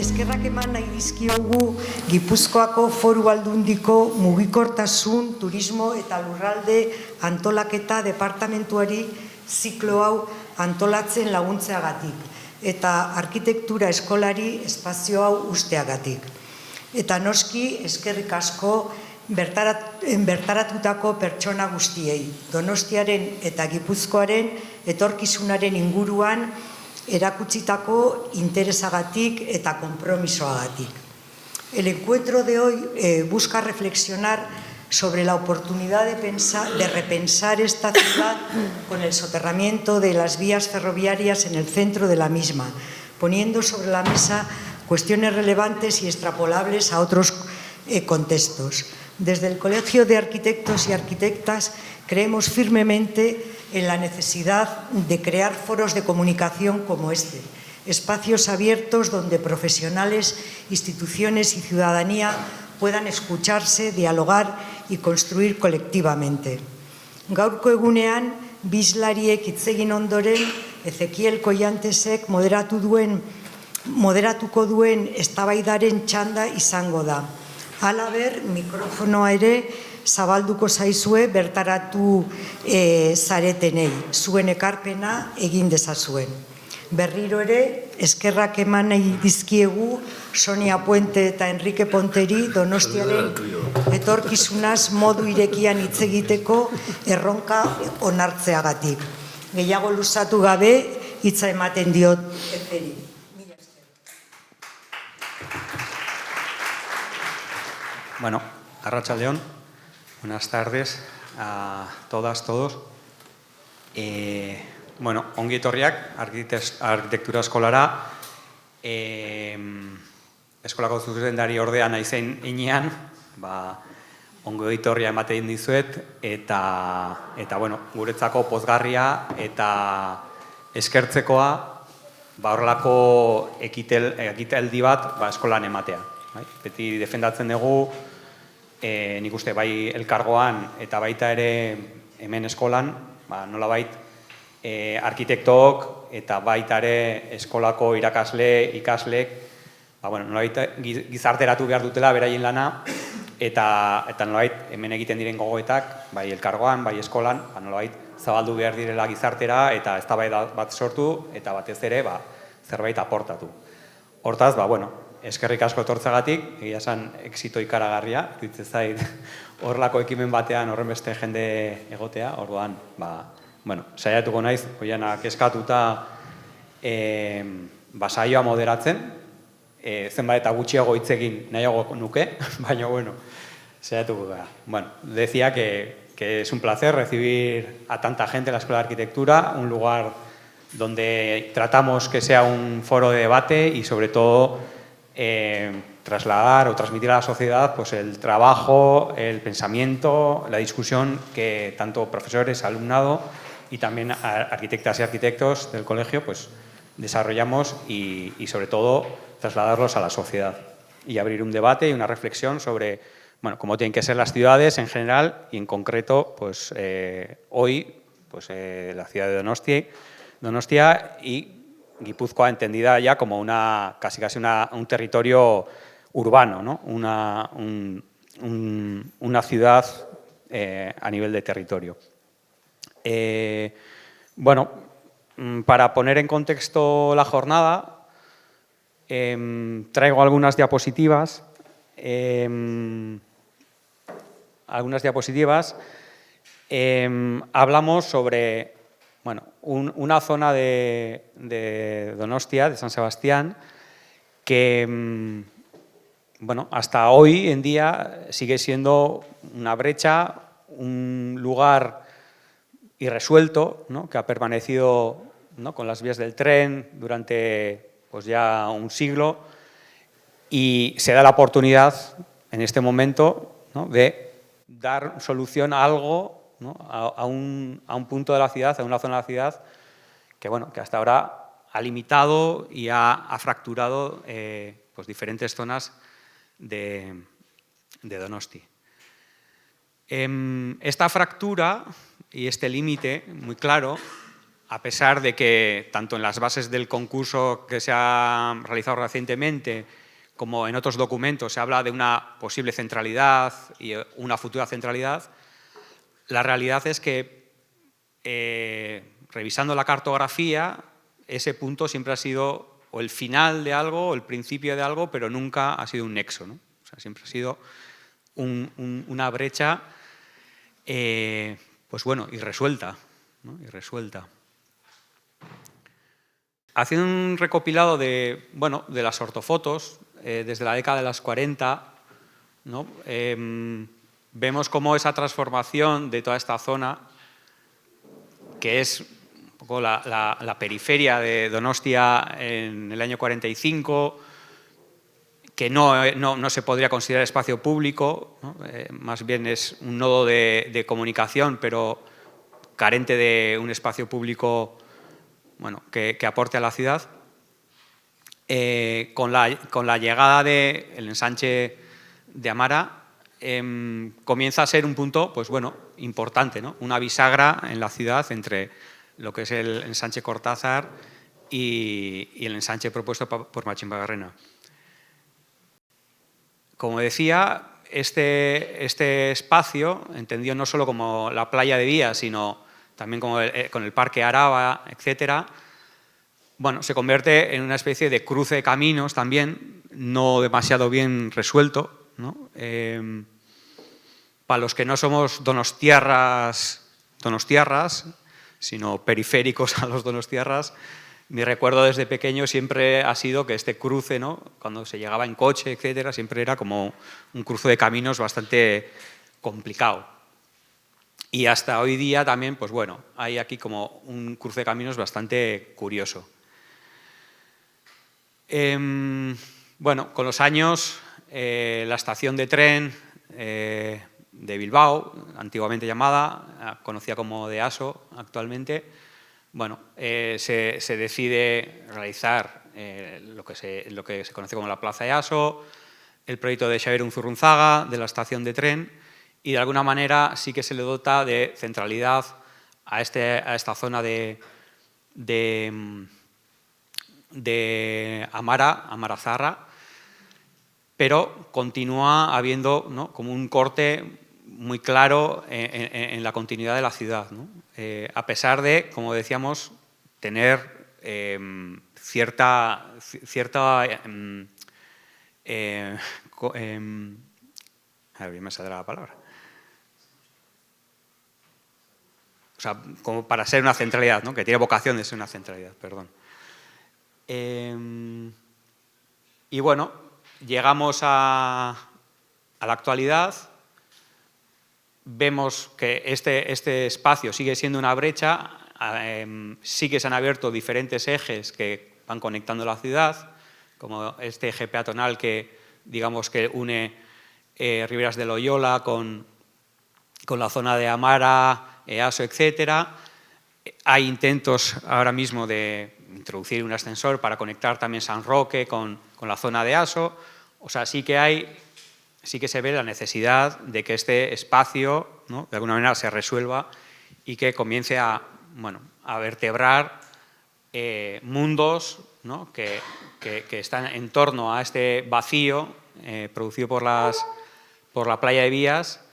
eskerrak eman nahi dizkiogu Gipuzkoako Foru Aldundiko mugikortasun, turismo eta lurralde antolaketa departamentuari ziklo hau antolatzen laguntzeagatik eta arkitektura eskolari espazio hau usteagatik. Eta noski eskerrik asko bertaratutako pertsona guztiei, Donostiaren eta Gipuzkoaren etorkizunaren inguruan erakutsitako interesagatik eta konpromisoagatik. El encuentro de hoy busca reflexionar sobre la oportunidad de repensar esta ciudad con el soterramiento de las vías ferroviarias en el centro de la misma, poniendo sobre la mesa cuestiones relevantes y extrapolables a otros contextos. Desde el Colegio de Arquitectos y Arquitectas creemos firmemente en la necesidad de crear foros de comunicación como este, espacios abiertos donde profesionales, instituciones y ciudadanía puedan escucharse, dialogar y construir colectivamente. Gaurko egunean, bi hizlariek hitz egin ondoren, Ezekiel Koiantesek moderatuko duen eztabaidaren txanda izango da. Halaber, mikrofonoa ere zabalduko zaizue bertaratu zaretenei, zuen ekarpena egin dezazuen. Berriro ere, eskerrak eman nahi dizkiegu Sonia Puente eta Enrique Ponteri Donostiaren etorkizunaz modu irekian hitz egiteko erronka onartzeagatik. Gehiago luzatu gabe hitza ematen diot Eferi. Bueno, arratsaldeon, buenas tardes a todas, todos. Bueno, ongi etorriak arkitektura eskolara, eskolako zuzendari ordea naizen heinean, ongi etorria ematen dizuet, eta bueno, guretzako pozgarria eta eskertzekoa, horrelako ekitaldi bat eskolan ematea. Beti defendatzen dugu, nik uste bai elkargoan eta baita ere hemen eskolan, nolabait arkitektook eta baita ere eskolako ikasleek, nolabait gizarteratu behar dutela beraien lana, eta nolabait hemen egiten diren gogoetak, bai elkargoan, bai eskolan, nolabait zabaldu behar direla gizartera eta eztabaida bat sortu eta batez ere zerbait aportatu. Hortaz, eskerrik asko etortzagatik, egia esan exito ikaragarria, ditzen zait horrelako ekimen batean horren beste jende egotea, orduan, saiatuko naiz, hoianak eskatuta saioa moderatzen, zenbat eta gutxiago hitz egin nahiago nuke, baina, saiatuko gara. Decía que es un placer recibir a tanta gente en la Escuela de Arquitectura, un lugar donde tratamos que sea un foro de debate y sobre todo trasladar o transmitir a la sociedad el trabajo, el pensamiento, la discusión que tanto profesores, alumnado y también arquitectas y arquitectos del colegio desarrollamos y sobre todo trasladarlos a la sociedad y abrir un debate y una reflexión sobre cómo tienen que ser las ciudades en general y en concreto hoy la ciudad de Donostia y Guipúzcoa entendida ya como casi un territorio urbano, ¿no? Una ciudad a nivel de territorio. Para poner en contexto la jornada, traigo algunas diapositivas. Hablamos sobre una zona de Donostia, de San Sebastián, que hasta hoy en día sigue siendo una brecha, un lugar irresuelto, ¿no? Que ha permanecido, ¿no? Con las vías del tren durante ya un siglo y se da la oportunidad en este momento, ¿no? De dar solución a algo, ¿no? a un punto de la ciudad, a una zona de la ciudad que hasta ahora ha limitado y ha fracturado diferentes zonas de Donosti. Esta fractura y este límite muy claro a pesar de que tanto en las bases del concurso que se ha realizado recientemente como en otros documentos se habla de una posible centralidad y una futura centralidad, la realidad es que, revisando la cartografía, ese punto siempre ha sido o el final de algo o el principio de algo, pero nunca ha sido un nexo, ¿no? O sea, siempre ha sido una brecha, pues bueno, irresuelta, ¿no? Irresuelta. Haciendo un recopilado de, bueno, de las ortofotos, desde la década de los 40, ¿no? Vemos cómo esa transformación de toda esta zona, que es un poco la periferia de Donostia en el año 45, que no se podría considerar espacio público, ¿no? Más bien es un nodo de comunicación, pero carente de un espacio público, bueno, que aporte a la ciudad. Con la llegada del ensanche de Amara, comienza a ser un punto, pues bueno, importante, ¿no? Una bisagra en la ciudad entre lo que es el ensanche Cortázar y el ensanche propuesto por Machín-Bagarrena. Como decía, este espacio, entendido no solo como la playa de Vías, sino también como con el Parque Araba, etcétera, bueno, se convierte en una especie de cruce de caminos también, no demasiado bien resuelto, ¿no? Para los que no somos donostiarras, sino periféricos a los donostiarras, mi recuerdo desde pequeño siempre ha sido que este cruce, ¿no? Cuando se llegaba en coche, etcétera, siempre era como un cruce de caminos bastante complicado. Y hasta hoy día también, pues bueno, hay aquí como un cruce de caminos bastante curioso. Bueno, con los años, la estación de tren de Bilbao, antiguamente llamada, conocida como de Aso actualmente, bueno, se decide realizar lo que se conoce como la Plaza de Aso, el proyecto de Xabier Unzurrunzaga, de la estación de tren, y de alguna manera sí que se le dota de centralidad a esta zona de Amara-Zarra, pero continúa habiendo, ¿no?, como un corte muy claro en la continuidad de la ciudad, ¿no? A pesar de, como decíamos, tener cierta a ver, me saldrá la palabra. O sea, como para ser una centralidad, ¿no?, que tiene vocación de ser una centralidad, perdón. Y bueno, llegamos a la actualidad, vemos que este espacio sigue siendo una brecha, sí que se han abierto diferentes ejes que van conectando la ciudad, como este eje peatonal que, digamos, que une Riberas de Loyola con la zona de Amara, Easo, etcétera. Hay intentos ahora mismo de introducir un ascensor para conectar también San Roque con la zona de Aso. O sea, sí que se ve la necesidad de que este espacio, ¿no?, de alguna manera se resuelva y que comience a, bueno, a vertebrar mundos, ¿no?, que están en torno a este vacío producido por la playa de Vías,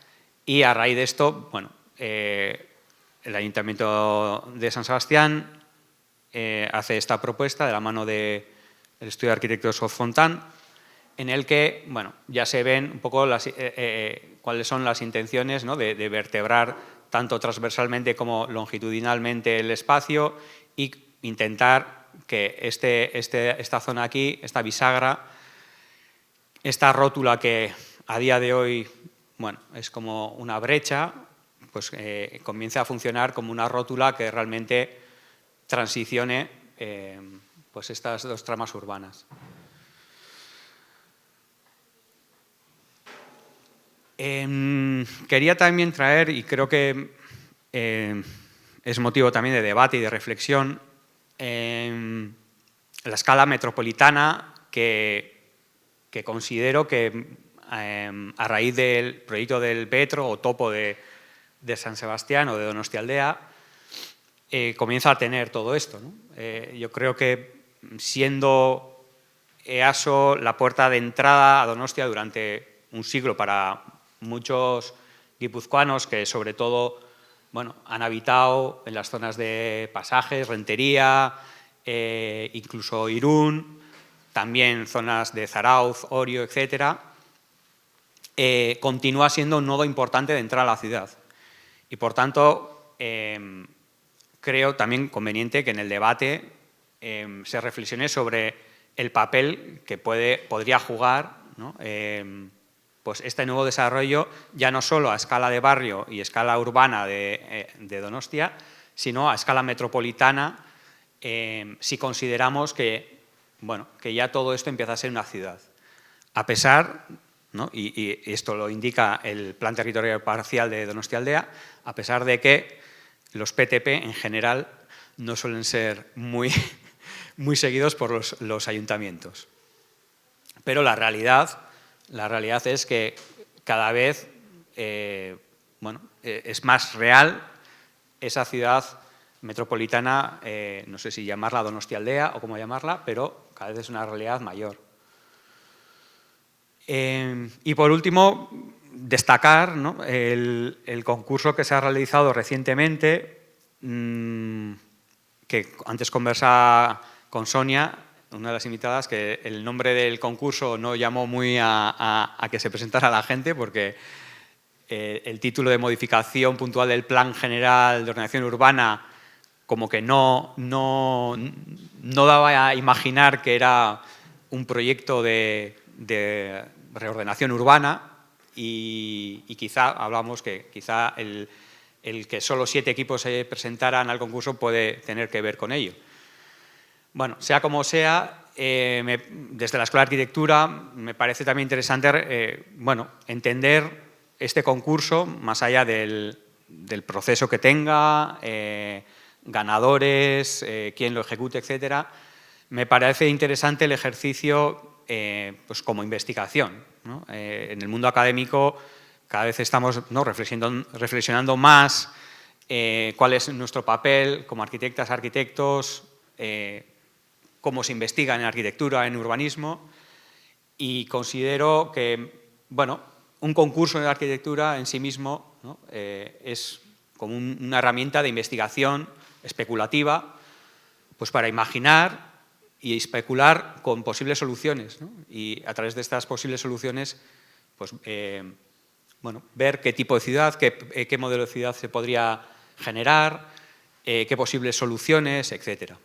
y a raíz de esto, bueno, el Ayuntamiento de San Sebastián hace esta propuesta de la mano del estudio de arquitectos Fontán, en el que, bueno, ya se ven un poco cuáles son las intenciones, ¿no?, de vertebrar tanto transversalmente como longitudinalmente el espacio y intentar que esta zona aquí, esta bisagra, esta rótula que a día de hoy, bueno, es como una brecha, pues comience a funcionar como una rótula que realmente transicione pues estas dos tramas urbanas. Quería también traer, y creo que es motivo también de debate y de reflexión, la escala metropolitana que considero que a raíz del proyecto del Petro o topo de San Sebastián o de Donostialdea, comienza a tener todo esto, ¿no? Yo creo que siendo EASO la puerta de entrada a Donostia durante un siglo para muchos guipuzcoanos que sobre todo han habitado en las zonas de Pasajes, Rentería, incluso Irún, también zonas de Zarauz, Orio, etcétera, continúa siendo un nodo importante de entrada a la ciudad. Y por tanto, creo también conveniente que en el debate se reflexione sobre el papel que podría jugar, ¿no? Pues este nuevo desarrollo, ya no solo a escala de barrio y escala urbana de Donostia, sino a escala metropolitana, si consideramos que ya todo esto empieza a ser una ciudad. A pesar, ¿no? y esto lo indica el Plan Territorial Parcial de Donostialdea, a pesar de que los PTP en general no suelen ser muy seguidos por los ayuntamientos. Pero la realidad es que cada vez es más real esa ciudad metropolitana, no sé si llamarla Donostialdea o cómo llamarla, pero cada vez es una realidad mayor. Y por último, destacar, ¿no?, el concurso que se ha realizado recientemente, que antes conversaba con Sonia, una de las invitadas, que el nombre del concurso no llamó muy a que se presentara la gente, porque el título de modificación puntual del Plan General de Ordenación Urbana como que no daba a imaginar que era un proyecto de reordenación urbana, y quizá hablamos que quizá el que solo 7 equipos se presentaran al concurso puede tener que ver con ello. Bueno, sea como sea, desde la Escuela de Arquitectura me parece también interesante entender este concurso más allá del proceso que tenga, ganadores, quién lo ejecute, etcétera. Me parece interesante el ejercicio pues como investigación, ¿no? En el mundo académico cada vez estamos, ¿no?, reflexionando más cuál es nuestro papel como arquitectas, arquitectos, cómo se investiga en arquitectura, en urbanismo, y considero que un concurso de arquitectura en sí mismo, ¿no?, es como una herramienta de investigación especulativa, pues para imaginar y especular con posibles soluciones, ¿no? Y a través de estas posibles soluciones, pues ver qué tipo de ciudad, qué modelo de ciudad se podría generar, qué posibles soluciones, etcétera.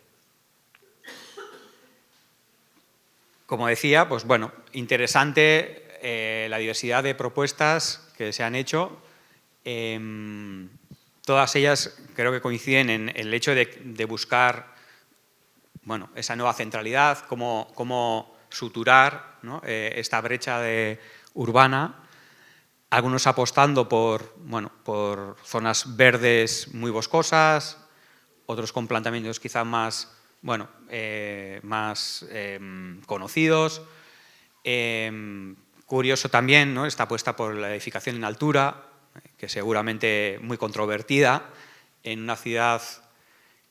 Como decía, pues interesante la diversidad de propuestas que se han hecho. Todas ellas creo que coinciden en el hecho de buscar esa nueva centralidad, cómo suturar, ¿no?, esta brecha urbana. Algunos apostando por zonas verdes muy boscosas, otros con planteamientos quizá más conocidos. Curioso también, ¿no?, esta apuesta por la edificación en altura, que seguramente muy controvertida en una ciudad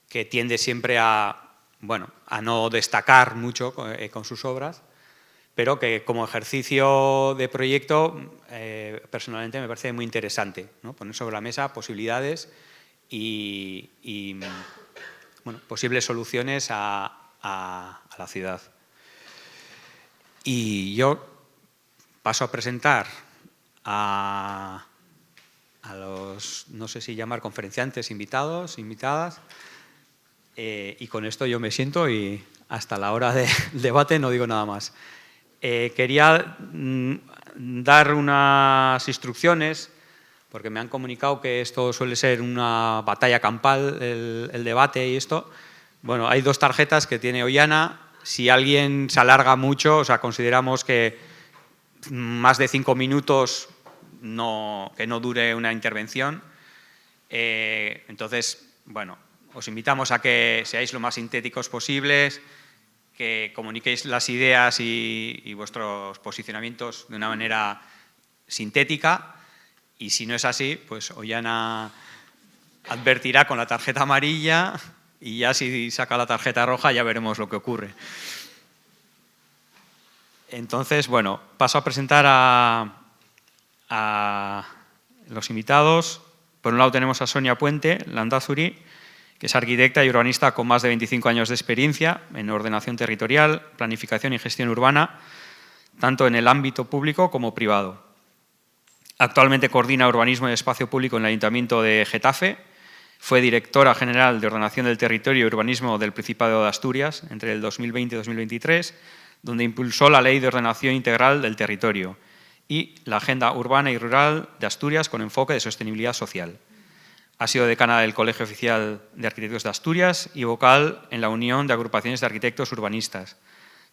que tiende siempre a no destacar mucho con sus obras, pero que como ejercicio de proyecto personalmente me parece muy interesante, ¿no?, poner sobre la mesa posibilidades y posibles soluciones a la ciudad. Y yo paso a presentar a los, no sé si llamar conferenciantes, invitados, invitadas, y con esto yo me siento y hasta la hora del debate no digo nada más. Quería dar unas instrucciones, porque me han comunicado que esto suele ser una batalla campal, el debate y esto. Bueno, hay 2 tarjetas que tiene Ollana. Si alguien se alarga mucho, o sea, consideramos que más de 5 minutos que no dure una intervención. Entonces, os invitamos a que seáis lo más sintéticos posibles, que comuniquéis las ideas y vuestros posicionamientos de una manera sintética, y si no es así, pues Ollana advertirá con la tarjeta amarilla y ya si saca la tarjeta roja ya veremos lo que ocurre. Entonces, bueno, paso a presentar a los invitados. Por un lado tenemos a Sonia Puente Landázuri, que es arquitecta y urbanista con más de 25 años de experiencia en ordenación territorial, planificación y gestión urbana, tanto en el ámbito público como privado. Actualmente coordina urbanismo y espacio público en el Ayuntamiento de Getafe. Fue directora general de ordenación del territorio y urbanismo del Principado de Asturias entre el 2020 y 2023, donde impulsó la Ley de Ordenación Integral del Territorio y la Agenda Urbana y Rural de Asturias con enfoque de sostenibilidad social. Ha sido decana del Colegio Oficial de Arquitectos de Asturias y vocal en la Unión de Agrupaciones de Arquitectos Urbanistas,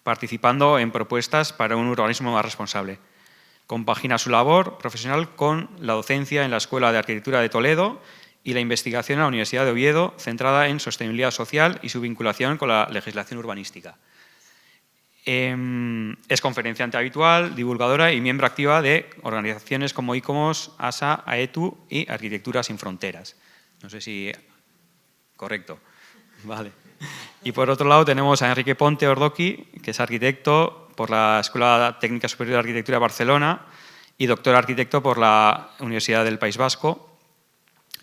participando en propuestas para un urbanismo más responsable. Compagina su labor profesional con la docencia en la Escuela de Arquitectura de Toledo y la investigación en la Universidad de Oviedo, centrada en sostenibilidad social y su vinculación con la legislación urbanística. Es conferenciante habitual, divulgadora y miembro activa de organizaciones como ICOMOS, ASA, AETU y Arquitectura Sin Fronteras. No sé si... Correcto. Vale. Y por otro lado tenemos a Enrique Ponte Ordoqui, que es arquitecto por la Escuela Técnica Superior de Arquitectura de Barcelona y doctor arquitecto por la Universidad del País Vasco,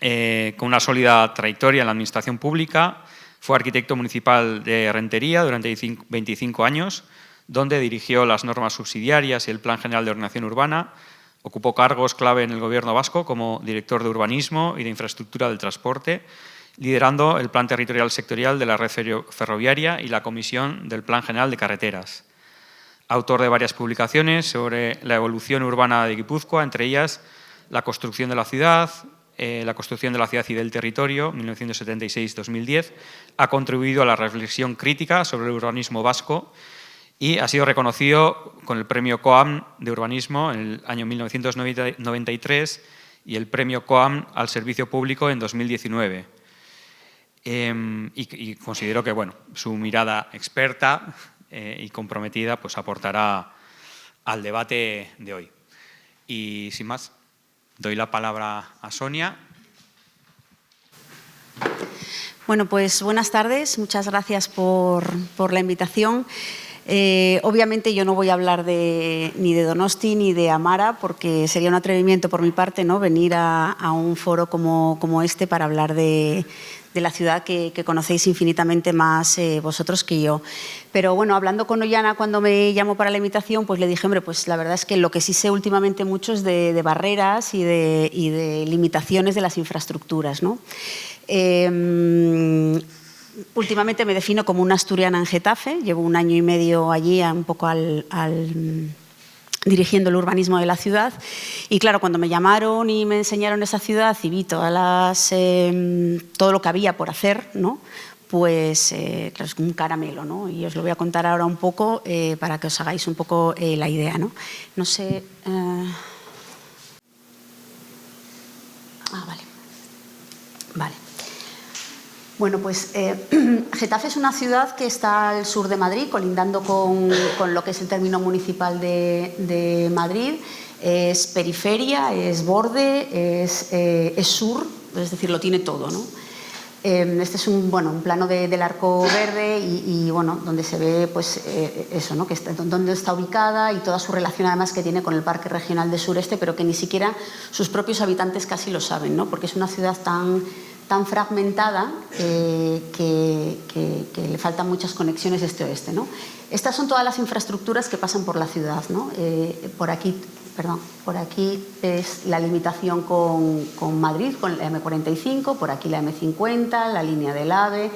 con una sólida trayectoria en la administración pública. Fue arquitecto municipal de Rentería durante 25 años, donde dirigió las normas subsidiarias y el Plan General de Ordenación Urbana. Ocupó cargos clave en el Gobierno vasco como director de urbanismo y de infraestructura del transporte, liderando el Plan Territorial Sectorial de la Red Ferroviaria y la Comisión del Plan General de Carreteras. Autor de varias publicaciones sobre la evolución urbana de Guipúzcoa, entre ellas La construcción de la ciudad, La construcción de la ciudad y del territorio, 1976-2010, ha contribuido a la reflexión crítica sobre el urbanismo vasco y ha sido reconocido con el Premio COAM de Urbanismo en el año 1993 y el Premio COAM al Servicio Público en 2019. Y considero que bueno, su mirada experta y comprometida pues, aportará al debate de hoy. Y sin más, doy la palabra a Sonia. Bueno, pues buenas tardes. Muchas gracias por la invitación. Obviamente yo no voy a hablar ni de Donosti ni de Amara porque sería un atrevimiento por mi parte, ¿no? Venir a un foro como este para hablar de la ciudad que conocéis infinitamente más vosotros que yo. Pero bueno, hablando con Ollana cuando me llamó para la invitación, pues le dije, hombre, pues la verdad es que lo que sí sé últimamente mucho es de barreras y de limitaciones de las infraestructuras, ¿no? Últimamente me defino como una asturiana en Getafe, llevo 1 año y medio allí un poco dirigiendo el urbanismo de la ciudad y claro, cuando me llamaron y me enseñaron esa ciudad y vi todo lo que había por hacer, ¿no? Pues claro, es como un caramelo, ¿no? Y os lo voy a contar ahora un poco para que os hagáis un poco la idea, ¿no? No sé... Vale. Vale. Bueno, pues Getafe es una ciudad que está al sur de Madrid, colindando con lo que es el término municipal de Madrid. Es periferia, es borde, es sur, es decir, lo tiene todo, ¿no? Este es un plano del Arco Verde y bueno, donde se ve pues, eso, ¿no? Dónde está ubicada y toda su relación además que tiene con el Parque Regional del Sureste, pero que ni siquiera sus propios habitantes casi lo saben, ¿no? Porque es una ciudad tan fragmentada que le faltan muchas conexiones este-oeste, ¿no? Estas son todas las infraestructuras que pasan por la ciudad, ¿no? Por aquí es la limitación con Madrid, con la M45, por aquí la M50, la línea del AVE.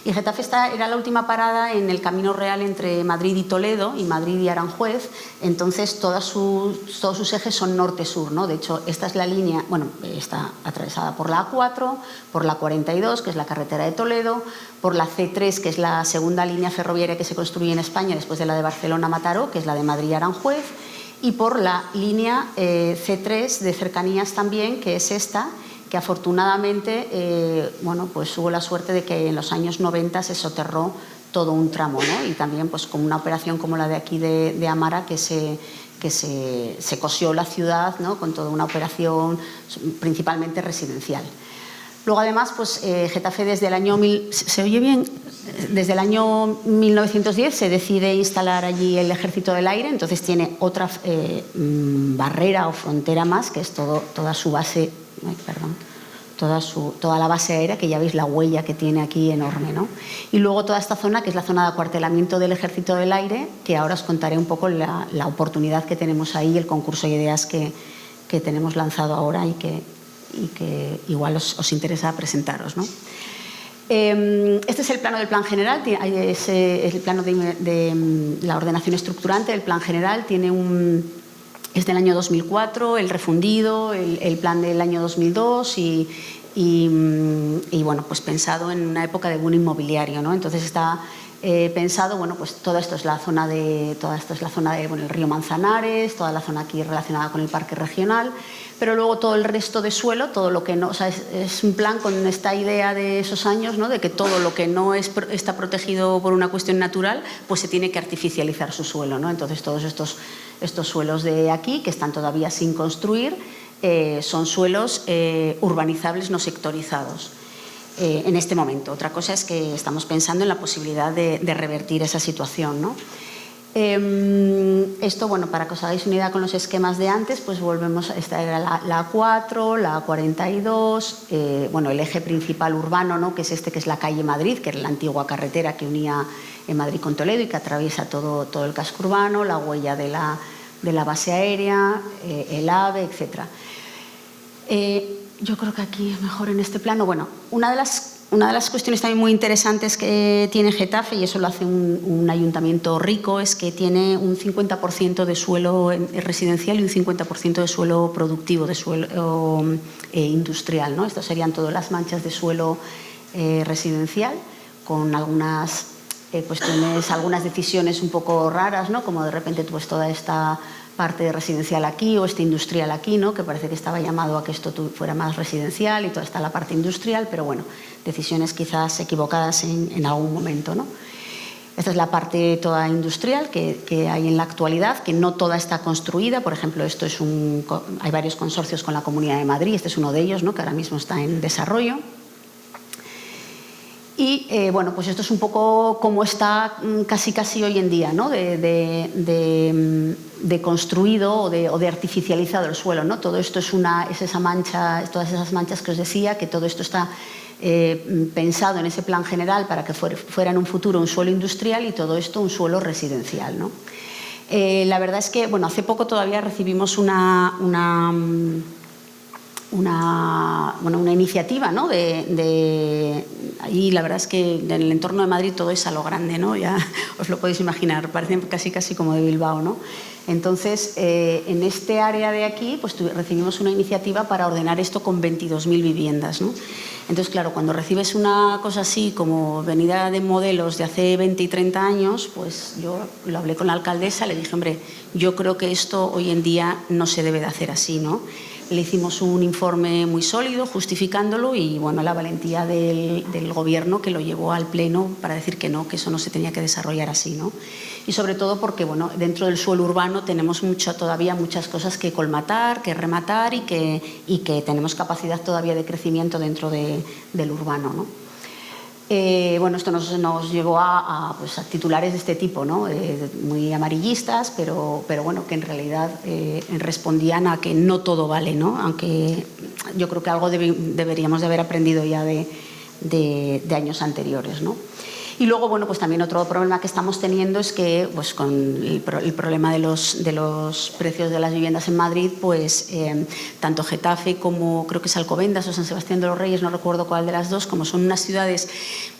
Y Getafe era la última parada en el camino real entre Madrid y Toledo y Madrid y Aranjuez. Entonces, todos sus ejes son norte-sur, ¿no? De hecho, esta es la línea, está atravesada por la A4, por la 42, que es la carretera de Toledo, por la C3, que es la segunda línea ferroviaria que se construye en España después de la de Barcelona-Mataró, que es la de Madrid y Aranjuez, y por la línea C3 de cercanías también, que es esta, que afortunadamente pues hubo la suerte de que en los años 90 se soterró todo un tramo, ¿no? Y también pues con una operación como la de aquí de Amara que se cosió la ciudad, ¿no? Con toda una operación principalmente residencial. Luego, además, pues Getafe desde el año... ¿Se oye bien? Desde el año 1910 se decide instalar allí el Ejército del Aire, entonces tiene otra barrera o frontera más, que es toda su base... Toda la base aérea, que ya veis la huella que tiene aquí enorme, ¿no? Y luego toda esta zona, que es la zona de acuartelamiento del Ejército del Aire, que ahora os contaré un poco la oportunidad que tenemos ahí, el concurso de ideas que tenemos lanzado ahora y que igual os interesa presentaros, ¿no? Este es el plano del plan general, es el plano de la ordenación estructurante del plan general, es del año 2004, el refundido, el plan del año 2002 y bueno, pues pensado en una época de boom inmobiliario, ¿no? Entonces está pensado, bueno, pues todo esto es la zona de bueno, el río Manzanares, toda la zona aquí relacionada con el parque regional, pero luego todo el resto de suelo, todo lo que no, o sea, es un plan con esta idea de esos años, ¿no? De que todo lo que no está protegido por una cuestión natural, pues se tiene que artificializar su suelo, ¿no? Entonces todos estos suelos de aquí, que están todavía sin construir, son suelos urbanizables no sectorizados en este momento. Otra cosa es que estamos pensando en la posibilidad de revertir esa situación, ¿no? Esto, bueno, para que os hagáis una idea con los esquemas de antes, pues volvemos, esta era la A4, la A42, bueno, el eje principal urbano, ¿no? Que es este, que es la calle Madrid, que era la antigua carretera que unía Madrid con Toledo y que atraviesa todo el casco urbano, la huella de la base aérea, el AVE, etc. Yo creo que aquí es mejor en este plano. Bueno, una de las cuestiones también muy interesantes que tiene Getafe, y eso lo hace un ayuntamiento rico, es que tiene un 50% de suelo residencial y un 50% de suelo productivo, de suelo industrial, ¿no? Estas serían todas las manchas de suelo residencial, con algunas cuestiones, algunas decisiones un poco raras, ¿no? Como de repente pues toda esta parte residencial aquí o este industrial aquí, ¿no? Que parece que estaba llamado a que esto fuera más residencial y toda esta la parte industrial, pero bueno, decisiones quizás equivocadas en algún momento, ¿no? Esta es la parte toda industrial que hay en la actualidad, que no toda está construida. Por ejemplo, hay varios consorcios con la Comunidad de Madrid, este es uno de ellos, ¿no? Que ahora mismo está en desarrollo. Y bueno, pues esto es un poco como está casi hoy en día, ¿no? De construido o de artificializado el suelo, ¿no? Todo esto es esa mancha, todas esas manchas que os decía, que todo esto está pensado en ese plan general para que fuera en un futuro un suelo industrial y todo esto un suelo residencial, ¿no? La verdad es que, bueno, hace poco todavía recibimos una iniciativa, ¿no? Ahí la verdad es que en el entorno de Madrid todo es a lo grande, ¿no? Ya os lo podéis imaginar, parece casi como de Bilbao, ¿no? Entonces, en este área de aquí pues recibimos una iniciativa para ordenar esto con 22.000 viviendas, ¿no? Entonces, claro, cuando recibes una cosa así como venida de modelos de hace 20 y 30 años, pues yo lo hablé con la alcaldesa, le dije, hombre, yo creo que esto hoy en día no se debe de hacer así, ¿no? Le hicimos un informe muy sólido justificándolo y bueno, la valentía del gobierno que lo llevó al pleno para decir que no, que eso no se tenía que desarrollar así, ¿no? Y sobre todo porque bueno, dentro del suelo urbano tenemos todavía muchas cosas que colmatar, que rematar y que tenemos capacidad todavía de crecimiento dentro del urbano, ¿no? Bueno, esto nos llevó a titulares de este tipo, ¿no? Muy amarillistas, pero bueno, que en realidad respondían a que no todo vale, ¿no? Aunque yo creo que algo deberíamos de haber aprendido ya de años anteriores, ¿no? Y luego, bueno, pues también otro problema que estamos teniendo es que, pues con el problema de los precios de las viviendas en Madrid, pues tanto Getafe como creo que es Alcobendas o San Sebastián de los Reyes, no recuerdo cuál de las dos, como son unas ciudades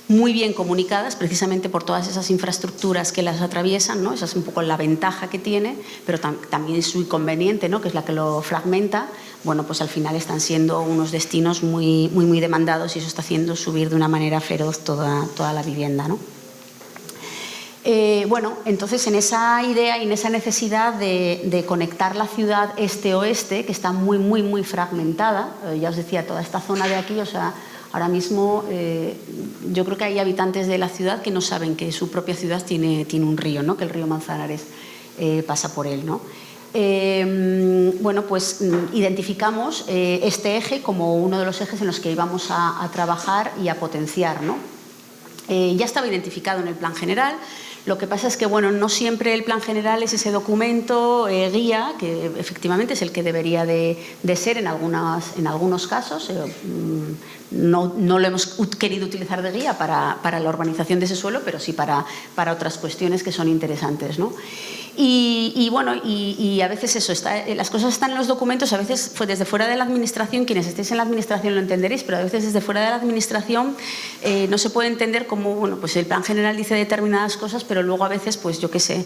muy bien comunicadas, precisamente por todas esas infraestructuras que las atraviesan, ¿no? Esa es un poco la ventaja que tiene, pero también es su inconveniente, ¿no? Que es la que lo fragmenta. Bueno, pues al final están siendo unos destinos muy demandados y eso está haciendo subir de una manera feroz toda la vivienda, ¿no? Bueno, entonces en esa idea y en esa necesidad de conectar la ciudad este-oeste, que está muy fragmentada, ya os decía, toda esta zona de aquí, o sea, ahora mismo yo creo que hay habitantes de la ciudad que no saben que su propia ciudad tiene un río, ¿no? Que el río Manzanares pasa por él, ¿no? bueno, pues identificamos este eje como uno de los ejes en los que íbamos a trabajar y a potenciar, ¿no? Ya estaba identificado en el plan general. Lo que pasa es que, bueno, no siempre el plan general es ese documento guía, que efectivamente es el que debería de ser en algunos casos. No lo hemos querido utilizar de guía para la urbanización de ese suelo, pero sí para otras cuestiones que son interesantes, ¿no? Y bueno, y a veces eso, las cosas están en los documentos, a veces desde fuera de la administración, quienes estéis en la administración lo entenderéis, pero a veces desde fuera de la administración no se puede entender cómo, bueno, pues el plan general dice determinadas cosas, pero luego a veces, pues yo qué sé,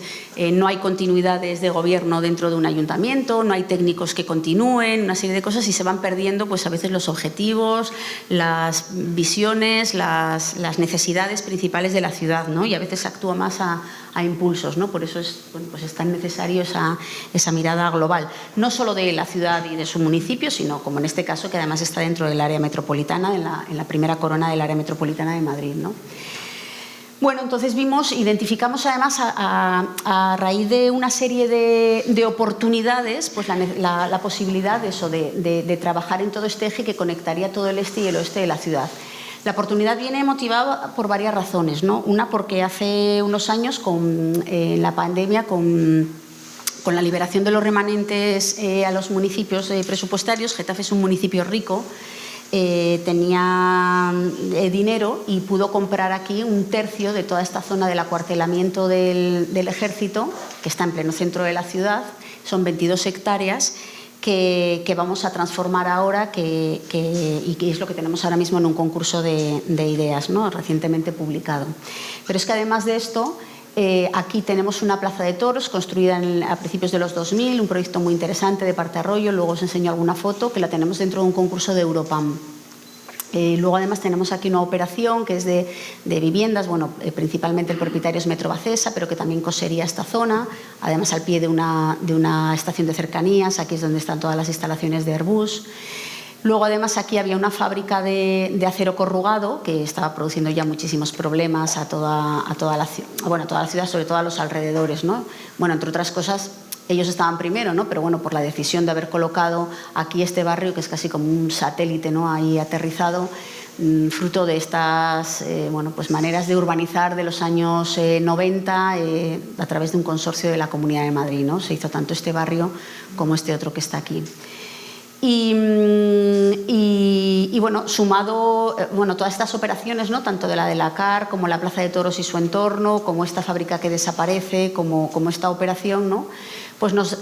no hay continuidades de gobierno dentro de un ayuntamiento, no hay técnicos que continúen, una serie de cosas, y se van perdiendo pues a veces los objetivos, las visiones, las necesidades principales de la ciudad, ¿no? Y a veces se actúa más a impulsos, ¿no? Por eso bueno, pues es tan necesario esa mirada global, no solo de la ciudad y de su municipio, sino como en este caso, que además está dentro del área metropolitana, en la primera corona del área metropolitana de Madrid, ¿no? Bueno, entonces identificamos además a raíz de una serie de oportunidades, pues la posibilidad de eso, de trabajar en todo este eje que conectaría todo el este y el oeste de la ciudad. La oportunidad viene motivada por varias razones, ¿no? Una, porque hace unos años, con la pandemia, con la liberación de los remanentes a los municipios presupuestarios, Getafe es un municipio rico, tenía dinero y pudo comprar aquí un tercio de toda esta zona del acuartelamiento del ejército, que está en pleno centro de la ciudad, son 22 hectáreas, que vamos a transformar ahora y que es lo que tenemos ahora mismo en un concurso de ideas, ¿no? Recientemente publicado. Pero es que además de esto, aquí tenemos una plaza de toros construida a principios de los 2000, un proyecto muy interesante de Parte Arroyo, luego os enseño alguna foto, que la tenemos dentro de un concurso de Europam. Luego además tenemos aquí una operación que es de viviendas, bueno, principalmente el propietario es Metrobacesa, pero que también cosería esta zona, además al pie de una estación de cercanías, aquí es donde están todas las instalaciones de Airbus. Luego además aquí había una fábrica de acero corrugado que estaba produciendo ya muchísimos problemas a toda la ciudad, sobre todo a los alrededores, ¿no? Bueno, entre otras cosas, ellos estaban primero, ¿no? Pero bueno, por la decisión de haber colocado aquí este barrio, que es casi como un satélite, ¿no? Ahí aterrizado, fruto de estas bueno, pues maneras de urbanizar de los años 90 a través de un consorcio de la Comunidad de Madrid, ¿no? Se hizo tanto este barrio como este otro que está aquí. Y bueno, sumado todas estas operaciones, ¿no? Tanto de la CAR como la Plaza de Toros y su entorno, como esta fábrica que desaparece, como esta operación, ¿no? Pues nos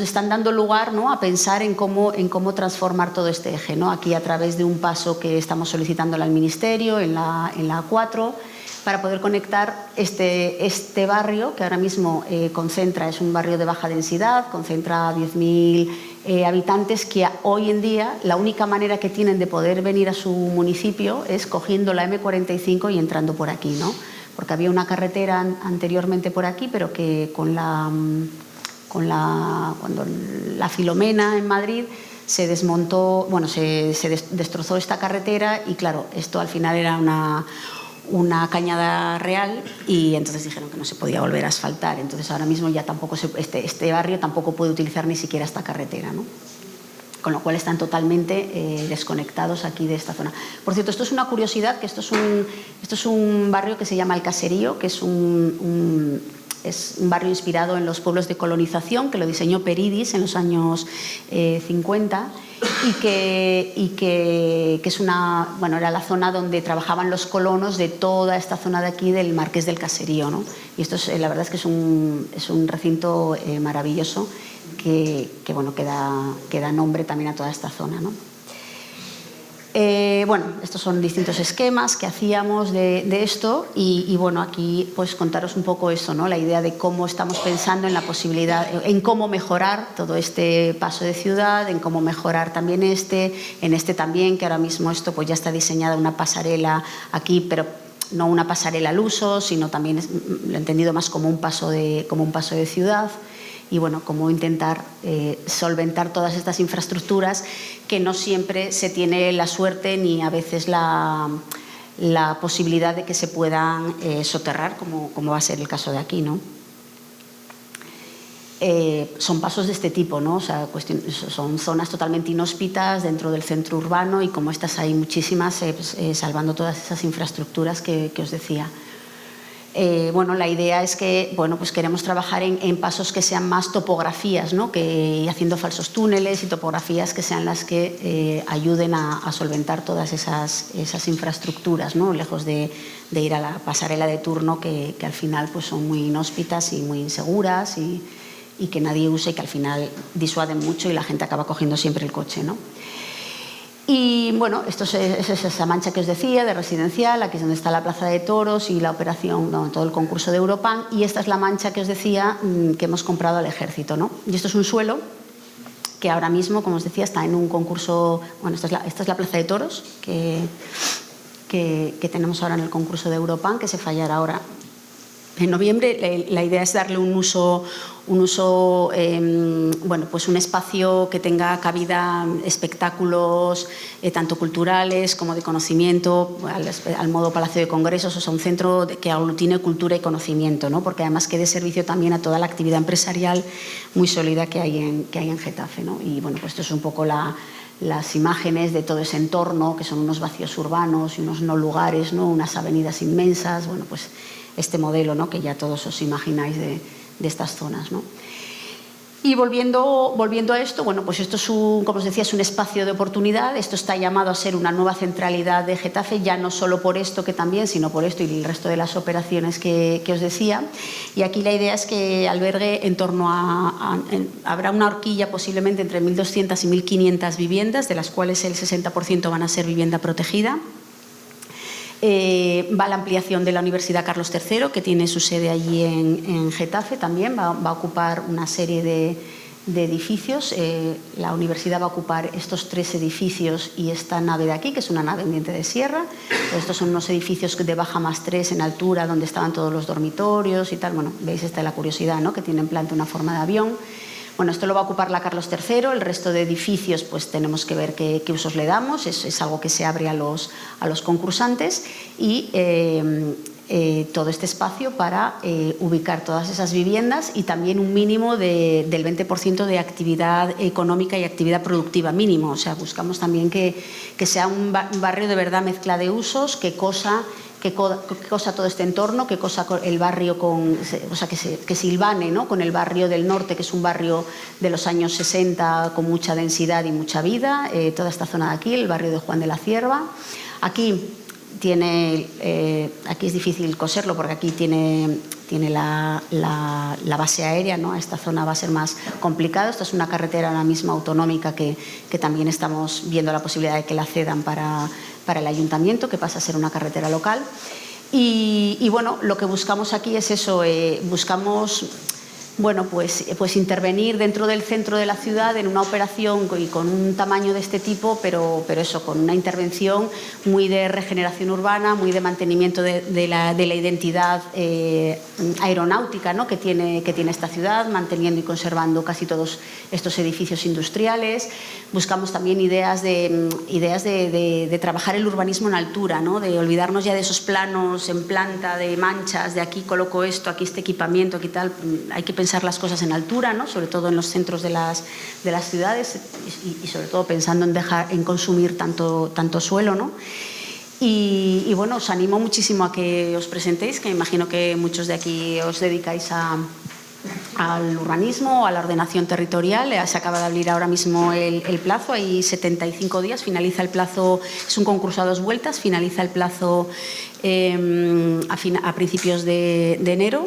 están dando lugar, ¿no? A pensar en cómo transformar todo este eje, ¿no? Aquí a través de un paso que estamos solicitándole al Ministerio en la A4, para poder conectar este barrio, que ahora mismo es un barrio de baja densidad, concentra 10.000 habitantes, que hoy en día la única manera que tienen de poder venir a su municipio es cogiendo la M45 y entrando por aquí, ¿no? Porque había una carretera anteriormente por aquí, pero que cuando la Filomena en Madrid se desmontó, bueno, se destrozó esta carretera y claro, esto al final era una cañada real y entonces dijeron que no se podía volver a asfaltar. Entonces ahora mismo ya tampoco este barrio tampoco puede utilizar ni siquiera esta carretera, ¿no? Con lo cual están totalmente desconectados aquí de esta zona. Por cierto, esto es una curiosidad, que esto es un barrio que se llama El Caserío, que es un barrio inspirado en los pueblos de colonización, que lo diseñó Peridis en los años 50 y que es era la zona donde trabajaban los colonos de toda esta zona de aquí del Marqués del Caserío, ¿no? Y esto la verdad es que es un recinto maravilloso que da nombre también a toda esta zona, ¿no? Estos son distintos esquemas que hacíamos de esto y bueno, aquí pues contaros un poco eso, ¿no? La idea de cómo estamos pensando en la posibilidad, en cómo mejorar todo este paso de ciudad, en cómo mejorar también en este también, que ahora mismo esto pues ya está diseñada una pasarela aquí, pero no una pasarela al uso, sino también lo he entendido más como un paso de ciudad. Y bueno, cómo intentar solventar todas estas infraestructuras que no siempre se tiene la suerte ni a veces la posibilidad de que se puedan soterrar, como va a ser el caso de aquí, ¿no? son pasos de este tipo, ¿no? O sea, son zonas totalmente inhóspitas dentro del centro urbano y como estas hay muchísimas, salvando todas esas infraestructuras que os decía. Bueno, la idea es que bueno, pues queremos trabajar en pasos que sean más topografías, ¿no? Y haciendo falsos túneles y topografías que sean las que ayuden a solventar todas esas infraestructuras, ¿no? Lejos de ir a la pasarela de turno que al final pues son muy inhóspitas y muy inseguras y que nadie usa y que al final disuaden mucho y la gente acaba cogiendo siempre el coche, ¿no? Y bueno, esto es esa mancha que os decía de residencial, aquí es donde está la Plaza de Toros y la operación, no, todo el concurso de Europan, y esta es la mancha que os decía que hemos comprado al Ejército, ¿no? Y esto es un suelo que ahora mismo, como os decía, está en un concurso, bueno, esta es la Plaza de Toros que tenemos ahora en el concurso de Europan, que se fallará ahora en noviembre. La idea es darle un uso bueno, pues un espacio que tenga cabida espectáculos tanto culturales como de conocimiento, al modo Palacio de Congresos, o sea, un centro que aglutine cultura y conocimiento, ¿no? Porque además que dé servicio también a toda la actividad empresarial muy sólida que hay en Getafe, ¿no? Y bueno, pues esto es un poco las imágenes de todo ese entorno, que son unos vacíos urbanos y unos no lugares, ¿no? Unas avenidas inmensas, bueno, pues este modelo, ¿no? Que ya todos os imagináis de estas zonas, ¿no? Y volviendo a esto, bueno, pues esto es como os decía, es un espacio de oportunidad. Esto está llamado a ser una nueva centralidad de Getafe, ya no solo por esto que también, sino por esto y el resto de las operaciones que os decía. Y aquí la idea es que albergue en torno habrá una horquilla posiblemente entre 1.200 y 1.500 viviendas, de las cuales el 60% van a ser vivienda protegida. Va la ampliación de la Universidad Carlos III, que tiene su sede allí en Getafe también, va a ocupar una serie de edificios. La universidad va a ocupar estos 3 edificios y esta nave de aquí, que es una nave en diente de sierra. Estos son unos edificios de baja más 3 en altura, donde estaban todos los dormitorios y tal. Bueno, veis, esta es la curiosidad, ¿no? Que tienen planta una forma de avión. Bueno, esto lo va a ocupar la Carlos III, el resto de edificios pues tenemos que ver qué usos le damos, es algo que se abre a los concursantes y todo este espacio para ubicar todas esas viviendas y también un mínimo del 20% de actividad económica y actividad productiva mínimo. O sea, buscamos también que sea un barrio de verdad mezcla de usos, qué cosa todo este entorno, qué cosa el barrio o sea, que silvane, ¿no? Con el barrio del norte, que es un barrio de los años 60 con mucha densidad y mucha vida, toda esta zona de aquí, el barrio de Juan de la Cierva. Aquí es difícil coserlo porque aquí tiene la base aérea, ¿no? Esta zona va a ser más complicado. Esta es una carretera ahora misma autonómica que también estamos viendo la posibilidad de que la cedan para el ayuntamiento, que pasa a ser una carretera local. Y bueno, lo que buscamos aquí es eso, buscamos bueno, pues intervenir dentro del centro de la ciudad en una operación y con un tamaño de este tipo, pero eso, con una intervención muy de regeneración urbana, muy de mantenimiento de la identidad aeronáutica, ¿no? que tiene esta ciudad, manteniendo y conservando casi todos estos edificios industriales. Buscamos también ideas de trabajar el urbanismo en altura, ¿no? De olvidarnos ya de esos planos en planta, de manchas, de aquí coloco esto, aquí este equipamiento, aquí tal. Hay que pensar las cosas en altura, ¿no? Sobre todo en los centros de las ciudades y sobre todo pensando en consumir tanto suelo, ¿no? Y bueno, os animo muchísimo a que os presentéis, que me imagino que muchos de aquí os dedicáis al urbanismo, a la ordenación territorial. Se acaba de abrir ahora mismo el plazo, hay 75 días, finaliza el plazo, es un concurso a 2 vueltas, finaliza el plazo a principios de enero.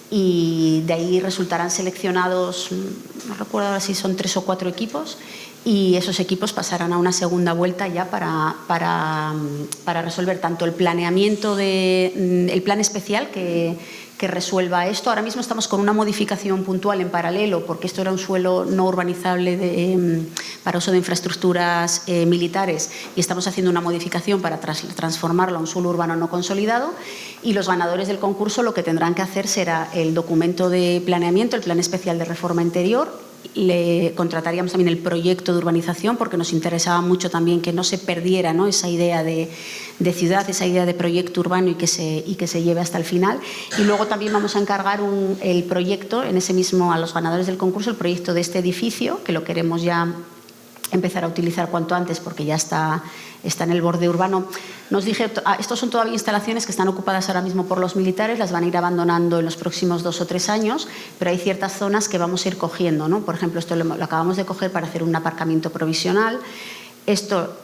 Y de ahí resultarán seleccionados, no recuerdo ahora si son 3 o 4 equipos, y esos equipos pasarán a una segunda vuelta ya para resolver tanto el planeamiento el plan especial que resuelva esto. Ahora mismo estamos con una modificación puntual en paralelo, porque esto era un suelo no urbanizable para uso de infraestructuras militares, y estamos haciendo una modificación para transformarlo a un suelo urbano no consolidado. Y los ganadores del concurso lo que tendrán que hacer será el documento de planeamiento, el plan especial de reforma interior, le contrataríamos también el proyecto de urbanización, porque nos interesaba mucho también que no se perdiera, ¿no?, esa idea de ciudad, esa idea de proyecto urbano y que se lleve hasta el final. Y luego también vamos a encargar el proyecto, en ese mismo, a los ganadores del concurso, el proyecto de este edificio, que lo queremos ya empezar a utilizar cuanto antes porque ya está en el borde urbano. Nos dije, estos son todavía instalaciones que están ocupadas ahora mismo por los militares, las van a ir abandonando en los próximos 2 o 3 años, pero hay ciertas zonas que vamos a ir cogiendo, ¿no? Por ejemplo, esto lo acabamos de coger para hacer un aparcamiento provisional. Esto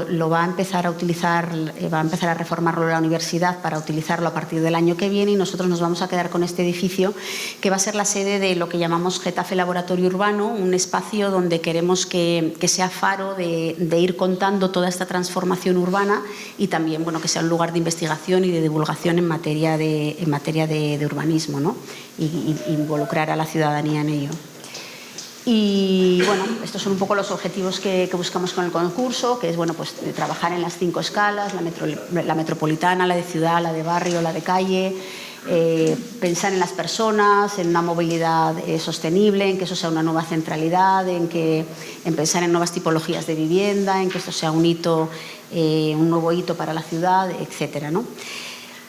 lo va a empezar a utilizar, va a empezar a reformarlo la universidad para utilizarlo a partir del año que viene, y nosotros nos vamos a quedar con este edificio que va a ser la sede de lo que llamamos Getafe Laboratorio Urbano, un espacio donde queremos que sea faro de ir contando toda esta transformación urbana y también, bueno, que sea un lugar de investigación y de divulgación en materia de urbanismo, ¿no? Y involucrar a la ciudadanía en ello. Y bueno, estos son un poco los objetivos que buscamos con el concurso, que es, bueno, pues trabajar en las 5 escalas, la metropolitana, la de ciudad, la de barrio, la de calle, pensar en las personas, en una movilidad sostenible, en que eso sea una nueva centralidad, en pensar en nuevas tipologías de vivienda, en que esto sea un hito, un nuevo hito para la ciudad, etcétera, ¿no?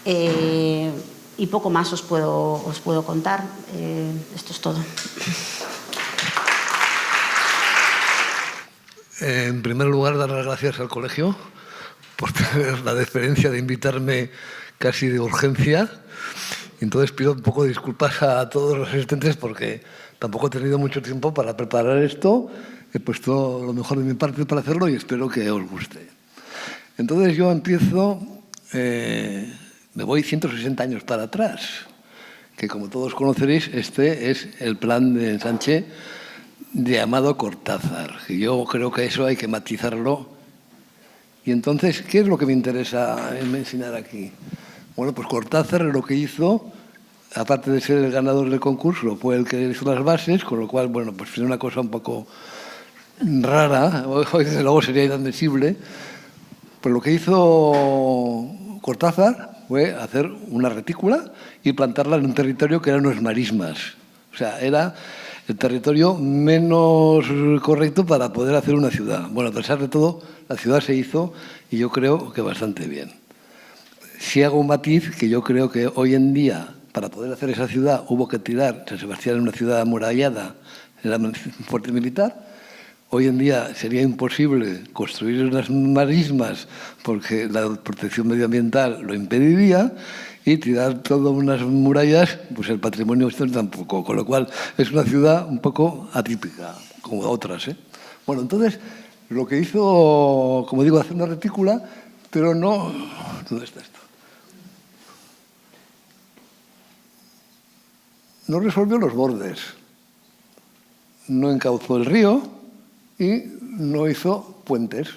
Y poco más os puedo contar. Esto es todo. En primer lugar, dar las gracias al colegio por tener la deferencia de invitarme casi de urgencia. Entonces pido un poco de disculpas a todos los asistentes porque tampoco he tenido mucho tiempo para preparar esto. He puesto lo mejor de mi parte para hacerlo y espero que os guste. Entonces yo empiezo, me voy 160 años para atrás, que como todos conoceréis, este es el plan de ensanche llamado Cortázar. Y yo creo que eso hay que matizarlo. Y entonces, ¿qué es lo que me interesa enseñar aquí? Bueno, pues Cortázar lo que hizo, aparte de ser el ganador del concurso, fue el que hizo las bases, con lo cual, bueno, pues es una cosa un poco rara, hoy desde luego sería inadmisible. Pues lo que hizo Cortázar fue hacer una retícula y plantarla en un territorio que eran unas marismas. O sea, era el territorio menos correcto para poder hacer una ciudad. Bueno, a pesar de todo, la ciudad se hizo y yo creo que bastante bien. Si hago un matiz, que yo creo que hoy en día, para poder hacer esa ciudad, hubo que tirar San Sebastián en una ciudad amurallada, era un fuerte militar. Hoy en día sería imposible construir unas marismas porque la protección medioambiental lo impediría, y tirar todas unas murallas, pues el patrimonio histórico tampoco, con lo cual es una ciudad un poco atípica, como otras, ¿eh? Bueno, entonces, lo que hizo, como digo, hacer una retícula, pero no... ¿Dónde está esto? No resolvió los bordes, no encauzó el río y no hizo puentes.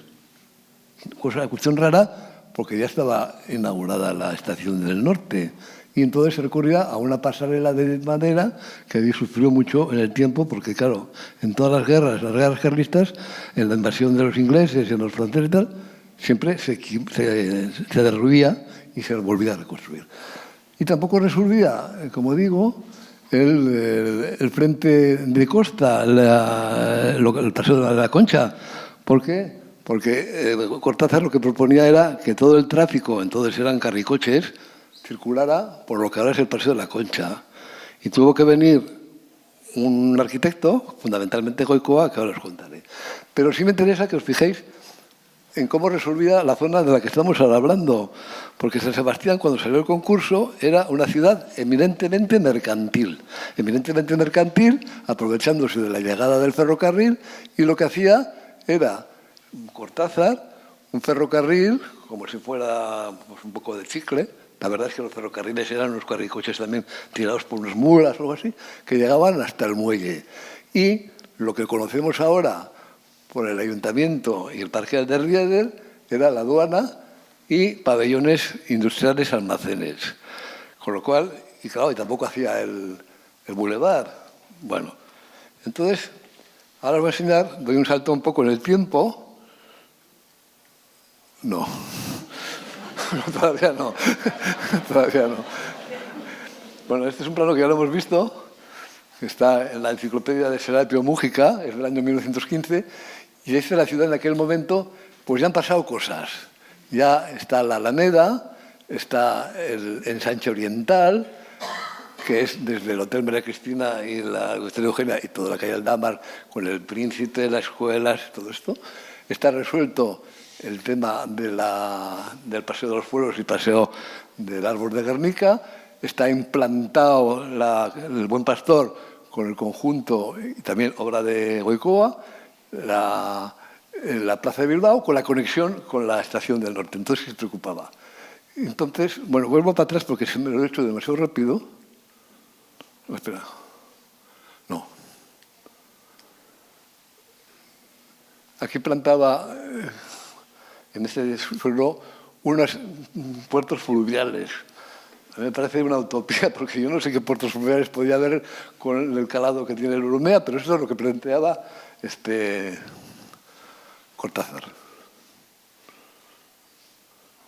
Cuestión rara, porque ya estaba inaugurada la estación del norte y entonces se recurría a una pasarela de madera que sufrió mucho en el tiempo porque, claro, en todas las guerras carlistas, en la invasión de los ingleses, en los fronteras y tal, siempre se derruía y se volvía a reconstruir. Y tampoco resolvía, como digo, el frente de costa, el paseo de la Concha. ¿Por qué? Porque Cortázar lo que proponía era que todo el tráfico, entonces eran carricoches, circulara por lo que ahora es el Paseo de la Concha. Y tuvo que venir un arquitecto, fundamentalmente Goicoa, que ahora os contaré. Pero sí me interesa que os fijéis en cómo resolvía la zona de la que estamos ahora hablando. Porque San Sebastián, cuando salió el concurso, era una ciudad eminentemente mercantil. Eminentemente mercantil, aprovechándose de la llegada del ferrocarril, y lo que hacía era Cortázar, un ferrocarril, como si fuera pues, un poco de chicle. La verdad es que los ferrocarriles eran unos carricoches también tirados por unas mulas o algo así, que llegaban hasta el muelle. Y lo que conocemos ahora por el ayuntamiento y el parque del Riedel era la aduana y pabellones industriales, almacenes. Con lo cual, y claro, y tampoco hacía el bulevar. Bueno, entonces, ahora os voy a enseñar, doy un salto un poco en el tiempo. No, todavía no, todavía no. Bueno, este es un plano que ya lo hemos visto, que está en la enciclopedia de Serapio Mújica, es del año 1915, y dice la ciudad en aquel momento, pues ya han pasado cosas. Ya está la Alameda, está el ensanche oriental, que es desde el Hotel María Cristina y la Hotel Eugenia y toda la calle Aldamar, con el Príncipe, las escuelas, todo esto. Está resuelto el tema del Paseo de los Pueblos y Paseo del Árbol de Guernica. Está implantado el Buen Pastor con el conjunto, y también obra de Goicoa, la Plaza de Bilbao, con la conexión con la Estación del Norte. Entonces se preocupaba. Entonces, bueno, vuelvo para atrás porque se me lo he hecho demasiado rápido. No, espera. No. Aquí plantaba, en este suelo, unos puertos fluviales. A mí me parece una utopía, porque yo no sé qué puertos fluviales podía haber con el calado que tiene el Urumea, pero eso es lo que planteaba Cortázar.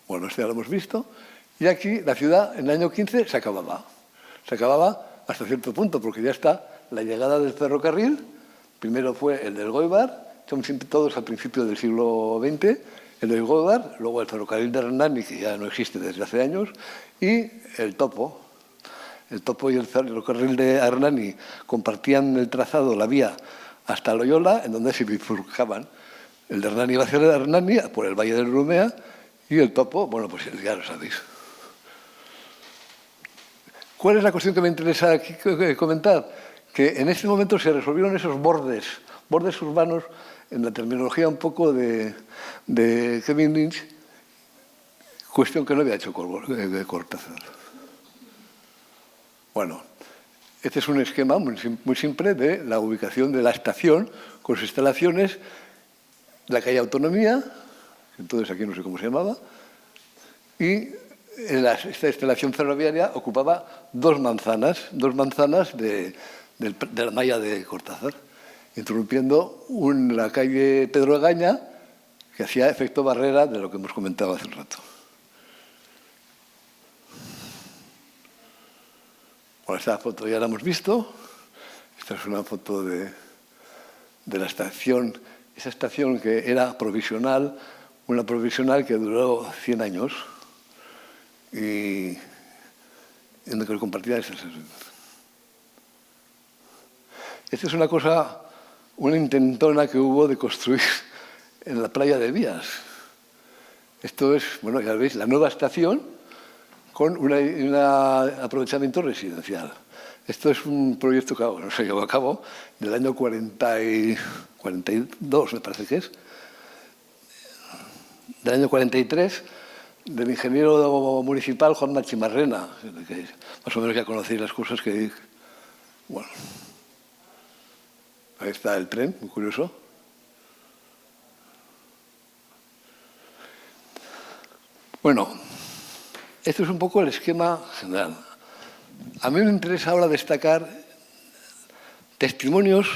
Bueno, ya lo hemos visto. Y aquí la ciudad, en el año 15, se acababa. Se acababa hasta cierto punto, porque ya está la llegada del ferrocarril. Primero fue el del Goibar, son siempre todos al principio del siglo XX, el del Goibar, luego el ferrocarril de Hernani, que ya no existe desde hace años, y el Topo. El Topo y el ferrocarril de Hernani compartían el trazado, la vía, hasta Loyola, en donde se bifurcaban. El de Hernani iba hacia Hernani, por el Valle del Urumea, y el Topo, bueno, pues ya lo sabéis. ¿Cuál es la cuestión que me interesa aquí comentar? Que en este momento se resolvieron esos bordes urbanos, en la terminología un poco de Kevin Lynch, cuestión que no había hecho Cortázar. Bueno, este es un esquema muy simple de la ubicación de la estación con sus instalaciones, la calle Autonomía, entonces aquí no sé cómo se llamaba, y esta instalación ferroviaria ocupaba dos manzanas de la malla de Cortázar, interrumpiendo la calle Pedro Egaña, que hacía efecto barrera de lo que hemos comentado hace un rato. Bueno, esta foto ya la hemos visto. Esta es una foto de la estación, esa estación que era provisional, una provisional que duró 100 años y en la que compartía esas. Esta es una cosa, una intentona que hubo de construir en la playa de Vías. Esto es, bueno, ya veis, la nueva estación con un aprovechamiento residencial. Esto es un proyecto que no se llevó a cabo del año 42, me parece que es, del año 43, del ingeniero municipal Juan Machimarrena, que más o menos ya conocéis las cosas que... Bueno, ahí está el tren, muy curioso. Bueno, esto es un poco el esquema general. A mí me interesa ahora destacar testimonios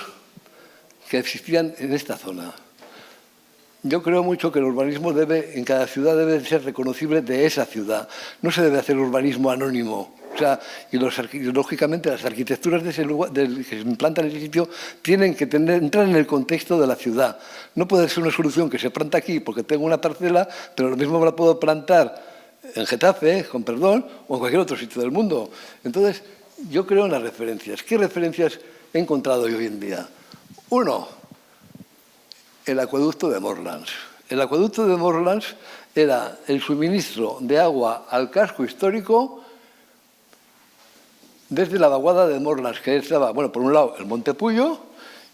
que existían en esta zona. Yo creo mucho que el urbanismo en cada ciudad debe ser reconocible de esa ciudad. No se debe hacer urbanismo anónimo. O sea, y lógicamente las arquitecturas de ese lugar, que se implantan en ese sitio tienen que entrar en el contexto de la ciudad. No puede ser una solución que se planta aquí porque tengo una parcela, pero lo mismo me la puedo plantar en Getafe, con perdón, o en cualquier otro sitio del mundo. Entonces, yo creo en las referencias. ¿Qué referencias he encontrado yo hoy en día? Uno, el acueducto de Morlands. El acueducto de Morlands era el suministro de agua al casco histórico desde la vaguada de Morlands, que estaba, bueno, por un lado el Monte Puyo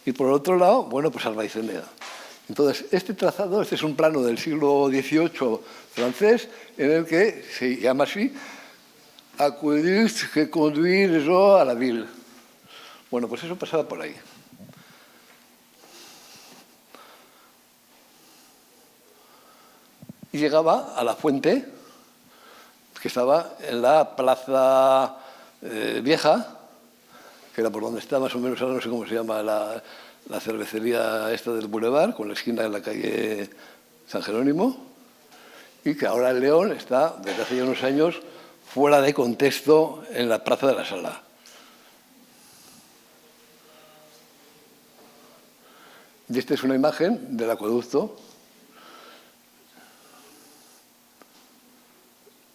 y por el otro lado, bueno, pues Albaycenea. Entonces, este trazado, este es un plano del siglo XVIII francés, en el que se llama así, aqueduc que conduire a la ville. Bueno, pues eso pasaba por ahí. Y llegaba a la fuente, que estaba en la plaza vieja, que era por donde está más o menos, ahora no sé cómo se llama la cervecería esta del Boulevard, con la esquina de la calle San Jerónimo, y que ahora el León está, desde hace ya unos años, fuera de contexto en la Plaza de la Sala. Y esta es una imagen del acueducto.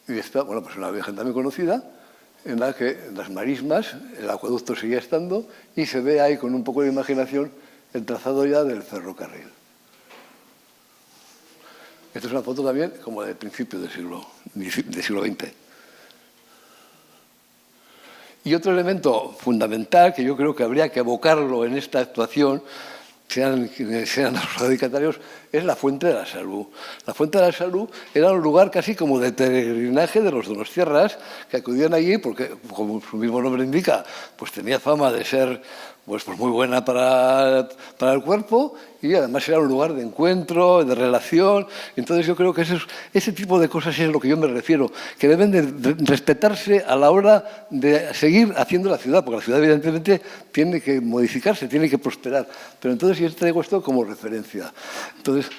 Y esta, bueno, pues una imagen también conocida, en la que las marismas, el acueducto sigue estando, y se ve ahí con un poco de imaginación el trazado ya del ferrocarril. Esta es una foto también como de principio del siglo XX. Y otro elemento fundamental que yo creo que habría que evocarlo en esta actuación, sean los adjudicatarios, es la Fuente de la Salud. La Fuente de la Salud era un lugar casi como de peregrinaje de los donostiarras que acudían allí porque, como su mismo nombre indica, pues tenía fama de ser pues muy buena para el cuerpo, y además era un lugar de encuentro, de relación. Entonces yo creo que ese tipo de cosas es a lo que yo me refiero, que deben de respetarse a la hora de seguir haciendo la ciudad, porque la ciudad evidentemente tiene que modificarse, tiene que prosperar. Pero entonces yo traigo esto como referencia. Entonces,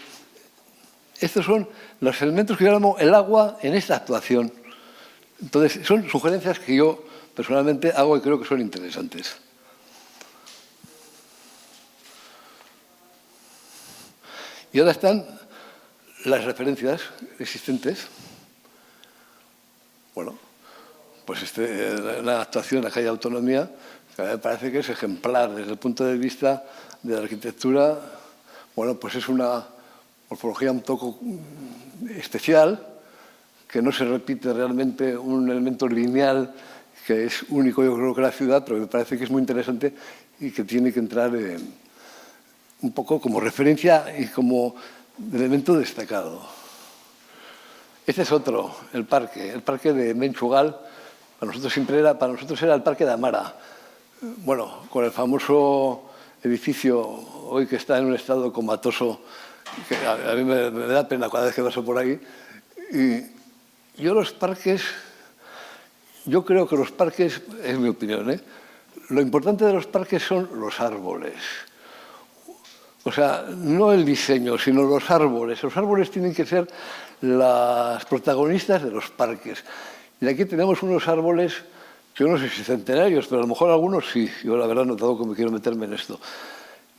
estos son los elementos que yo llamo el agua en esta actuación. Entonces, son sugerencias que yo personalmente hago y creo que son interesantes. Y ahora están las referencias existentes. Bueno, pues la actuación, la calle Autonomía, que me parece que es ejemplar desde el punto de vista de la arquitectura. Bueno, pues es una morfología un poco especial, que no se repite realmente un elemento lineal que es único, yo creo, que la ciudad, pero me parece que es muy interesante y que tiene que entrar un poco como referencia y como elemento destacado. Este es otro, el parque de Menchugal. Para nosotros era el parque de Amara. Bueno, con el famoso edificio hoy que está en un estado comatoso, que a mí me da pena cada vez que paso por ahí. Y yo creo que los parques, es mi opinión, lo importante de los parques son los árboles. O sea, no el diseño, sino los árboles. Los árboles tienen que ser las protagonistas de los parques. Y aquí tenemos unos árboles, yo no sé si centenarios, pero a lo mejor algunos sí. Yo la verdad no tengo que me quiero meterme en esto.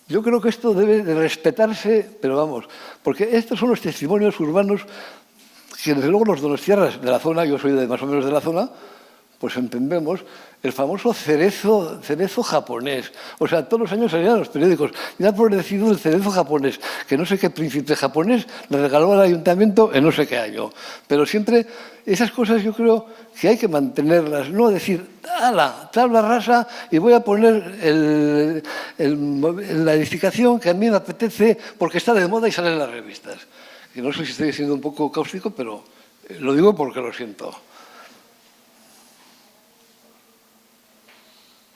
Yo creo que esto debe de respetarse, pero vamos, porque estos son los testimonios urbanos que desde luego los donostiarras de la zona, yo soy más o menos de la zona, pues entendemos el famoso cerezo japonés. O sea, todos los años salían los periódicos. Y da por decidido el cerezo japonés, que no sé qué príncipe japonés le regaló al ayuntamiento en no sé qué año. Pero siempre esas cosas yo creo que hay que mantenerlas, no decir, ¡hala, tabla rasa! Y voy a poner la edificación que a mí me apetece porque está de moda y sale en las revistas. Y no sé si estoy siendo un poco cáustico, pero lo digo porque lo siento.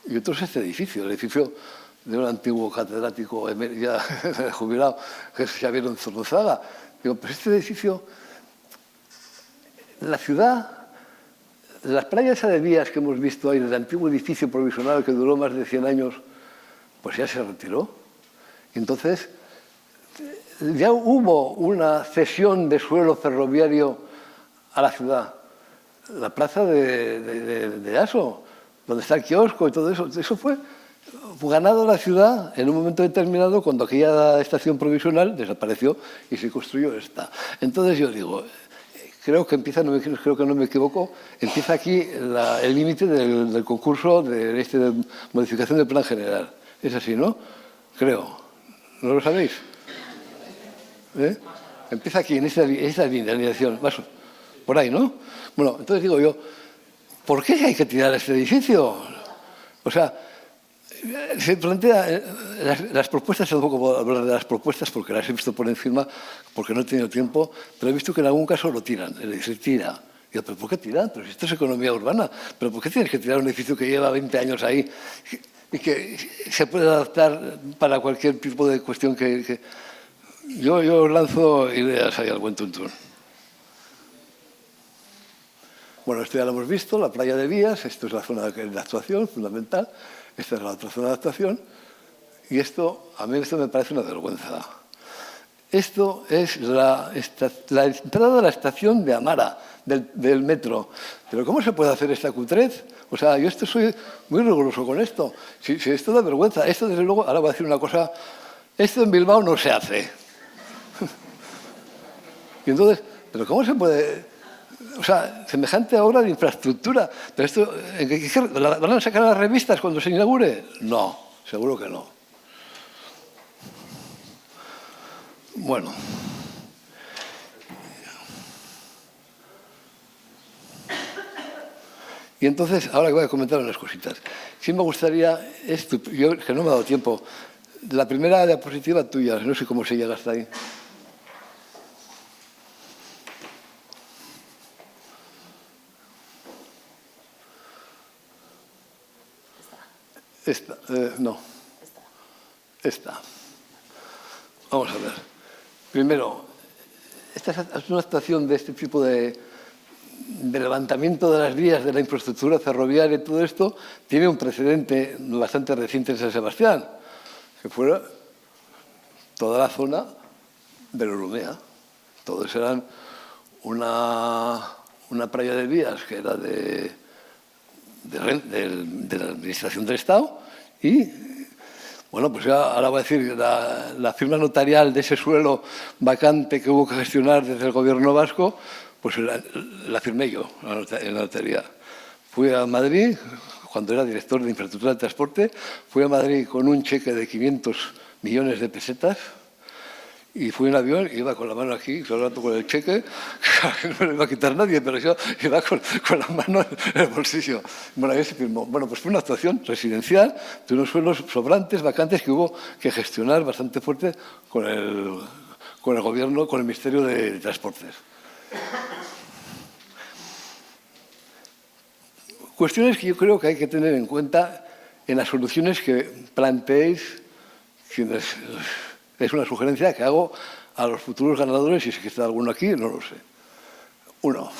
Y otro es este edificio, el edificio de un antiguo catedrático ya jubilado, que es Xavier Zornozaga. Digo, pues este edificio, la ciudad, las playas de vías que hemos visto ahí, del antiguo edificio provisional que duró más de 100 años, pues ya se retiró. Y entonces, ya hubo una cesión de suelo ferroviario a la ciudad. La plaza de Aso, donde está el kiosco y todo eso, eso fue ganado a la ciudad en un momento determinado cuando aquella estación provisional desapareció y se construyó esta. Entonces yo digo, creo que no me equivoco, empieza aquí el límite del concurso de modificación del plan general. Es así, ¿no? Creo. ¿No lo sabéis? Empieza aquí, en esta línea, alineación, por ahí, ¿no? Bueno, entonces digo yo, ¿por qué hay que tirar este edificio? O sea, se plantea las propuestas, tampoco puedo hablar de las propuestas porque las he visto por encima, porque no he tenido tiempo, pero he visto que en algún caso lo tiran, se tira. Digo, ¿pero por qué tiran? Pero si esto es economía urbana, ¿pero por qué tienes que tirar un edificio que lleva 20 años ahí y que se puede adaptar para cualquier tipo de cuestión que... Yo lanzo ideas ahí al buen tuntún. Bueno, esto ya lo hemos visto, la playa de Vías, esto es la zona de actuación fundamental, esta es la otra zona de actuación, y a mí esto me parece una vergüenza. Esto es la entrada de la estación de Amara, del metro. Pero ¿cómo se puede hacer esta cutrez? O sea, yo soy muy riguroso con esto. Si esto da vergüenza, esto desde luego, ahora voy a decir una cosa, esto en Bilbao no se hace. Y entonces, ¿pero cómo se puede...? O sea, semejante obra de infraestructura. ¿Pero esto la van a sacar a las revistas cuando se inaugure? No, seguro que no. Bueno. Y entonces, ahora que voy a comentar unas cositas. Sí me gustaría, yo que no me ha dado tiempo, la primera diapositiva tuya, no sé cómo se llega hasta ahí. Esta, no. Esta. Vamos a ver. Primero, esta es una estación de este tipo de levantamiento de las vías de la infraestructura ferroviaria y todo esto, tiene un precedente bastante reciente en San Sebastián, que fuera toda la zona de la Urumea. Todos eran una playa de vías que era de la Administración del Estado y, bueno, pues ya ahora voy a decir, la firma notarial de ese suelo vacante que hubo que gestionar desde el gobierno vasco, pues la firmé yo en la notaría. Fui a Madrid, cuando era director de infraestructura de transporte, fui a Madrid con un cheque de 500 millones de pesetas y fui en avión y iba con la mano aquí, todo el rato con el cheque, no me lo iba a quitar nadie, pero yo iba con la mano en el bolsillo. Bueno, ahí se firmó. Bueno, pues fue una actuación residencial de unos suelos sobrantes, vacantes, que hubo que gestionar bastante fuerte con el gobierno, con el Ministerio de Transportes. Cuestiones que yo creo que hay que tener en cuenta en las soluciones que planteéis, quienes... Es una sugerencia que hago a los futuros ganadores, y si está alguno aquí, no lo sé. Uno,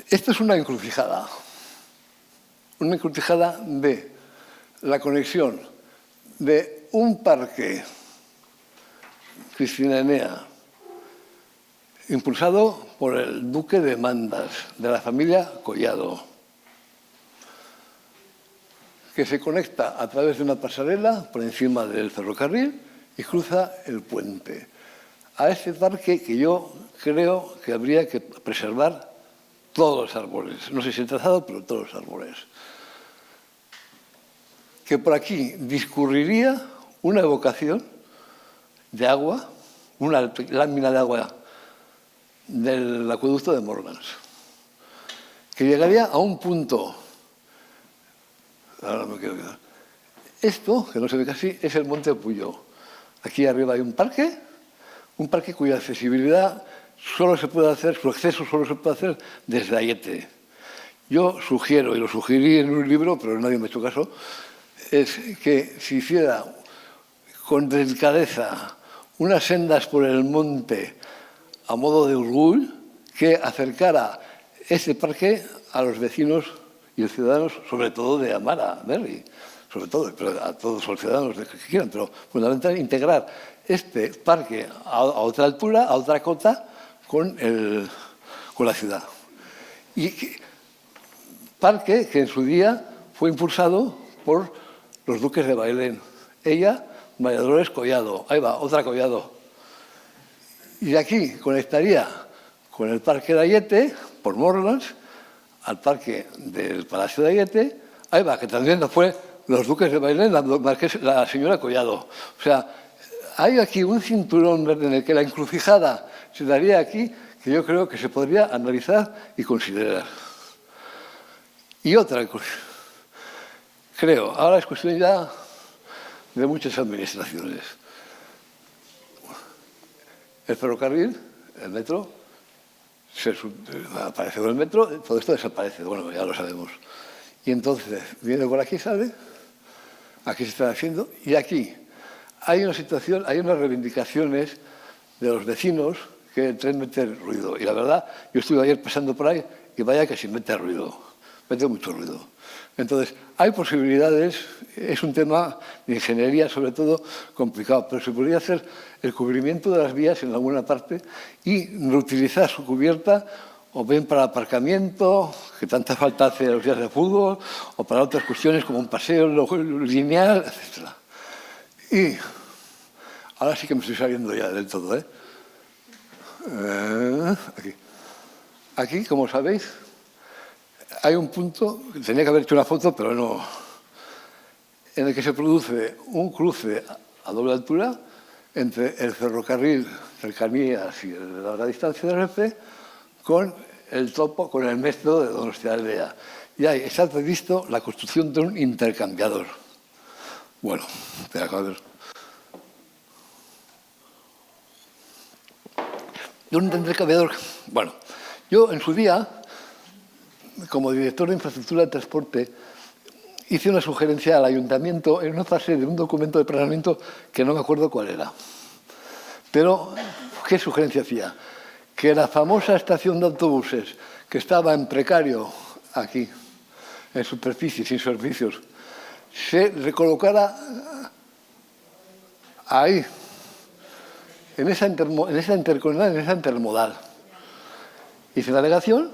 esto es una encrucijada de la conexión de un parque Cristina Enea impulsado por el duque de Mandas, de la familia Collado, que se conecta a través de una pasarela por encima del ferrocarril y cruza el puente. A este parque que yo creo que habría que preservar todos los árboles. No sé si el trazado, pero todos los árboles. Que por aquí discurriría una evocación de agua, una lámina de agua del acueducto de Morgans, que llegaría a un punto. Ahora me quiero quedar. Esto, que no se ve casi, es el Monte Puyó. Aquí arriba hay un parque cuya accesibilidad solo se puede hacer, su acceso solo se puede hacer desde Ayete. Yo sugiero, y lo sugerí en un libro, pero nadie me ha hecho caso, es que se hiciera con delicadeza unas sendas por el monte a modo de Urgul que acercara este parque a los vecinos y los ciudadanos, sobre todo de Amara, Berri, sobre todo, pero a todos los ciudadanos que quieran, pero fundamentalmente integrar este parque a otra altura, a otra cota, con la ciudad. Y parque que en su día fue impulsado por los duques de Bailén. Ella, María Dolores Collado. Ahí va, otra Collado. Y de aquí conectaría con el parque de Ayete, por Morgans, al parque del Palacio de Ayete. Ahí va, que también fue los duques de Bailén, la señora Collado. O sea, hay aquí un cinturón verde en el que la encrucijada se daría aquí, que yo creo que se podría analizar y considerar. Y otra cosa, creo, ahora es cuestión ya de muchas administraciones. El ferrocarril, el metro, aparece con el metro, todo esto desaparece, bueno, ya lo sabemos. Y entonces, viene por aquí, sale, aquí se está haciendo, y aquí hay una situación, hay unas reivindicaciones de los vecinos que el tren mete ruido. Y la verdad, yo estuve ayer pasando por ahí y vaya que sí mete ruido, mete mucho ruido. Entonces, hay posibilidades, es un tema de ingeniería sobre todo complicado, pero se podría hacer el cubrimiento de las vías en alguna parte y reutilizar su cubierta o bien para aparcamiento, que tanta falta hace a los días de fútbol, o para otras cuestiones como un paseo lineal, etc. Y ahora sí que me estoy saliendo ya del todo, ¿eh? Aquí, como sabéis, hay un punto, tenía que haber hecho una foto, pero no, en el que se produce un cruce a doble altura entre el ferrocarril Cercanías y el de larga distancia de Renfe con el topo, con el metro de Donostialdea. Y ahí está previsto la construcción de un intercambiador. Bueno, espera, a ver. De un intercambiador. Bueno, yo en su día, como director de infraestructura de transporte, hice una sugerencia al ayuntamiento en una fase de un documento de planeamiento que no me acuerdo cuál era. Pero, ¿qué sugerencia hacía? Que la famosa estación de autobuses, que estaba en precario aquí, en superficie, sin servicios, se recolocara ahí, en esa intermodal. Hice la alegación,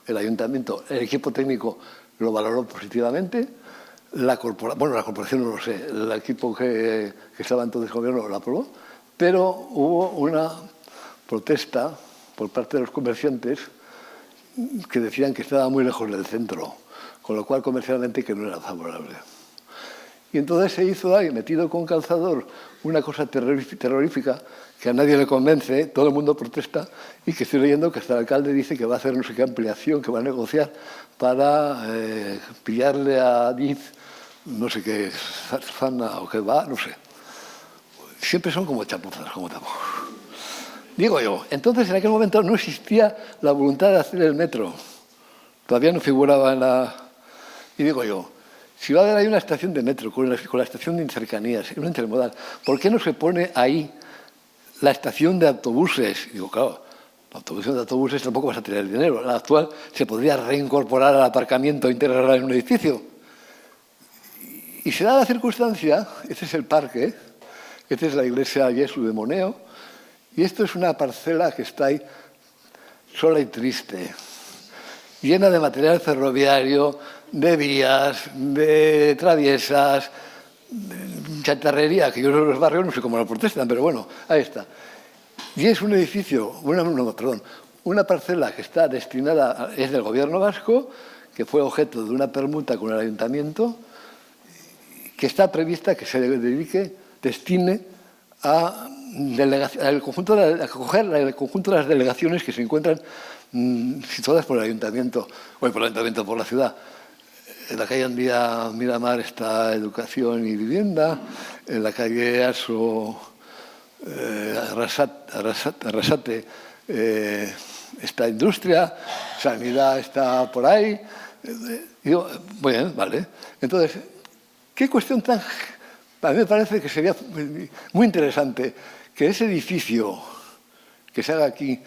el ayuntamiento, el equipo técnico lo valoró positivamente, la corporación no lo sé, el equipo que estaba entonces en gobierno lo aprobó, pero hubo una protesta por parte de los comerciantes que decían que estaba muy lejos del centro, con lo cual comercialmente que no era favorable. Y entonces se hizo ahí, metido con calzador, una cosa terrorífica que a nadie le convence, todo el mundo protesta, y que estoy leyendo que hasta el alcalde dice que va a hacer no sé qué ampliación, que va a negociar para pillarle a Diz, no sé qué, Zana o qué va, no sé. Siempre son como chapuzas, como tampoco. Digo yo, entonces en aquel momento no existía la voluntad de hacer el metro. Todavía no figuraba en la... Y digo yo, si va a haber ahí una estación de metro con la estación de cercanías, en una intermodal, ¿por qué no se pone ahí la estación de autobuses? Y digo, claro, la estación de autobuses tampoco vas a tener dinero. La actual se podría reincorporar al aparcamiento integral en un edificio. Y se da la circunstancia, este es el parque, esta es la iglesia Jesús de Moneo, y esto es una parcela que está ahí sola y triste, llena de material ferroviario, de vías, de traviesas, de chatarrería, que yo en los barrios no sé cómo lo protestan, pero bueno, ahí está. Y es un edificio, una parcela que está destinada, es del gobierno vasco, que fue objeto de una permuta con el ayuntamiento, que está prevista que se destine a acoger el conjunto de las delegaciones que se encuentran situadas por el ayuntamiento, por la ciudad. En la calle Andía Miramar está Educación y Vivienda, en la calle Aso Arrasate está Industria, Sanidad está por ahí. Digo, bueno, vale. Entonces, ¿qué cuestión tan...? A mí me parece que sería muy interesante que ese edificio que se haga aquí,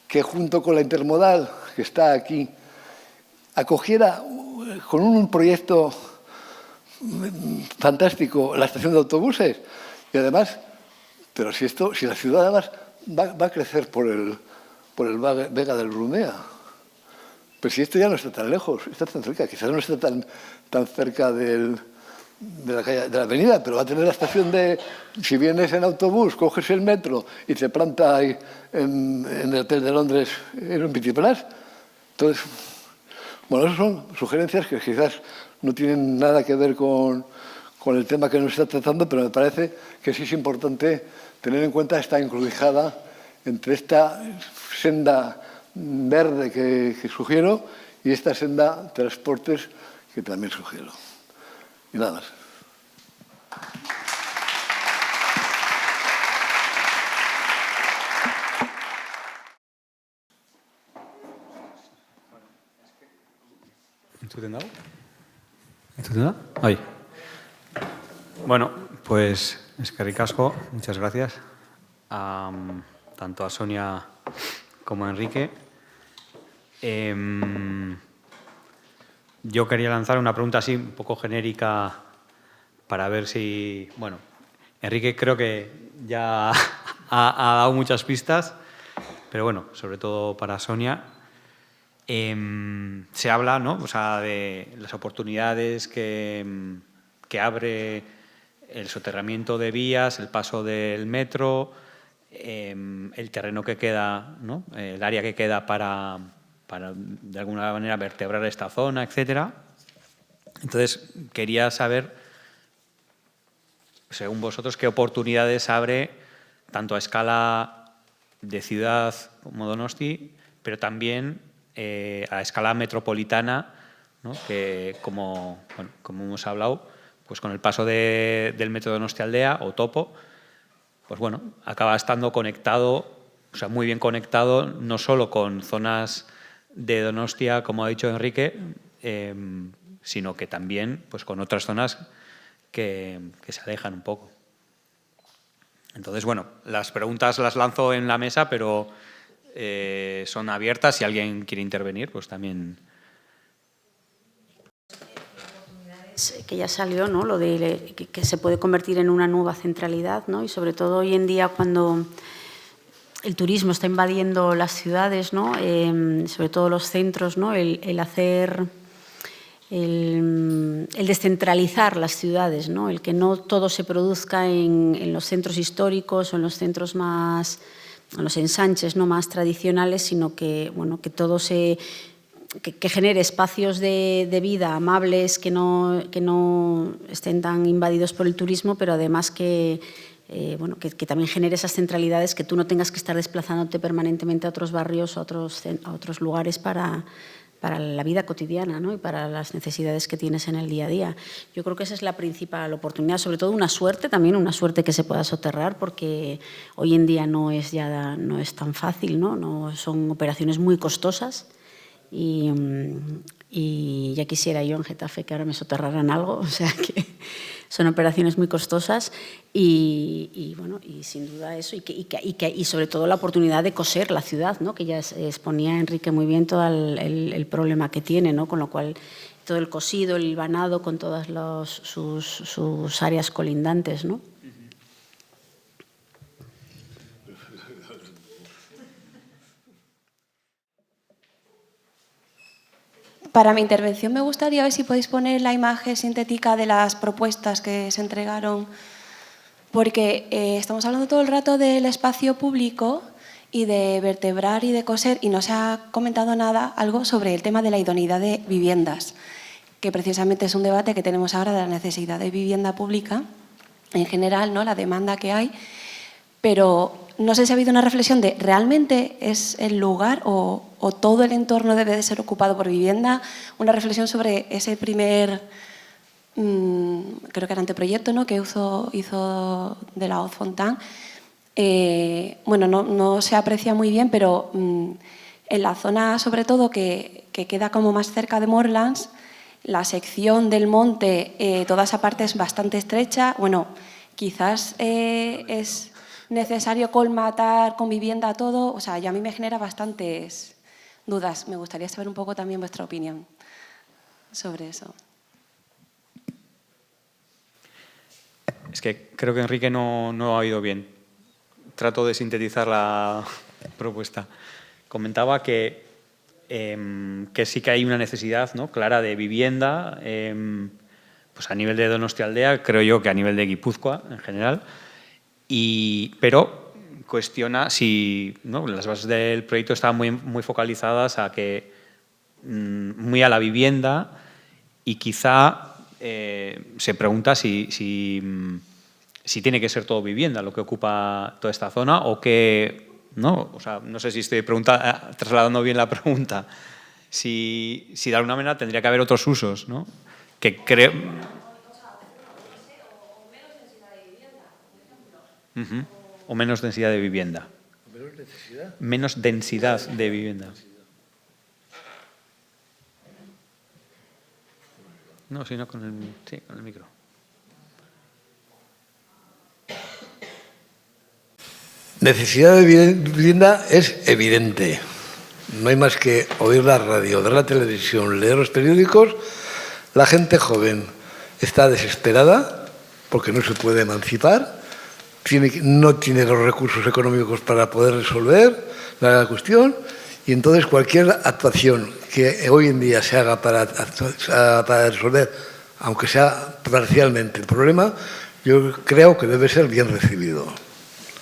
que junto con la intermodal que está aquí, acogiera con un proyecto fantástico la estación de autobuses. Y además, pero si la ciudad además va a crecer por el Vega del Runea. Pero si esto ya no está tan lejos, está tan cerca, quizás no está tan cerca de la avenida, pero va a tener la estación de... Si vienes en autobús, coges el metro y te planta ahí en el Hotel de Londres, en un Petit Palace. Entonces, bueno, esas son sugerencias que quizás no tienen nada que ver con el tema que nos está tratando, pero me parece que sí es importante tener en cuenta esta encrucijada entre esta senda verde que sugiero y esta senda transportes que también sugiero. Y nada más. Ahí. Bueno, pues eskerrik asko, muchas gracias tanto a Sonia como a Enrique. Yo quería lanzar una pregunta así un poco genérica para ver si... Bueno, Enrique creo que ya ha dado muchas pistas, pero bueno, sobre todo para Sonia. Se habla, ¿no? O sea, de las oportunidades que abre el soterramiento de vías, el paso del metro, el terreno que queda, ¿no? El área que queda para de alguna manera vertebrar esta zona, etcétera. Entonces, quería saber, según vosotros, qué oportunidades abre tanto a escala de ciudad como Donosti, pero también a escala metropolitana, ¿no? Que como hemos hablado, pues con el paso del metro Donostialdea o Topo, pues bueno, acaba estando conectado, o sea, muy bien conectado, no solo con zonas de Donostia, como ha dicho Enrique, sino que también pues con otras zonas que se alejan un poco. Entonces, bueno, las preguntas las lanzo en la mesa, pero son abiertas. Si alguien quiere intervenir, pues también. Que ya salió, ¿no? Lo de que se puede convertir en una nueva centralidad, ¿no? Y sobre todo hoy en día, cuando el turismo está invadiendo las ciudades, ¿no? Sobre todo los centros, ¿no? El descentralizar las ciudades, ¿no? El que no todo se produzca en los centros históricos o en los centros más, en los ensanches, ¿no? Más tradicionales, sino que, bueno, que todo que genere espacios de vida amables, que no estén tan invadidos por el turismo, pero además que también genere esas centralidades, que tú no tengas que estar desplazándote permanentemente a otros barrios o a otros lugares para la vida cotidiana, ¿no? Y para las necesidades que tienes en el día a día. Yo creo que esa es la principal oportunidad, sobre todo una suerte que se pueda soterrar, porque hoy en día no es tan fácil, ¿no? Son operaciones muy costosas. Y ya quisiera yo en Getafe que ahora me soterraran algo, o sea que son operaciones muy costosas y sin duda eso, y sobre todo la oportunidad de coser la ciudad, ¿no? Que ya exponía Enrique muy bien todo el problema que tiene, ¿no? Con lo cual todo el cosido, el hilvanado con todas sus áreas colindantes, ¿no? Para mi intervención me gustaría ver si podéis poner la imagen sintética de las propuestas que se entregaron, porque estamos hablando todo el rato del espacio público y de vertebrar y de coser, y no se ha comentado algo sobre el tema de la idoneidad de viviendas, que precisamente es un debate que tenemos ahora de la necesidad de vivienda pública en general, ¿no? La demanda que hay, pero no sé si ha habido una reflexión de ¿realmente es el lugar o todo el entorno debe de ser ocupado por vivienda? Una reflexión sobre ese primer, creo que era anteproyecto, ¿no? Que hizo de la Haute Fontaine. No se aprecia muy bien, pero en la zona sobre todo que queda como más cerca de Morlands, la sección del monte, toda esa parte es bastante estrecha. Bueno, quizás es necesario colmatar con vivienda todo. O sea, ya a mí me genera bastantes dudas. Me gustaría saber un poco también vuestra opinión sobre eso. Es que creo que Enrique no ha oído bien. Trato de sintetizar la propuesta. Comentaba que sí que hay una necesidad, ¿no? Clara de vivienda, pues a nivel de Donostialdea, creo yo que a nivel de Guipúzcoa en general, pero cuestiona si, ¿no? Las bases del proyecto estaban muy focalizadas muy a la vivienda, y quizá se pregunta si tiene que ser todo vivienda lo que ocupa toda esta zona, o que no. O sea, no sé si estoy trasladando bien la pregunta. Si de alguna manera tendría que haber otros usos, ¿no? Que creo. O menos densidad de vivienda. Menos densidad de vivienda. No, sino con el micro. Necesidad de vivienda es evidente. No hay más que oír la radio, ver la televisión, leer los periódicos. La gente joven está desesperada porque no se puede emancipar, no tiene los recursos económicos para poder resolver la cuestión, y entonces cualquier actuación que hoy en día se haga para resolver, aunque sea parcialmente, el problema, yo creo que debe ser bien recibido.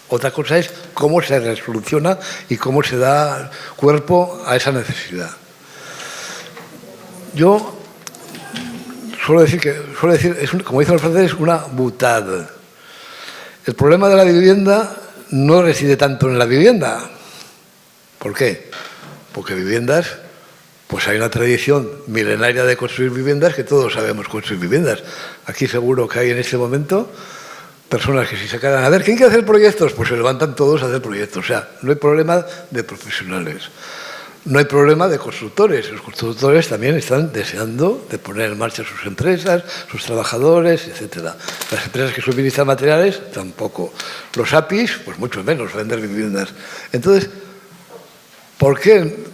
Otra cosa es cómo se resoluciona y cómo se da cuerpo a esa necesidad. Yo suelo decir, como dicen los franceses, una boutade. El problema de la vivienda no reside tanto en la vivienda. ¿Por qué? Porque viviendas, pues hay una tradición milenaria de construir viviendas, que todos sabemos construir viviendas. Aquí seguro que hay en este momento personas que si se quedan, a ver, ¿quién quiere hacer proyectos? Pues se levantan todos a hacer proyectos. O sea, no hay problema de profesionales. No hay problema de constructores. Los constructores también están deseando de poner en marcha sus empresas, sus trabajadores, etc. Las empresas que suministran materiales, tampoco. Los APIs, pues mucho menos, vender viviendas. Entonces, ¿por qué?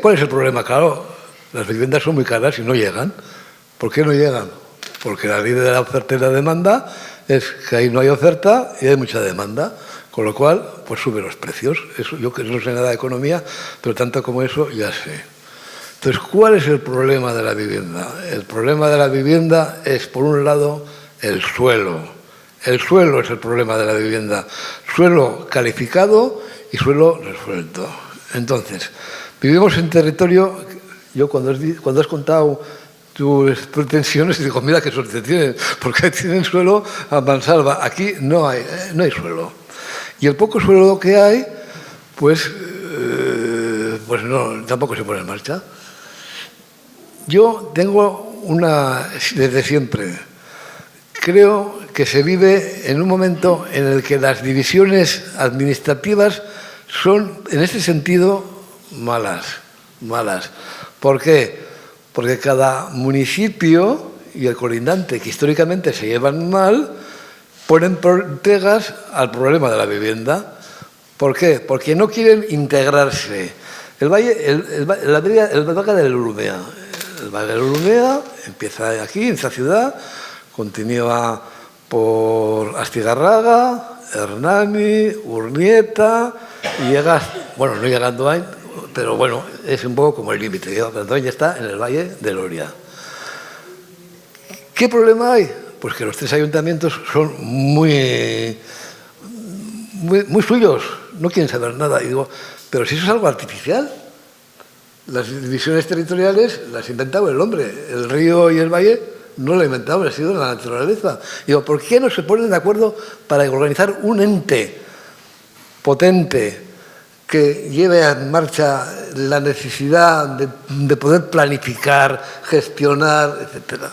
¿Cuál es el problema? Claro, las viviendas son muy caras y no llegan. ¿Por qué no llegan? Porque la ley de la oferta y la demanda es que ahí no hay oferta y hay mucha demanda. Con lo cual, pues sube los precios. Eso, yo que no sé nada de economía, pero tanto como eso ya sé. Entonces, ¿cuál es el problema de la vivienda? El problema de la vivienda es, por un lado, el suelo. El suelo es el problema de la vivienda. Suelo calificado y suelo resuelto. Entonces, vivimos en territorio... Yo cuando has contado tus pretensiones, digo, mira qué suerte tienen, porque tienen suelo a mansalva. Aquí no hay suelo. Y el poco suelo que hay, pues no, tampoco se pone en marcha. Yo tengo desde siempre, creo que se vive en un momento en el que las divisiones administrativas son, en este sentido, malas. ¿Por qué? Porque cada municipio y el colindante, que históricamente se llevan mal, ponen pegas al problema de la vivienda. ¿Por qué? Porque no quieren integrarse. El valle del Urumea. El valle del Urumea empieza aquí, en esta ciudad, continúa por Astigarraga, Hernani, Urnieta, y llega, bueno, no llega a Andoain, pero bueno, es un poco como el límite. Andoain ya está en el valle del Oria. ¿Qué problema hay? Pues que los tres ayuntamientos son muy suyos, no quieren saber nada. Y digo, pero si eso es algo artificial, las divisiones territoriales las ha inventado el hombre. El río y el valle no lo ha inventado, ha sido la naturaleza. Digo, ¿por qué no se ponen de acuerdo para organizar un ente potente que lleve en marcha la necesidad de poder planificar, gestionar, etcétera?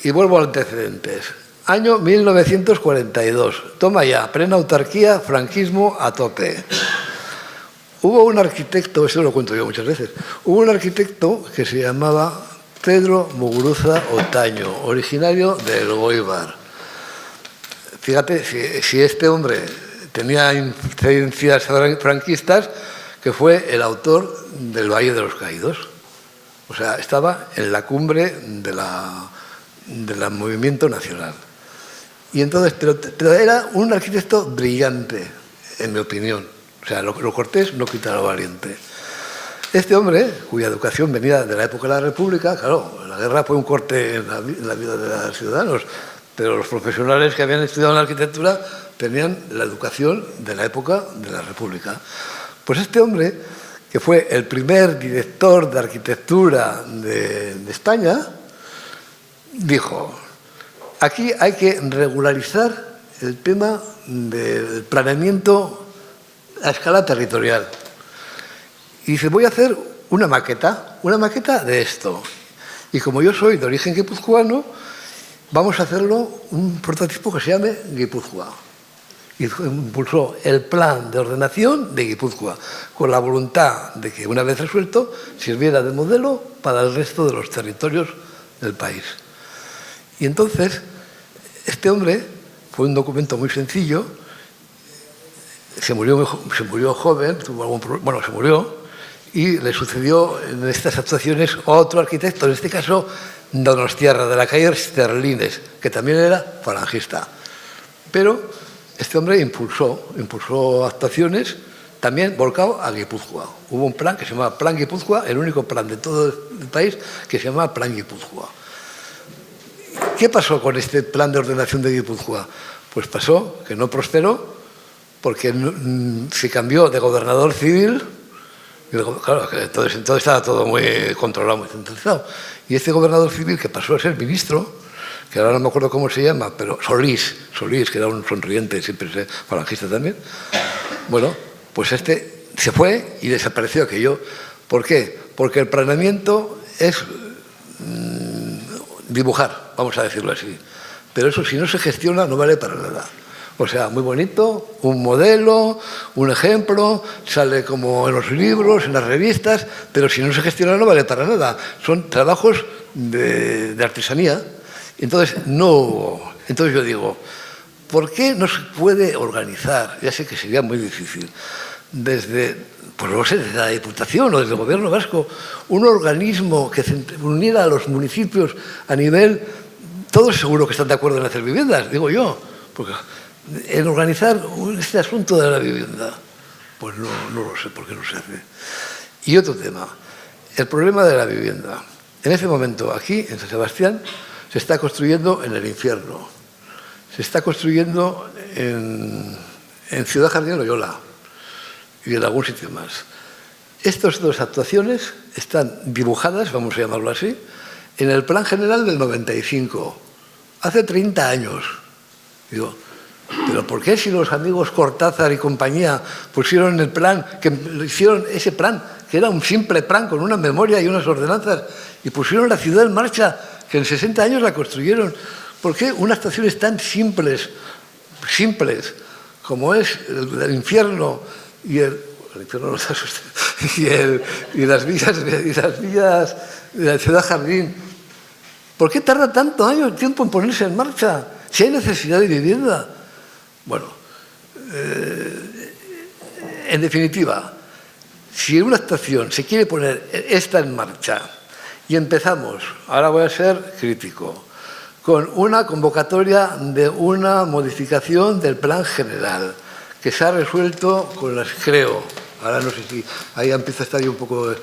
Y vuelvo a antecedentes. Año 1942. Toma ya, plena autarquía, franquismo a tope. Hubo un arquitecto, eso lo cuento yo muchas veces, hubo un arquitecto que se llamaba Pedro Muguruza Otaño, originario de Elgoibar. Fíjate, si este hombre tenía influencias franquistas, que fue el autor del Valle de los Caídos. O sea, estaba en la cumbre del movimiento nacional. Y entonces, pero era un arquitecto brillante, en mi opinión. O sea, lo cortés no quita lo valiente. Este hombre, cuya educación venía de la época de la República, claro, la guerra fue un corte en la vida de los ciudadanos, pero los profesionales que habían estudiado en la arquitectura tenían la educación de la época de la República. Pues este hombre, que fue el primer director de arquitectura de España, dijo, aquí hay que regularizar el tema del planeamiento a escala territorial. Y dice, voy a hacer una maqueta de esto. Y como yo soy de origen guipuzcoano, vamos a hacerlo un prototipo que se llame Guipúzcoa. Y impulsó el plan de ordenación de Guipúzcoa, con la voluntad de que, una vez resuelto, sirviera de modelo para el resto de los territorios del país. Y entonces, este hombre, fue un documento muy sencillo, se murió joven, se murió, y le sucedió en estas actuaciones otro arquitecto, en este caso Donostiarra, de la calle Sterlines, que también era falangista. Pero este hombre impulsó actuaciones también volcado a Guipúzcoa. Hubo un plan que se llamaba Plan Guipúzcoa, el único plan de todo el país que se llamaba Plan Guipúzcoa. ¿Qué pasó con este plan de ordenación de Guipúzcoa? Pues pasó que no prosperó porque se cambió de gobernador civil. Claro, entonces estaba todo muy controlado, muy centralizado. Y este gobernador civil, que pasó a ser ministro, que ahora no me acuerdo cómo se llama, pero Solís, que era un sonriente, siempre falangista también, bueno, pues este se fue y desapareció aquello. ¿Por qué? Porque el planeamiento es dibujar, vamos a decirlo así. Pero eso, si no se gestiona, no vale para nada. O sea, muy bonito, un modelo, un ejemplo, sale como en los libros, en las revistas, pero si no se gestiona no vale para nada. Son trabajos de artesanía. Entonces, entonces yo digo, ¿por qué no se puede organizar? Ya sé que sería muy difícil. Desde la Diputación o desde el Gobierno vasco, un organismo que uniera a los municipios a nivel... Todos seguro que están de acuerdo en hacer viviendas, digo yo, porque en organizar este asunto de la vivienda, pues no lo sé por qué no se hace. Y otro tema, el problema de la vivienda. En este momento, aquí, en San Sebastián, se está construyendo en el infierno. Se está construyendo en Ciudad Jardín Loyola y en algún sitio más. Estas dos actuaciones están dibujadas, vamos a llamarlo así, en el Plan General del 95, hace 30 años. Digo, ¿pero por qué si los amigos Cortázar y compañía pusieron el plan, hicieron ese plan, que era un simple plan con una memoria y unas ordenanzas, y pusieron la ciudad en marcha, que en 60 años la construyeron? ¿Por qué unas estaciones tan simples, como es el infierno y las villas de la Ciudad Jardín, ¿por qué tarda tanto tiempo en ponerse en marcha? Si hay necesidad de vivienda. Bueno, en definitiva, si una estación se quiere poner esta en marcha y empezamos, ahora voy a ser crítico, con una convocatoria de una modificación del plan general, que se ha resuelto con ahora no sé si ahí empieza a estar yo un poco,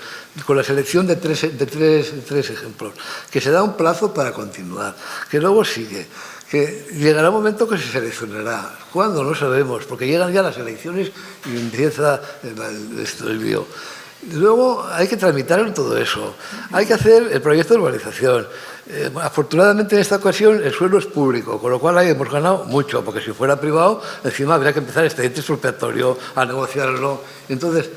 con la selección de tres ejemplos, que se da un plazo para continuar, que luego sigue, que llegará un momento que se seleccionará. ¿Cuándo? No sabemos, porque llegan ya las elecciones y empieza el lío. Luego hay que tramitar todo eso, hay que hacer el proyecto de urbanización. Afortunadamente en esta ocasión el suelo es público, con lo cual ahí hemos ganado mucho, porque si fuera privado, encima habría que empezar expediente expropiatorio, a negociarlo. Entonces,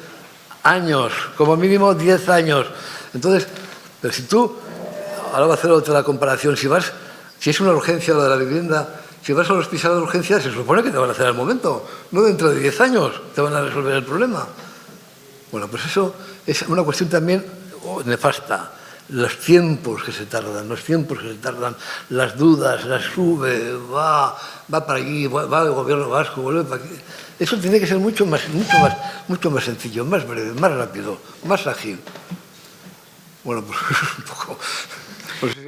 años, como mínimo 10 años. Entonces, pero si tú, ahora voy a hacer otra comparación, si es una urgencia lo de la vivienda, si vas a los pisos de urgencia, se supone que te van a hacer al momento, no dentro de 10 años te van a resolver el problema. Bueno, pues eso es una cuestión también nefasta. Los tiempos que se tardan, las dudas, las sube, va para allí, va el gobierno vasco, vuelve para aquí. Eso tiene que ser mucho más sencillo, más breve, más rápido, más ágil. Bueno, pues un poco...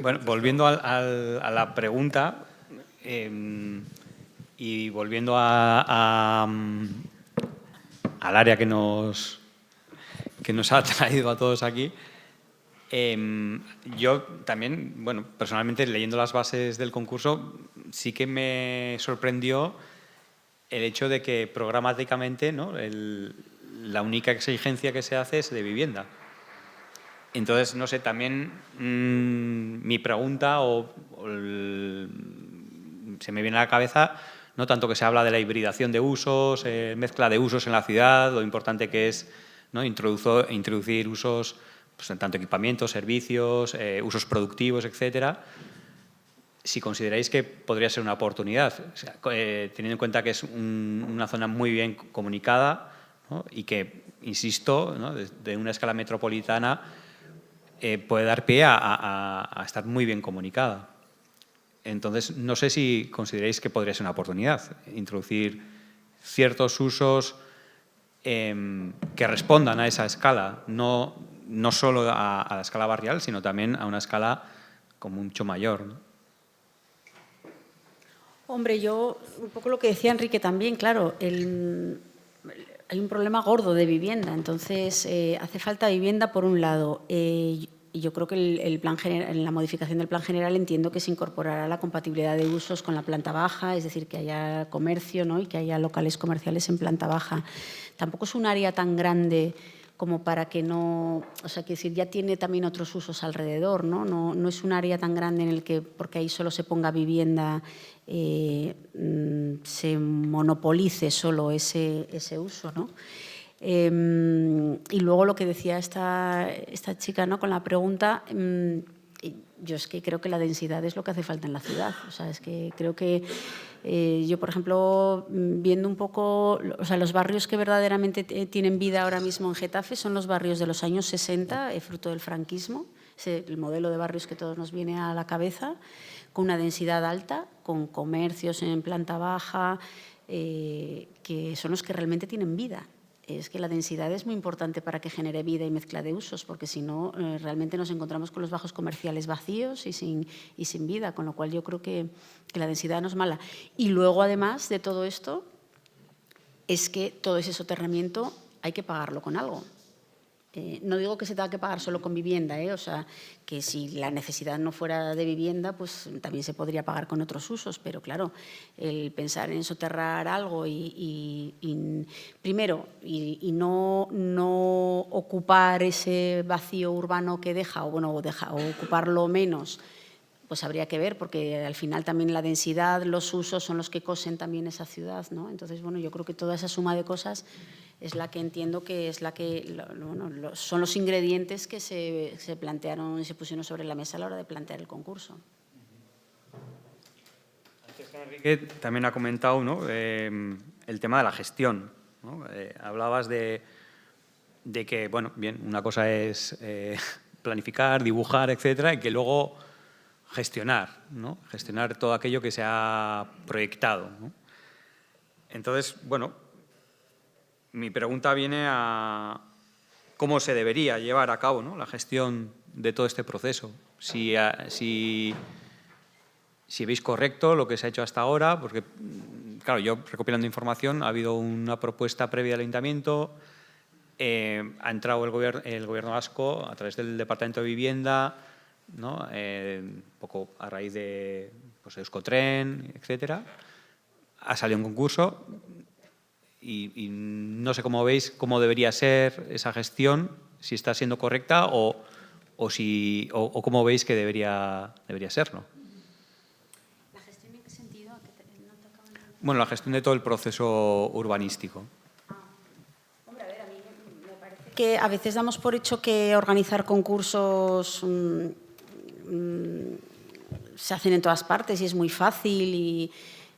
Bueno, volviendo a la pregunta y volviendo al área que nos ha traído a todos aquí, yo también, bueno, personalmente leyendo las bases del concurso, sí que me sorprendió el hecho de que programáticamente, ¿no?, la única exigencia que se hace es de vivienda. Entonces, no sé, también mi pregunta se me viene a la cabeza, no tanto que se habla de la hibridación de usos, mezcla de usos en la ciudad, lo importante que es, ¿no?, introducir usos, pues, tanto equipamientos, servicios, usos productivos, etcétera. Si consideráis que podría ser una oportunidad, o sea, teniendo en cuenta que es una zona muy bien comunicada, ¿no?, y que, insisto, ¿no?, de una escala metropolitana puede dar pie a estar muy bien comunicada. Entonces, no sé si consideráis que podría ser una oportunidad introducir ciertos usos que respondan a esa escala, no solo a la escala barrial, sino también a una escala como mucho mayor, ¿no? Hombre, yo, un poco lo que decía Enrique también, claro, hay un problema gordo de vivienda, entonces hace falta vivienda por un lado. yo creo que en la modificación del plan general entiendo que se incorporará la compatibilidad de usos con la planta baja, es decir, que haya comercio, ¿no? Y que haya locales comerciales en planta baja. Tampoco es un área tan grande como para que no... O sea, que decir, ya tiene también otros usos alrededor, ¿no? No es un área tan grande en el que, porque ahí solo se ponga vivienda, se monopolice solo ese uso, ¿no? Y luego lo que decía esta chica, ¿no? Con la pregunta, yo es que creo que la densidad es lo que hace falta en la ciudad. O sea, es que creo que yo, por ejemplo, viendo un poco, o sea, los barrios que verdaderamente tienen vida ahora mismo en Getafe son los barrios de los años 60, fruto del franquismo, el modelo de barrios que todos nos viene a la cabeza, con una densidad alta, con comercios en planta baja, que son los que realmente tienen vida. Es que la densidad es muy importante para que genere vida y mezcla de usos, porque si no, realmente nos encontramos con los bajos comerciales vacíos y sin vida, con lo cual yo creo que la densidad no es mala. Y luego, además de todo esto, es que todo ese soterramiento hay que pagarlo con algo. No digo que se tenga que pagar solo con vivienda, o sea, que si la necesidad no fuera de vivienda, pues también se podría pagar con otros usos, pero claro, el pensar en soterrar algo primero, no ocupar ese vacío urbano que deja, o ocuparlo menos, pues habría que ver, porque al final también la densidad, los usos son los que cosen también esa ciudad, ¿no? Entonces, bueno, yo creo que toda esa suma de cosas es la que entiendo que es la que son los ingredientes que se plantearon y se pusieron sobre la mesa a la hora de plantear el concurso. Enrique también ha comentado, ¿no? El tema de la gestión, ¿no? Hablabas de que, bueno, bien, una cosa es planificar, dibujar, etcétera, y que luego gestionar, ¿no? Gestionar todo aquello que se ha proyectado, ¿no? Entonces, bueno, mi pregunta viene a cómo se debería llevar a cabo, ¿no? La gestión de todo este proceso. Si veis correcto lo que se ha hecho hasta ahora, porque, claro, yo recopilando información, ha habido una propuesta previa del Ayuntamiento, ha entrado el gobierno vasco a través del Departamento de Vivienda, ¿no? Un poco a raíz de pues, Euskotren, etcétera. Ha salido un concurso y no sé cómo veis cómo debería ser esa gestión, si está siendo correcta o cómo veis que debería serlo. ¿La gestión en qué sentido? Bueno, la gestión de todo el proceso urbanístico. Hombre, a ver, a mí me parece que a veces damos por hecho que organizar concursos se hacen en todas partes y es muy fácil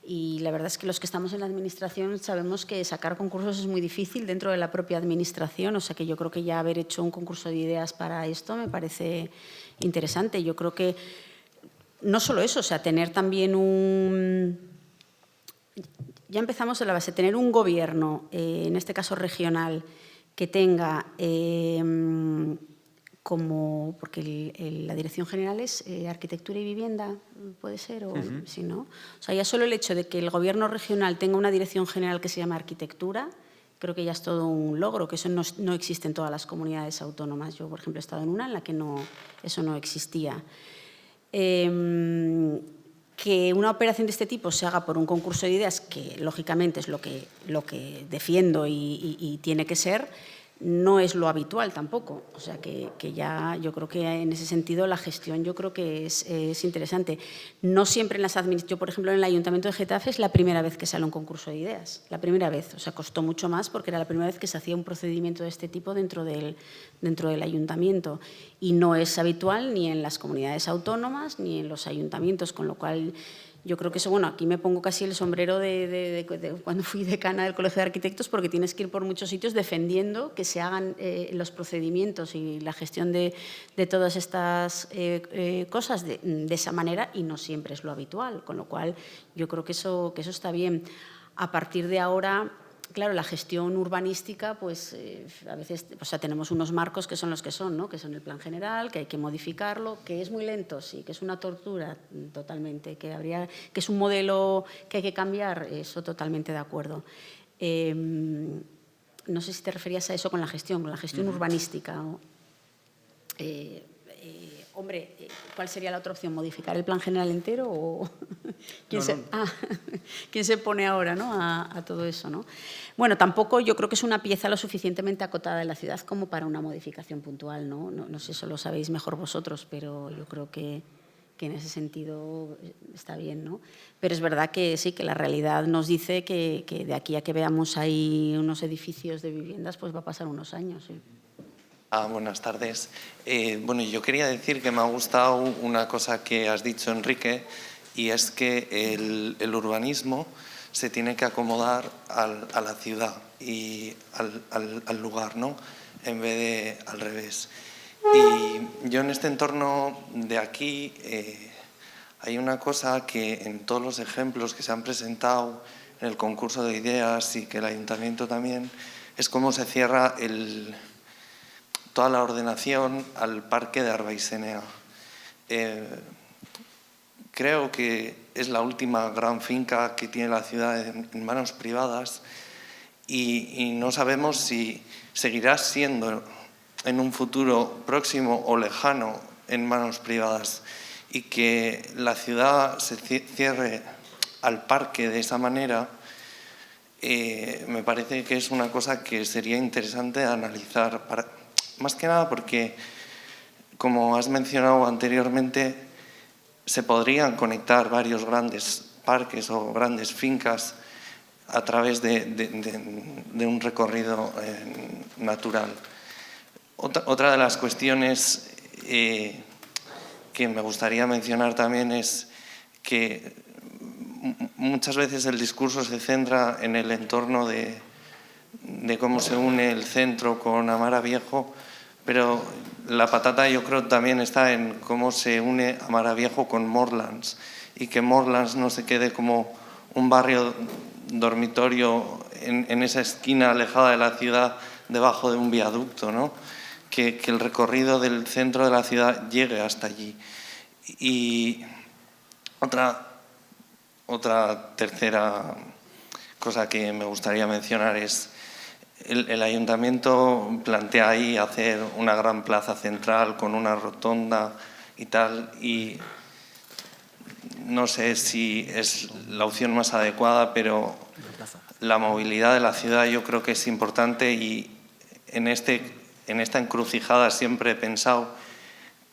y la verdad es que los que estamos en la administración sabemos que sacar concursos es muy difícil dentro de la propia administración, o sea que yo creo que ya haber hecho un concurso de ideas para esto me parece interesante. Yo creo que no solo eso, o sea, tener también ya empezamos en la base, tener un gobierno, en este caso regional, que tenga porque la Dirección General es Arquitectura y Vivienda, puede ser, o si no. O sea, ya solo el hecho de que el Gobierno regional tenga una Dirección General que se llama Arquitectura, creo que ya es todo un logro, que eso no existe en todas las comunidades autónomas. Yo, por ejemplo, he estado en una en la que eso no existía. Que una operación de este tipo se haga por un concurso de ideas, que lógicamente es lo que defiendo y tiene que ser, no es lo habitual tampoco. O sea, que ya yo creo que en ese sentido la gestión yo creo que es interesante. No siempre en las administraciones, yo por ejemplo en el Ayuntamiento de Getafe es la primera vez que sale un concurso de ideas, la primera vez. O sea, costó mucho más porque era la primera vez que se hacía un procedimiento de este tipo dentro del Ayuntamiento. Y no es habitual ni en las comunidades autónomas ni en los ayuntamientos, con lo cual yo creo que eso, bueno, aquí me pongo casi el sombrero de cuando fui decana del Colegio de Arquitectos, porque tienes que ir por muchos sitios defendiendo que se hagan los procedimientos y la gestión de todas estas cosas de esa manera, y no siempre es lo habitual, con lo cual yo creo que eso está bien. A partir de ahora, claro, la gestión urbanística, pues a veces, o sea, tenemos unos marcos que son los que son, ¿no? Que son el plan general, que hay que modificarlo, que es muy lento, sí, que es una tortura totalmente, que es un modelo que hay que cambiar, eso totalmente de acuerdo. No sé si te referías a eso con la gestión urbanística, ¿no? Hombre, ¿cuál sería la otra opción? ¿Modificar el plan general entero o quién se pone ahora, ¿no? a todo eso, ¿no? Bueno, tampoco yo creo que es una pieza lo suficientemente acotada en la ciudad como para una modificación puntual, ¿no? No sé, eso lo sabéis mejor vosotros, pero yo creo que en ese sentido está bien, ¿no? Pero es verdad que sí, que la realidad nos dice que de aquí a que veamos ahí unos edificios de viviendas, pues va a pasar unos años, sí. Buenas tardes. Bueno, yo quería decir que me ha gustado una cosa que has dicho, Enrique, y es que el urbanismo se tiene que acomodar a la ciudad y al lugar, ¿no? En vez de al revés. Y yo en este entorno de aquí hay una cosa que en todos los ejemplos que se han presentado en el concurso de ideas y que el ayuntamiento también, es cómo se cierra toda la ordenación al parque de Arbaisenea. Creo que es la última gran finca que tiene la ciudad en manos privadas y no sabemos si seguirá siendo en un futuro próximo o lejano en manos privadas, y que la ciudad se cierre al parque de esa manera, me parece que es una cosa que sería interesante analizar, más que nada porque, como has mencionado anteriormente, se podrían conectar varios grandes parques o grandes fincas a través de un recorrido natural. Otra de las cuestiones que me gustaría mencionar también es que muchas veces el discurso se centra en el entorno de cómo se une el centro con Amara Viejo, pero la patata yo creo también está en cómo se une Amara Viejo con Morlands, y que Morlands no se quede como un barrio dormitorio en esa esquina alejada de la ciudad debajo de un viaducto, ¿no? Que el recorrido del centro de la ciudad llegue hasta allí. Y otra tercera cosa que me gustaría mencionar es el ayuntamiento plantea ahí hacer una gran plaza central con una rotonda y tal, y no sé si es la opción más adecuada, pero la movilidad de la ciudad yo creo que es importante, y en esta encrucijada siempre he pensado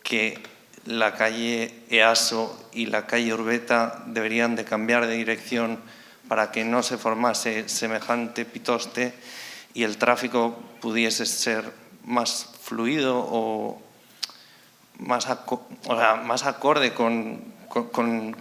que la calle Easo y la calle Urbeta deberían de cambiar de dirección para que no se formase semejante pitoste y el tráfico pudiese ser más fluido o más acorde con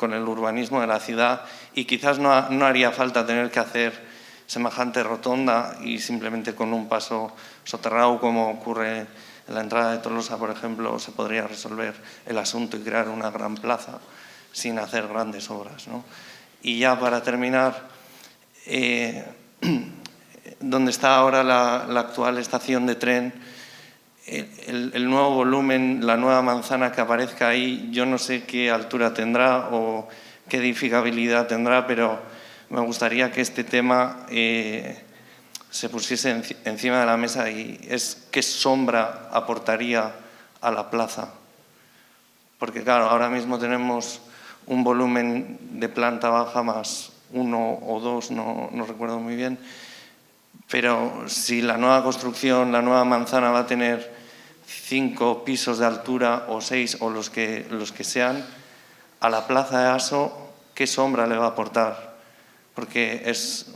el urbanismo de la ciudad, y quizás no haría falta tener que hacer semejante rotonda y simplemente con un paso soterrado, como ocurre en la entrada de Tolosa, por ejemplo, se podría resolver el asunto y crear una gran plaza sin hacer grandes obras, ¿no? Y ya para terminar, donde está ahora la actual estación de tren, el nuevo volumen, la nueva manzana que aparezca ahí, yo no sé qué altura tendrá o qué edificabilidad tendrá, pero me gustaría que este tema se pusiese encima de la mesa, y es qué sombra aportaría a la plaza. Porque claro, ahora mismo tenemos un volumen de planta baja más 1 o 2, no recuerdo muy bien, pero si la nueva construcción, la nueva manzana va a tener 5 pisos de altura o 6 o los que sean, a la plaza de Aso, ¿qué sombra le va a aportar? Porque es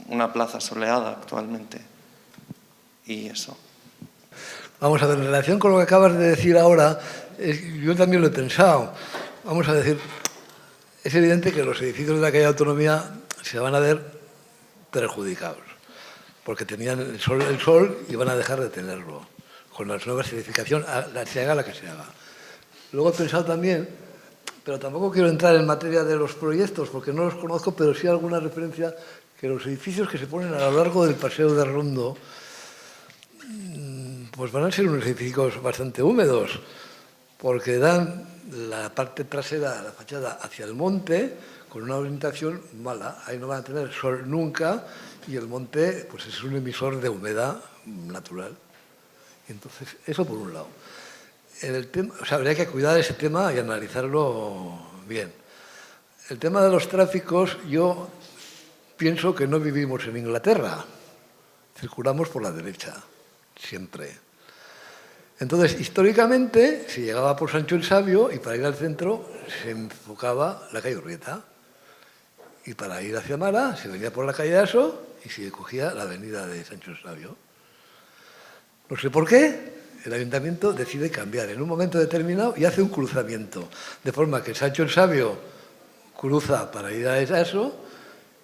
una plaza soleada actualmente. Y eso. Vamos a ver, en relación con lo que acabas de decir ahora, yo también lo he pensado. Vamos a decir, es evidente que los edificios de la calle Autonomía se van a ver perjudicados, porque tenían el sol y van a dejar de tenerlo, con las nuevas edificaciones, se haga la que se haga. Luego he pensado también, pero tampoco quiero entrar en materia de los proyectos, porque no los conozco, pero sí alguna referencia, que los edificios que se ponen a lo largo del Paseo de Rondo, pues van a ser unos edificios bastante húmedos, porque dan la parte trasera, la fachada, hacia el monte, con una orientación mala. Ahí no van a tener sol nunca, y el monte pues es un emisor de humedad natural. Entonces, eso por un lado. habría que cuidar ese tema y analizarlo bien. El tema de los tráficos, yo pienso que no vivimos en Inglaterra. Circulamos por la derecha, siempre. Entonces, históricamente, se llegaba por Sancho el Sabio y para ir al centro se enfocaba la calle Urbieta. Y para ir hacia Mara se venía por la calle Aso y se cogía la avenida de Sancho el Sabio. No sé por qué, el ayuntamiento decide cambiar en un momento determinado y hace un cruzamiento. De forma que Sancho el Sabio cruza para ir a Aso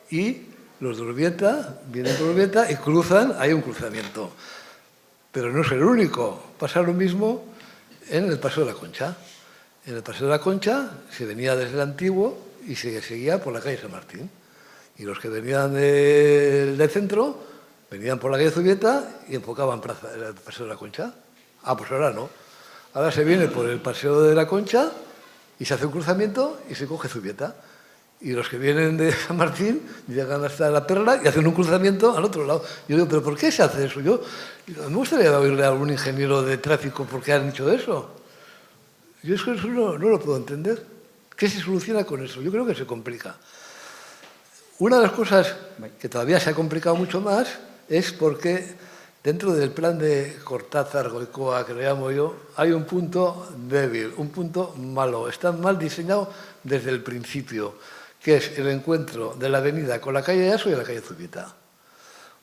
y los de Urbieta vienen por Urbieta y cruzan, hay un cruzamiento. Pero no es el único. Pasa lo mismo en el Paseo de la Concha. En el Paseo de la Concha se venía desde el antiguo y se seguía por la calle San Martín. Y los que venían del centro venían por la calle Zubieta y enfocaban el Paseo de la Concha. Ah, pues ahora no. Ahora se viene por el Paseo de la Concha y se hace un cruzamiento y se coge Zubieta. Y los que vienen de San Martín llegan hasta la Perla y hacen un cruzamiento al otro lado. Yo digo, ¿pero por qué se hace eso? Me gustaría oírle a algún ingeniero de tráfico por qué han hecho eso. Yo eso no lo puedo entender. ¿Qué se soluciona con eso? Yo creo que se complica. Una de las cosas que todavía se ha complicado mucho más es porque dentro del plan de Cortázar, Goicoa, que le llamo yo, hay un punto débil, un punto malo. Está mal diseñado desde el principio, que es el encuentro de la avenida con la calle Aso y la calle Zubieta.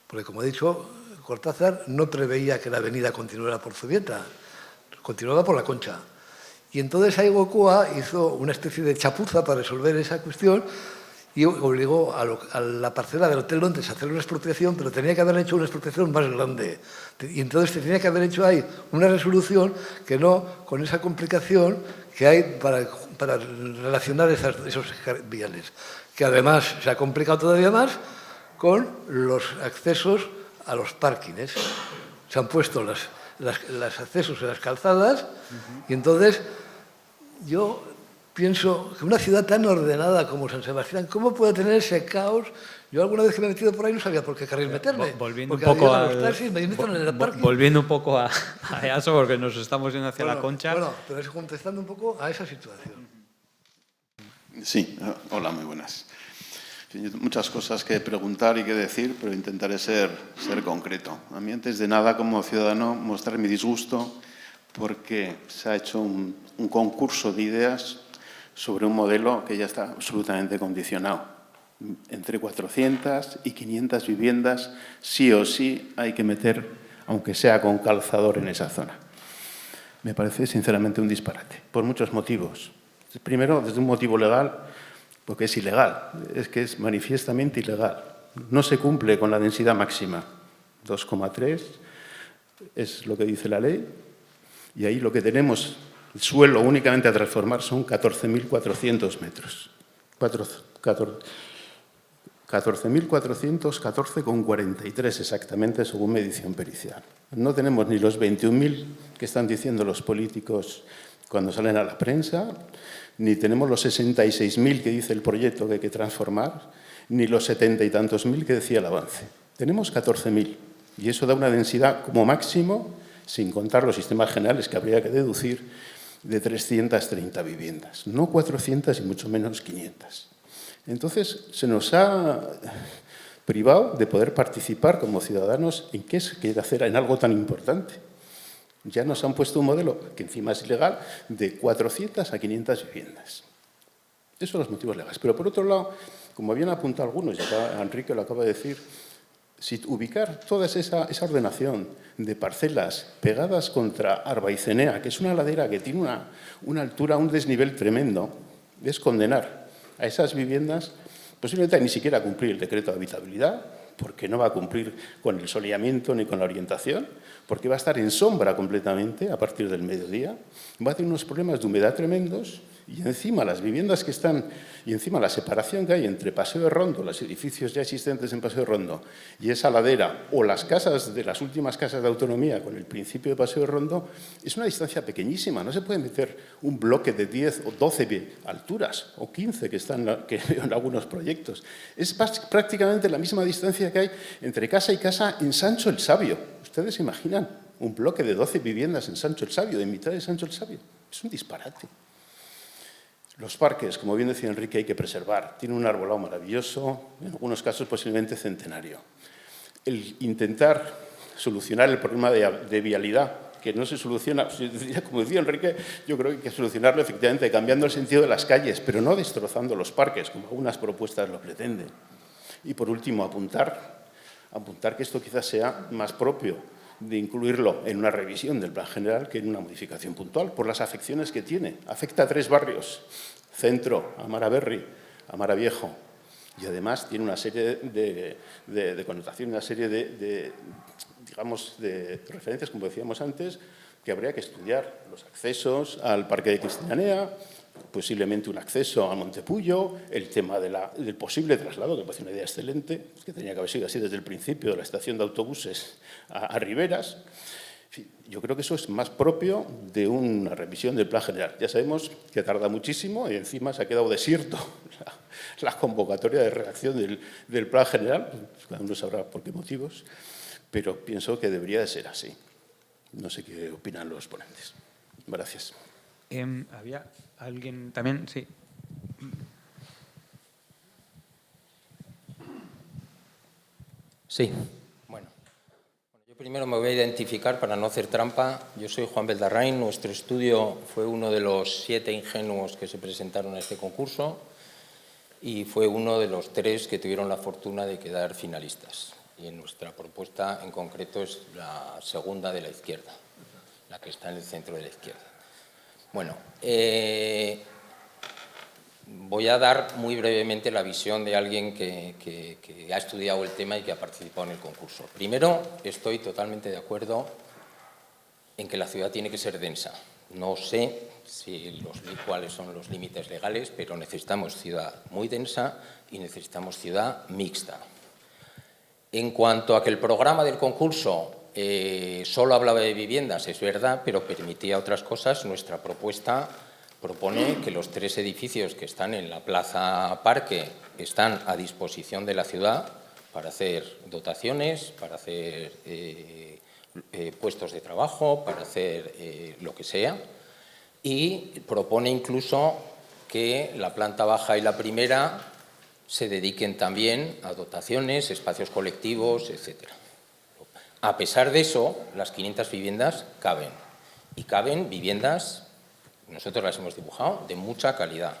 Porque, como he dicho, Cortázar no preveía que la avenida continuara por Zubieta, continuaba por la Concha. Y entonces ahí Goicoa hizo una especie de chapuza para resolver esa cuestión y obligó a la parcela del Hotel Londres a hacer una expropiación, pero tenía que haber hecho una expropiación más grande. Y entonces tenía que haber hecho ahí una resolución que no con esa complicación que hay para relacionar esos viales. Que además se ha complicado todavía más con los accesos a los parkings. Se han puesto los accesos en las calzadas y entonces yo pienso que una ciudad tan ordenada como San Sebastián, ¿cómo puede tener ese caos? Yo alguna vez que me he metido por ahí no sabía por qué carril meterme. Volviendo un poco a eso, porque nos estamos yendo hacia la Concha. Bueno, pero es contestando un poco a esa situación. Sí, hola, muy buenas. Muchas cosas que preguntar y que decir, pero intentaré ser concreto. A mí, antes de nada, como ciudadano, mostrar mi disgusto porque se ha hecho un concurso de ideas sobre un modelo que ya está absolutamente condicionado. Entre 400 y 500 viviendas, sí o sí, hay que meter, aunque sea con calzador, en esa zona. Me parece, sinceramente, un disparate, por muchos motivos. Primero, desde un motivo legal, porque es ilegal, es que es manifiestamente ilegal. No se cumple con la densidad máxima. 2,3 es lo que dice la ley, y ahí lo que tenemos, el suelo únicamente a transformar, son 14.400 metros. 14.414,43 exactamente, según medición pericial. No tenemos ni los 21.000 que están diciendo los políticos cuando salen a la prensa, ni tenemos los 66.000 que dice el proyecto que hay que transformar, ni los 70 y tantos mil que decía el avance. Tenemos 14.000 y eso da una densidad como máximo, sin contar los sistemas generales que habría que deducir, de 330 viviendas. No 400 y mucho menos 500. Entonces, se nos ha privado de poder participar como ciudadanos en qué se quiere hacer en algo tan importante. Ya nos han puesto un modelo, que encima es ilegal, de 400 a 500 viviendas. Esos son los motivos legales. Pero, por otro lado, como habían apuntado algunos, y Enrique lo acaba de decir, si ubicar toda esa ordenación de parcelas pegadas contra Arbaicenea, que es una ladera que tiene una altura, un desnivel tremendo, es condenar a esas viviendas posiblemente a ni siquiera cumplir el decreto de habitabilidad, porque no va a cumplir con el soleamiento ni con la orientación, porque va a estar en sombra completamente a partir del mediodía, va a tener unos problemas de humedad tremendos y encima las viviendas que están, y encima la separación que hay entre Paseo de Rondo, los edificios ya existentes en Paseo de Rondo, y esa ladera, o las casas de las últimas casas de autonomía con el principio de Paseo de Rondo, es una distancia pequeñísima. No se puede meter un bloque de 10 o 12 alturas, o 15 que veo en algunos proyectos. Es prácticamente la misma distancia que hay entre casa y casa en Sancho el Sabio. ¿Ustedes se imaginan un bloque de 12 viviendas en Sancho el Sabio, de mitad de Sancho el Sabio. Es un disparate. Los parques, como bien decía Enrique, hay que preservar. Tiene un arbolado maravilloso, en algunos casos posiblemente centenario. El intentar solucionar el problema de vialidad, que no se soluciona, como decía Enrique, yo creo que hay que solucionarlo efectivamente cambiando el sentido de las calles, pero no destrozando los parques, como algunas propuestas lo pretenden. Y por último, apuntar que esto quizás sea más propio de incluirlo en una revisión del plan general que en una modificación puntual, por las afecciones que tiene. Afecta a 3 barrios, Centro, Amara Berri, Amara Viejo, y además tiene una serie de connotaciones, una serie digamos, de referencias, como decíamos antes, que habría que estudiar. Los accesos al Parque de Cristianea, posiblemente un acceso a Montepullo, el tema del posible traslado, que me parece una idea excelente, que tenía que haber sido así desde el principio, de la estación de autobuses a Riberas. En fin, yo creo que eso es más propio de una revisión del plan general. Ya sabemos que tarda muchísimo y encima se ha quedado desierto la convocatoria de redacción del plan general, pues cada uno sabrá por qué motivos, pero pienso que debería de ser así. No sé qué opinan los ponentes. Gracias. ¿Había alguien también? Sí. Sí. Bueno, yo primero me voy a identificar para no hacer trampa. Yo soy Juan Beldarrain. Nuestro estudio fue uno de los 7 ingenuos que se presentaron a este concurso y fue uno de los 3 que tuvieron la fortuna de quedar finalistas. Y en nuestra propuesta en concreto es la segunda de la izquierda, la que está en el centro de la izquierda. Bueno, voy a dar muy brevemente la visión de alguien que ha estudiado el tema y que ha participado en el concurso. Primero, estoy totalmente de acuerdo en que la ciudad tiene que ser densa. No sé cuáles son los límites legales, pero necesitamos ciudad muy densa y necesitamos ciudad mixta. En cuanto a que el programa del concurso solo hablaba de viviendas, es verdad, pero permitía otras cosas. Nuestra propuesta propone que los 3 edificios que están en la Plaza Parque están a disposición de la ciudad para hacer dotaciones, para hacer puestos de trabajo, para hacer lo que sea, y propone incluso que la planta baja y la primera se dediquen también a dotaciones, espacios colectivos, etc. A pesar de eso, las 500 viviendas caben, y caben viviendas, nosotros las hemos dibujado, de mucha calidad.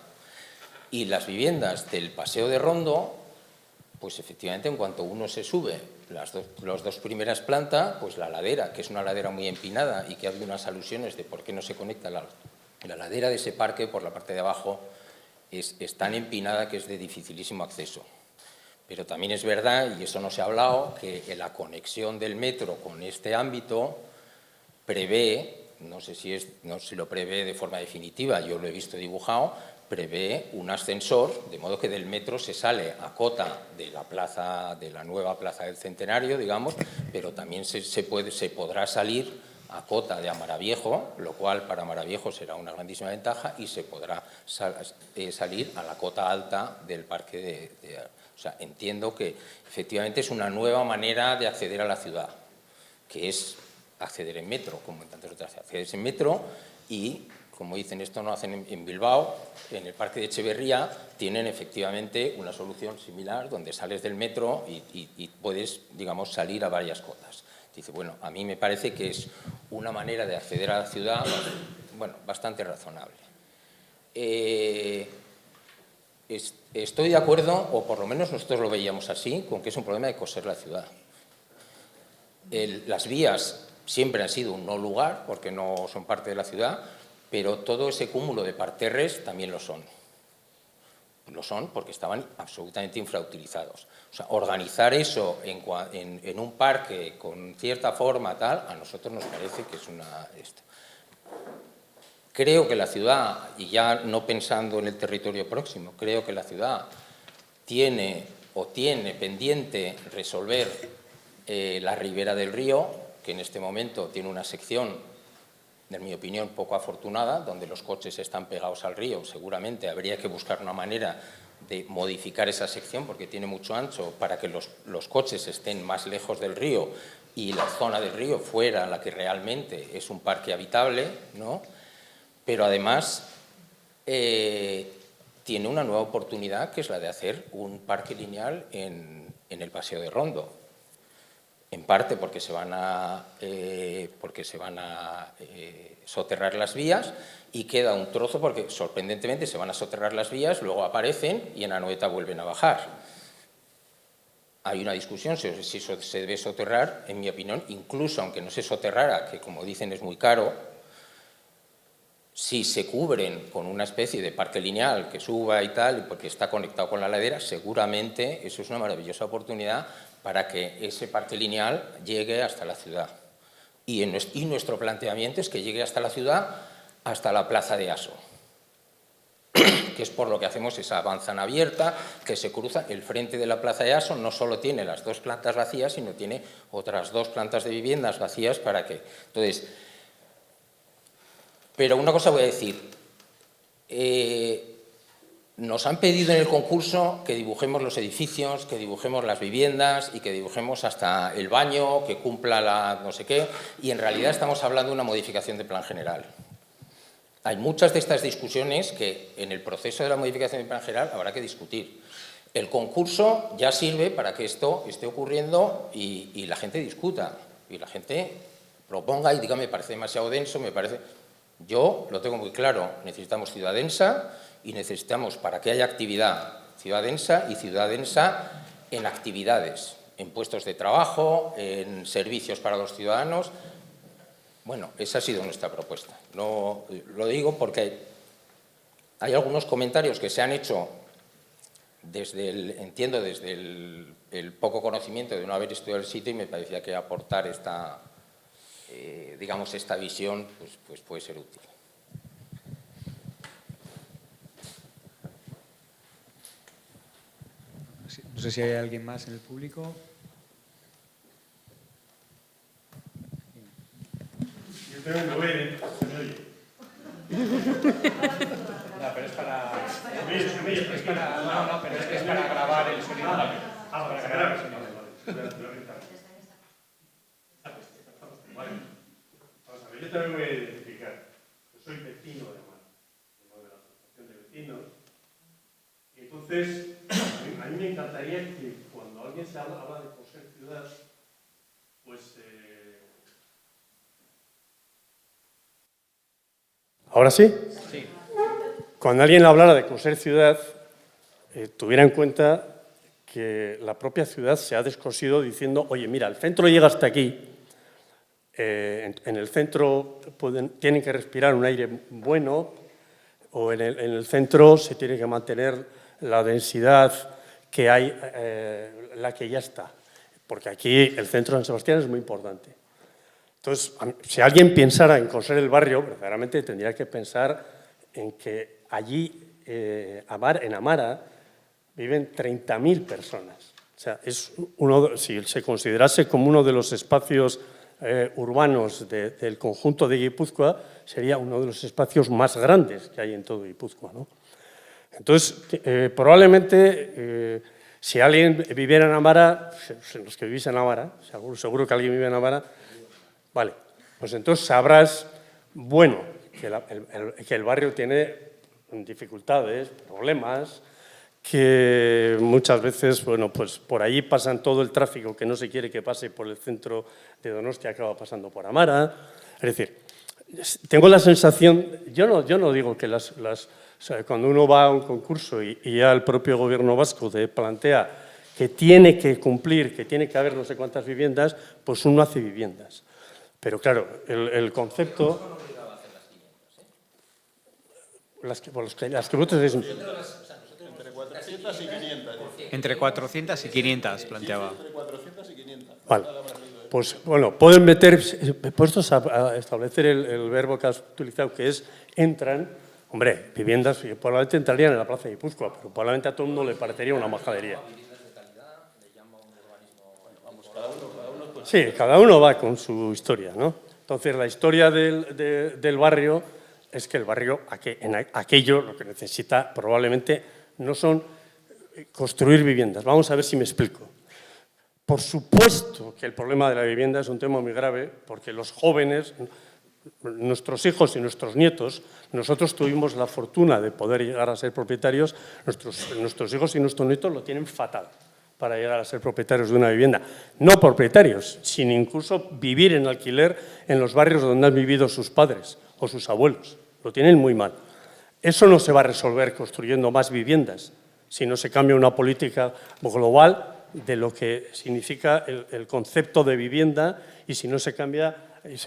Y las viviendas del Paseo de Rondo, pues efectivamente en cuanto uno se sube las 2 primeras plantas, pues la ladera, que es una ladera muy empinada y que ha habido unas alusiones de por qué no se conecta la ladera de ese parque por la parte de abajo, es tan empinada que es de dificilísimo acceso. Pero también es verdad, y eso no se ha hablado, que la conexión del metro con este ámbito prevé, no sé si lo prevé de forma definitiva, yo lo he visto dibujado, prevé un ascensor, de modo que del metro se sale a cota de la nueva plaza del Centenario, digamos, pero también se podrá salir a cota de Amaraviejo, lo cual para Amaraviejo será una grandísima ventaja, y se podrá salir a la cota alta del parque o sea, entiendo que efectivamente es una nueva manera de acceder a la ciudad, que es acceder en metro, como en tantas otras. Accedes en metro y, como dicen, esto no hacen en Bilbao, en el Parque de Echeverría tienen efectivamente una solución similar donde sales del metro y puedes, digamos, salir a varias cotas. Dice, bueno, a mí me parece que es una manera de acceder a la ciudad, bueno, bastante razonable. Estoy de acuerdo, o por lo menos nosotros lo veíamos así, con que es un problema de coser la ciudad. Las vías siempre han sido un no lugar, porque no son parte de la ciudad, pero todo ese cúmulo de parterres también lo son. Lo son porque estaban absolutamente infrautilizados. O sea, organizar eso en un parque con cierta forma, tal, a nosotros nos parece que es Creo que la ciudad, y ya no pensando en el territorio próximo, creo que la ciudad tiene pendiente resolver la ribera del río, que en este momento tiene una sección, en mi opinión, poco afortunada, donde los coches están pegados al río. Seguramente habría que buscar una manera de modificar esa sección porque tiene mucho ancho para que los coches estén más lejos del río y la zona del río fuera la que realmente es un parque habitable, ¿no? Pero además tiene una nueva oportunidad, que es la de hacer un parque lineal en el Paseo de Rondo. En parte porque se van a soterrar las vías, y queda un trozo porque, sorprendentemente, se van a soterrar las vías, luego aparecen y en Anoeta vuelven a bajar. Hay una discusión si eso se debe soterrar. En mi opinión, incluso aunque no se soterrara, que como dicen es muy caro, si se cubren con una especie de parque lineal que suba y tal, porque está conectado con la ladera, seguramente eso es una maravillosa oportunidad para que ese parque lineal llegue hasta la ciudad. Y nuestro planteamiento es que llegue hasta la ciudad, hasta la plaza de Aso, que es por lo que hacemos esa manzana abierta que se cruza. El frente de la plaza de Aso no solo tiene las 2 plantas vacías, sino tiene otras 2 plantas de viviendas vacías para que... Entonces, pero una cosa voy a decir, nos han pedido en el concurso que dibujemos los edificios, que dibujemos las viviendas y que dibujemos hasta el baño, que cumpla la no sé qué, y en realidad estamos hablando de una modificación de plan general. Hay muchas de estas discusiones que en el proceso de la modificación del plan general habrá que discutir. El concurso ya sirve para que esto esté ocurriendo y la gente discuta, y la gente proponga y diga, me parece demasiado denso, me parece... Yo lo tengo muy claro, necesitamos ciudad densa y necesitamos, para que haya actividad, ciudad densa y ciudad densa en actividades, en puestos de trabajo, en servicios para los ciudadanos. Bueno, esa ha sido nuestra propuesta. No, lo digo porque hay algunos comentarios que se han hecho desde el poco conocimiento de no haber estudiado el sitio, y me parecía que aportar esta, digamos, esta visión pues puede ser útil. No sé si hay alguien más en el público. Yo también lo veo, se me oye. No, pero es para... Se me oye, No, pero es que es para grabar el sonido. para grabar el sonido. Vale. Vamos a ver, yo también voy a identificar. Yo soy vecino de Amara, de la Asociación de Vecinos. Y entonces, a mí me encantaría que cuando alguien se habla de Coser Ciudad, pues... ¿Ahora sí? Sí. Cuando alguien hablara de Coser Ciudad, tuviera en cuenta que la propia ciudad se ha descosido diciendo, oye, mira, el centro llega hasta aquí, en el centro tienen que respirar un aire bueno, o en el centro se tiene que mantener la densidad que hay, la que ya está, porque aquí el centro de San Sebastián es muy importante. Entonces, si alguien pensara en coser el barrio, verdaderamente tendría que pensar en que allí, en Amara, viven 30.000 personas. O sea, si se considerase como uno de los espacios urbanos del conjunto de Guipúzcoa, sería uno de los espacios más grandes que hay en todo Guipúzcoa, ¿no? Entonces, probablemente, si alguien viviera en Amara, los que vivís en Amara, seguro que alguien vive en Amara, vale, pues entonces sabrás, bueno, que el barrio tiene dificultades, problemas, que muchas veces, bueno, pues por allí pasan todo el tráfico que no se quiere que pase por el centro de Donostia, acaba pasando por Amara. Es decir, tengo la sensación, yo no digo que o sea, cuando uno va a un concurso y ya el propio gobierno vasco te plantea que tiene que cumplir, que tiene que haber no sé cuántas viviendas, pues uno hace viviendas. Pero claro, el concepto... Las que votes es... Entre 400 y 500. Entre 400 y 500, planteaba. Entre 400 y 500. Vale. Pues bueno, pueden meter, puestos a establecer el verbo que has utilizado, que es entran, hombre, viviendas que probablemente entrarían en la plaza de Guipúzcoa, pero probablemente a todo el mundo le parecería una majadería. Sí, cada uno va con su historia, ¿no? Entonces, la historia del barrio es que el barrio, aquello, lo que necesita probablemente no son construir viviendas. Vamos a ver si me explico. Por supuesto que el problema de la vivienda es un tema muy grave, porque los jóvenes, nuestros hijos y nuestros nietos, nosotros tuvimos la fortuna de poder llegar a ser propietarios, nuestros hijos y nuestros nietos lo tienen fatal para llegar a ser propietarios de una vivienda. No propietarios, sino incluso vivir en alquiler en los barrios donde han vivido sus padres o sus abuelos. Lo tienen muy mal. Eso no se va a resolver construyendo más viviendas, si no se cambia una política global de lo que significa el concepto de vivienda y si no se cambia,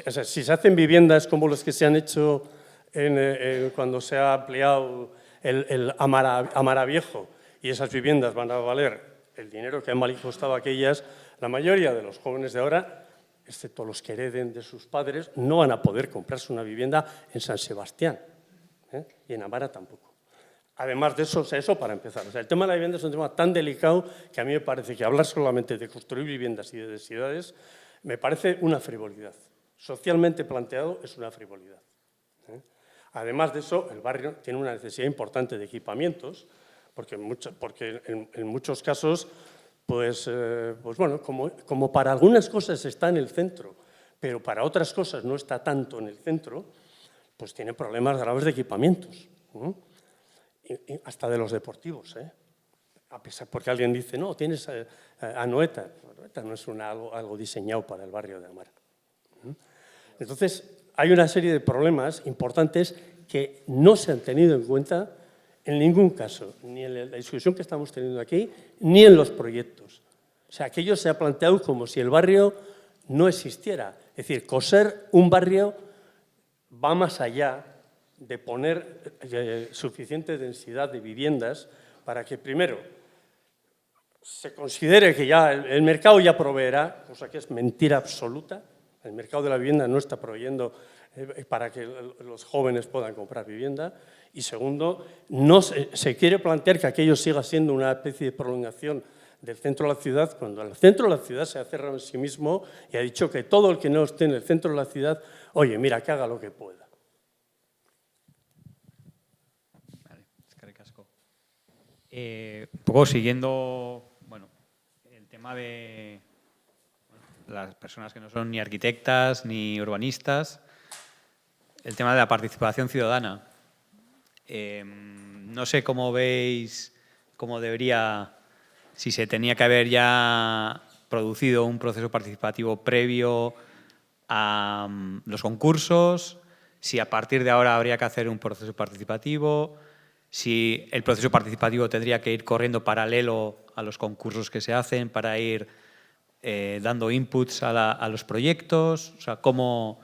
o sea, si se hacen viviendas como las que se han hecho cuando se ha ampliado el Amara Viejo y esas viviendas van a valer el dinero que han costado aquellas, la mayoría de los jóvenes de ahora, excepto los que hereden de sus padres, no van a poder comprarse una vivienda en San Sebastián, y en Amara tampoco. Además de eso, eso para empezar. O sea, el tema de la vivienda es un tema tan delicado que a mí me parece que hablar solamente de construir viviendas y de densidades me parece una frivolidad. Socialmente planteado es una frivolidad. Además de eso, el barrio tiene una necesidad importante de equipamientos, porque en muchos casos, pues bueno, como para algunas cosas está en el centro, pero para otras cosas no está tanto en el centro, pues tiene problemas graves de equipamientos. Hasta de los deportivos, a pesar, porque alguien dice, no, tienes Anoeta. Anoeta no es algo diseñado para el barrio de Amara. Entonces, hay una serie de problemas importantes que no se han tenido en cuenta en ningún caso, ni en la discusión que estamos teniendo aquí, ni en los proyectos. O sea, aquello se ha planteado como si el barrio no existiera. Es decir, coser un barrio va más allá de poner suficiente densidad de viviendas para que, primero, se considere que ya el mercado ya proveerá, cosa que es mentira absoluta. El mercado de la vivienda no está proveyendo para que los jóvenes puedan comprar vivienda. Y segundo, no se quiere plantear que aquello siga siendo una especie de prolongación del centro de la ciudad, cuando el centro de la ciudad se ha cerrado en sí mismo y ha dicho que todo el que no esté en el centro de la ciudad, oye, mira, que haga lo que pueda. Un poco siguiendo el tema de las personas que no son ni arquitectas ni urbanistas, el tema de la participación ciudadana. No sé cómo veis, cómo debería, si se tenía que haber ya producido un proceso participativo previo a los concursos, si a partir de ahora habría que hacer un proceso participativo, si el proceso participativo tendría que ir corriendo paralelo a los concursos que se hacen para ir dando inputs a los proyectos, o sea, cómo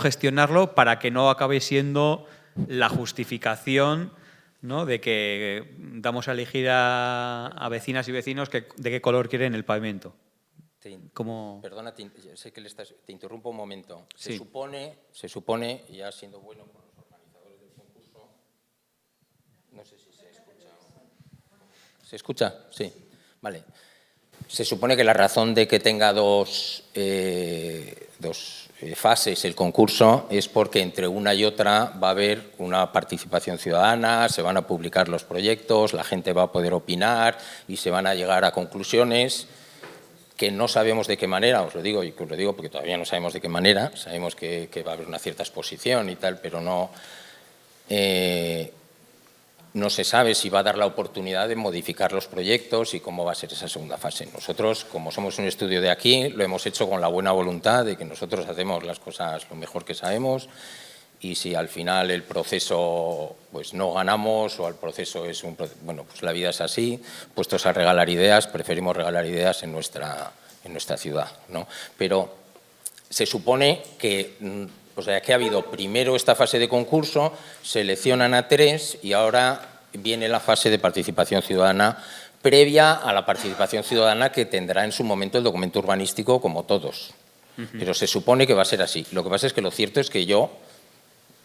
gestionarlo para que no acabe siendo la justificación, ¿no?, de que damos a elegir a vecinas y vecinos de qué color quieren el pavimento. Perdona, sé que te interrumpo un momento. Se Sí. supone, ya siendo bueno con los organizadores del concurso, no sé si se escucha. ¿Se escucha? Sí. Vale. Se supone que la razón de que tenga dos fases el concurso es porque entre una y otra va a haber una participación ciudadana, se van a publicar los proyectos, la gente va a poder opinar y se van a llegar a conclusiones que no sabemos de qué manera, os lo digo porque todavía no sabemos de qué manera, sabemos que va a haber una cierta exposición y tal, pero no se sabe si va a dar la oportunidad de modificar los proyectos y cómo va a ser esa segunda fase. Nosotros, como somos un estudio de aquí, lo hemos hecho con la buena voluntad de que nosotros hacemos las cosas lo mejor que sabemos y si al final el proceso pues no ganamos o el proceso es bueno, pues la vida es así, puestos a regalar ideas, preferimos regalar ideas en nuestra ciudad, ¿no? Pero se supone que que ha habido primero esta fase de concurso, seleccionan a 3 y ahora viene la fase de participación ciudadana previa a la participación ciudadana que tendrá en su momento el documento urbanístico como todos. Pero se supone que va a ser así. Lo que pasa es que lo cierto es que yo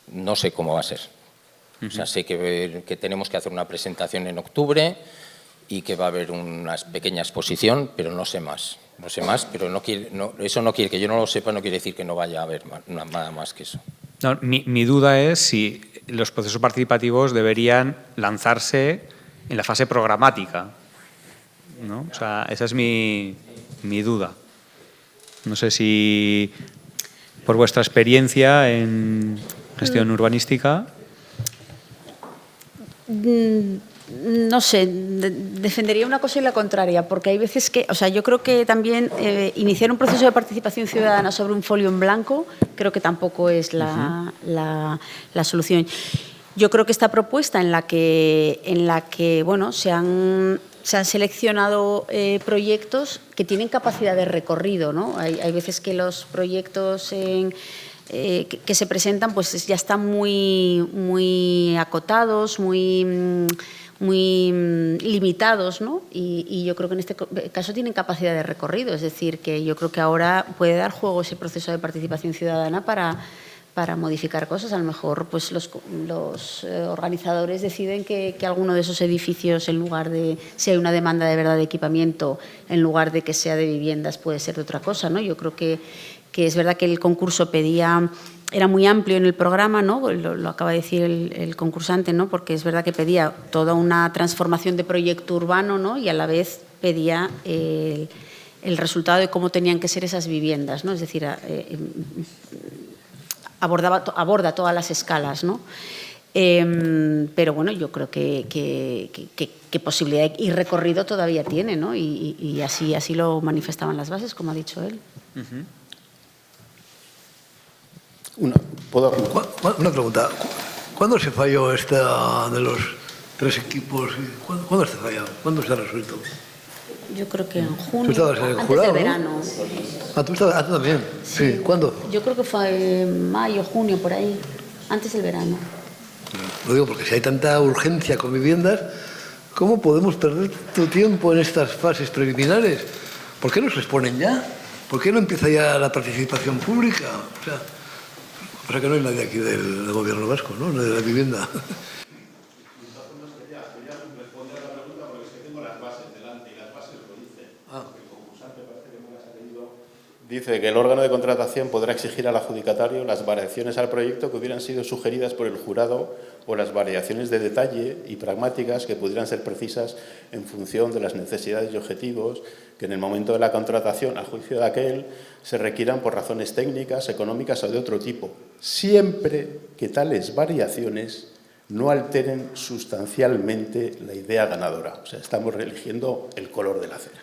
no sé cómo va a ser. O sea, sé que tenemos que hacer una presentación en octubre y que va a haber una pequeña exposición, pero no sé más. No sé más, pero eso no quiere que yo no lo sepa, no quiere decir que no vaya a haber nada más que eso. No, mi duda es si los procesos participativos deberían lanzarse en la fase programática ¿no? O sea, esa es mi duda. No sé si por vuestra experiencia en gestión urbanística. No sé, defendería una cosa y la contraria, porque hay veces que, o sea, yo creo que también iniciar un proceso de participación ciudadana sobre un folio en blanco creo que tampoco es la solución. Yo creo que esta propuesta en la que bueno, se han seleccionado proyectos que tienen capacidad de recorrido, ¿no? Hay veces que los proyectos que se presentan pues ya están muy acotados, muy limitados, ¿no? Y yo creo que en este caso tienen capacidad de recorrido, es decir, que yo creo que ahora puede dar juego ese proceso de participación ciudadana para modificar cosas. A lo mejor pues los organizadores deciden que alguno de esos edificios, en lugar de, si hay una demanda de verdad de equipamiento, en lugar de que sea de viviendas, puede ser de otra cosa, ¿no? Yo creo que es verdad que el concurso era muy amplio en el programa, ¿no? Lo acaba de decir el concursante, ¿no? Porque es verdad que pedía toda una transformación de proyecto urbano, ¿no? Y a la vez pedía el resultado de cómo tenían que ser esas viviendas, ¿no? Es decir, aborda todas las escalas, ¿no? Pero bueno, yo creo que posibilidad y recorrido todavía tiene, ¿no? Y así lo manifestaban las bases, como ha dicho él. Una pregunta. ¿Cuándo se falló esta de los 3 equipos? ¿Cuándo se falló? ¿Cuándo se ha resuelto? Yo creo que en junio, ¿Tú estabas en el antes jurado, del verano. ¿no? ¿Tú estabas? ¿Tú también? Sí. ¿Cuándo? Yo creo que fue en mayo, junio, por ahí, antes del verano. Lo digo porque si hay tanta urgencia con viviendas, ¿cómo podemos perder tu tiempo en estas fases preliminares? ¿Por qué no se exponen ya? ¿Por qué no empieza ya la participación pública? O sea que no hay nadie aquí del gobierno vasco, ¿no? De la vivienda. Dice que el órgano de contratación podrá exigir al adjudicatario las variaciones al proyecto que hubieran sido sugeridas por el jurado o las variaciones de detalle y pragmáticas que pudieran ser precisas en función de las necesidades y objetivos que en el momento de la contratación, a juicio de aquel, se requieran por razones técnicas, económicas o de otro tipo, siempre que tales variaciones no alteren sustancialmente la idea ganadora. O sea, estamos eligiendo el color de la cera.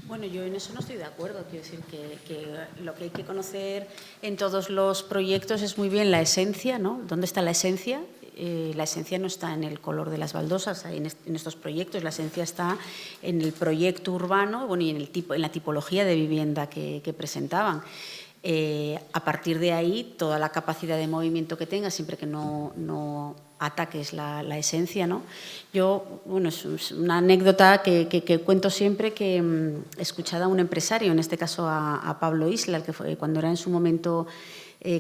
Bueno, yo en eso no estoy de acuerdo. Quiero decir que lo que hay que conocer en todos los proyectos es muy bien la esencia, ¿no? ¿Dónde está la esencia? La esencia no está en el color de las baldosas, en estos proyectos. La esencia está en el proyecto urbano, bueno, y en la tipología de vivienda que presentaban. A partir de ahí, toda la capacidad de movimiento que tenga, siempre que no ataques la esencia, ¿no? Yo, bueno, es una anécdota que cuento siempre, que he escuchado a un empresario, en este caso a Pablo Isla, que fue cuando era en su momento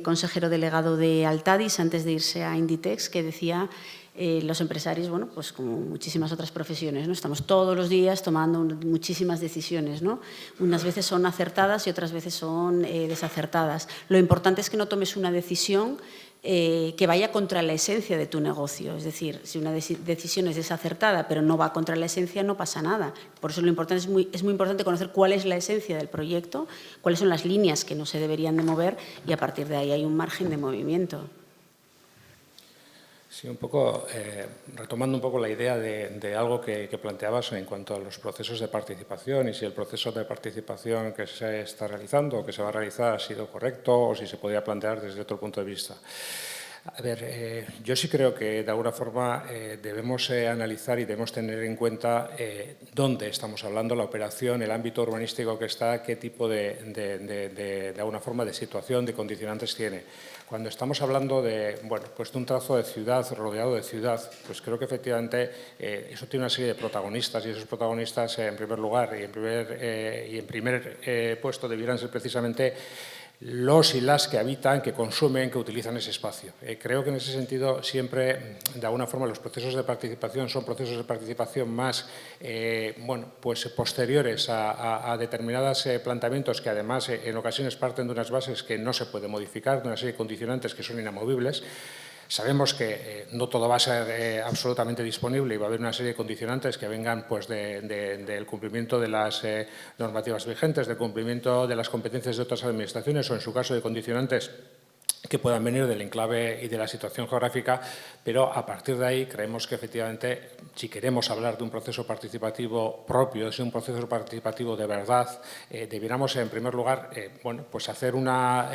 consejero delegado de Altadis, antes de irse a Inditex, que decía: los empresarios, bueno, pues como muchísimas otras profesiones, ¿no? Estamos todos los días tomando muchísimas decisiones, ¿no? Unas veces son acertadas y otras veces son desacertadas. Lo importante es que no tomes una decisión que vaya contra la esencia de tu negocio. Es decir, si una decisión es desacertada pero no va contra la esencia, no pasa nada. Por eso lo importante es muy importante conocer cuál es la esencia del proyecto, cuáles son las líneas que no se deberían de mover, y a partir de ahí hay un margen de movimiento. Sí, un poco, retomando un poco la idea de algo que planteabas en cuanto a los procesos de participación, y si el proceso de participación que se está realizando o que se va a realizar ha sido correcto o si se podría plantear desde otro punto de vista. A ver, yo sí creo que de alguna forma debemos analizar y debemos tener en cuenta dónde estamos hablando, la operación, el ámbito urbanístico que está, qué tipo de alguna forma de situación, de condicionantes tiene. Cuando estamos hablando de, bueno, pues de un trazo de ciudad, rodeado de ciudad, pues creo que efectivamente eso tiene una serie de protagonistas, y esos protagonistas, en primer lugar y en primer puesto, debieran ser precisamente los y las que habitan, que consumen, que utilizan ese espacio. Creo que en ese sentido siempre, de alguna forma, los procesos de participación son procesos de participación más bueno, pues posteriores a determinados planteamientos que además en ocasiones parten de unas bases que no se pueden modificar, de una serie de condicionantes que son inamovibles. Sabemos que no todo va a ser absolutamente disponible y va a haber una serie de condicionantes que vengan pues, del cumplimiento de las normativas vigentes, del cumplimiento de las competencias de otras administraciones o, en su caso, de condicionantes que puedan venir del enclave y de la situación geográfica, pero a partir de ahí creemos que efectivamente, si queremos hablar de un proceso participativo propio, de un proceso participativo de verdad, debiéramos en primer lugar bueno, pues hacer una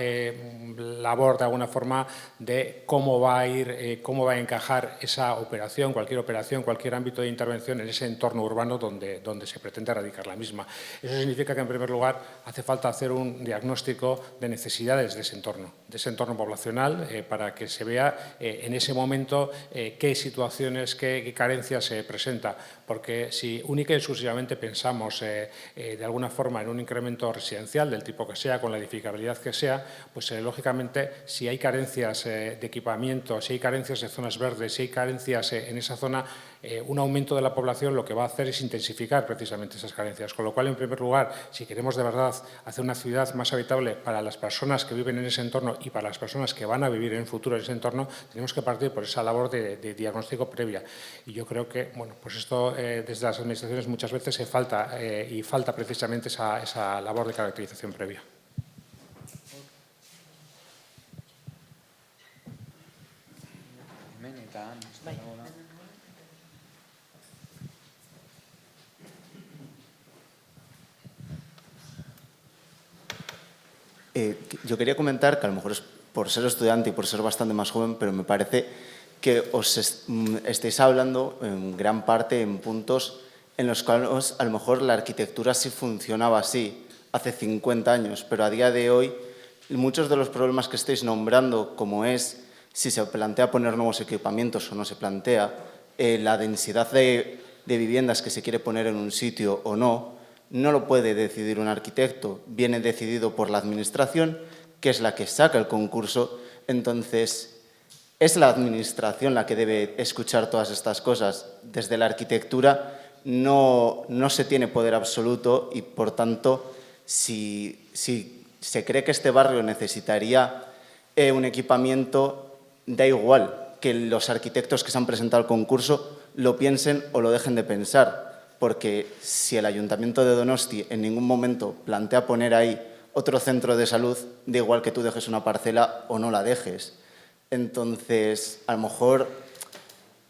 labor de alguna forma de cómo va a encajar esa operación, cualquier ámbito de intervención en ese entorno urbano donde se pretende erradicar la misma. Eso significa que en primer lugar hace falta hacer un diagnóstico de necesidades de ese entorno poblacional, para que se vea en ese momento qué situaciones, qué carencias se presenta. Porque si única y exclusivamente pensamos de alguna forma en un incremento residencial del tipo que sea, con la edificabilidad que sea, pues lógicamente si hay carencias de equipamiento, si hay carencias de zonas verdes, si hay carencias en esa zona, un aumento de la población lo que va a hacer es intensificar precisamente esas carencias. Con lo cual, en primer lugar, si queremos de verdad hacer una ciudad más habitable para las personas que viven en ese entorno y para las personas que van a vivir en el futuro en ese entorno, tenemos que partir por esa labor de diagnóstico previa. Y yo creo que, bueno, pues esto desde las administraciones muchas veces falta precisamente esa labor de caracterización previa. Yo quería comentar que a lo mejor es por ser estudiante y por ser bastante más joven, pero me parece que os estáis hablando en gran parte en puntos en los cuales a lo mejor la arquitectura sí funcionaba así hace 50 años, pero a día de hoy muchos de los problemas que estáis nombrando, como es si se plantea poner nuevos equipamientos o no se plantea, la densidad de viviendas que se quiere poner en un sitio o no lo puede decidir un arquitecto, viene decidido por la administración, que es la que saca el concurso. Entonces, es la administración la que debe escuchar todas estas cosas. Desde la arquitectura no se tiene poder absoluto y, por tanto, si se cree que este barrio necesitaría un equipamiento, da igual que los arquitectos que se han presentado al concurso lo piensen o lo dejen de pensar. Porque si el Ayuntamiento de Donosti en ningún momento plantea poner ahí otro centro de salud, da igual que tú dejes una parcela o no la dejes. Entonces, a lo mejor,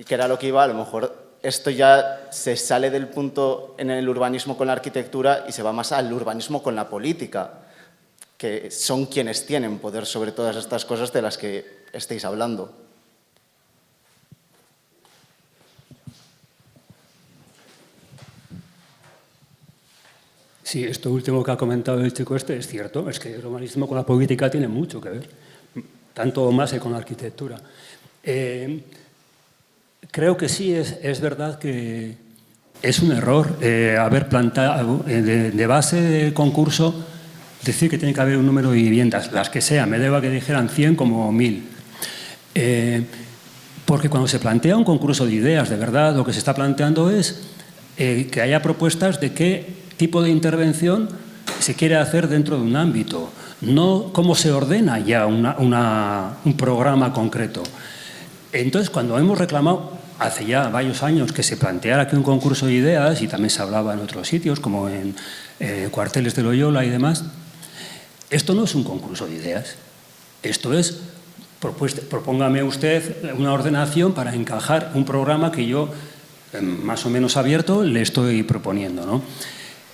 que era lo que iba, a lo mejor esto ya se sale del punto en el urbanismo con la arquitectura y se va más al urbanismo con la política, que son quienes tienen poder sobre todas estas cosas de las que estáis hablando. Sí, esto último que ha comentado el chico es cierto, es que el urbanismo con la política tiene mucho que ver, tanto o más que con la arquitectura. Creo que sí, es verdad que es un error haber planteado de base de concurso decir que tiene que haber un número de viviendas, las que sean, me deba que dijeran 100 como 1000. Porque cuando se plantea un concurso de ideas, de verdad, lo que se está planteando es que haya propuestas de qué tipo de intervención se quiere hacer dentro de un ámbito, no cómo se ordena ya un programa concreto. Entonces, cuando hemos reclamado hace ya varios años que se planteara aquí un concurso de ideas, y también se hablaba en otros sitios, como en Cuarteles de Loyola y demás, esto no es un concurso de ideas, esto es, propóngame usted una ordenación para encajar un programa que yo, más o menos abierto, le estoy proponiendo, ¿no?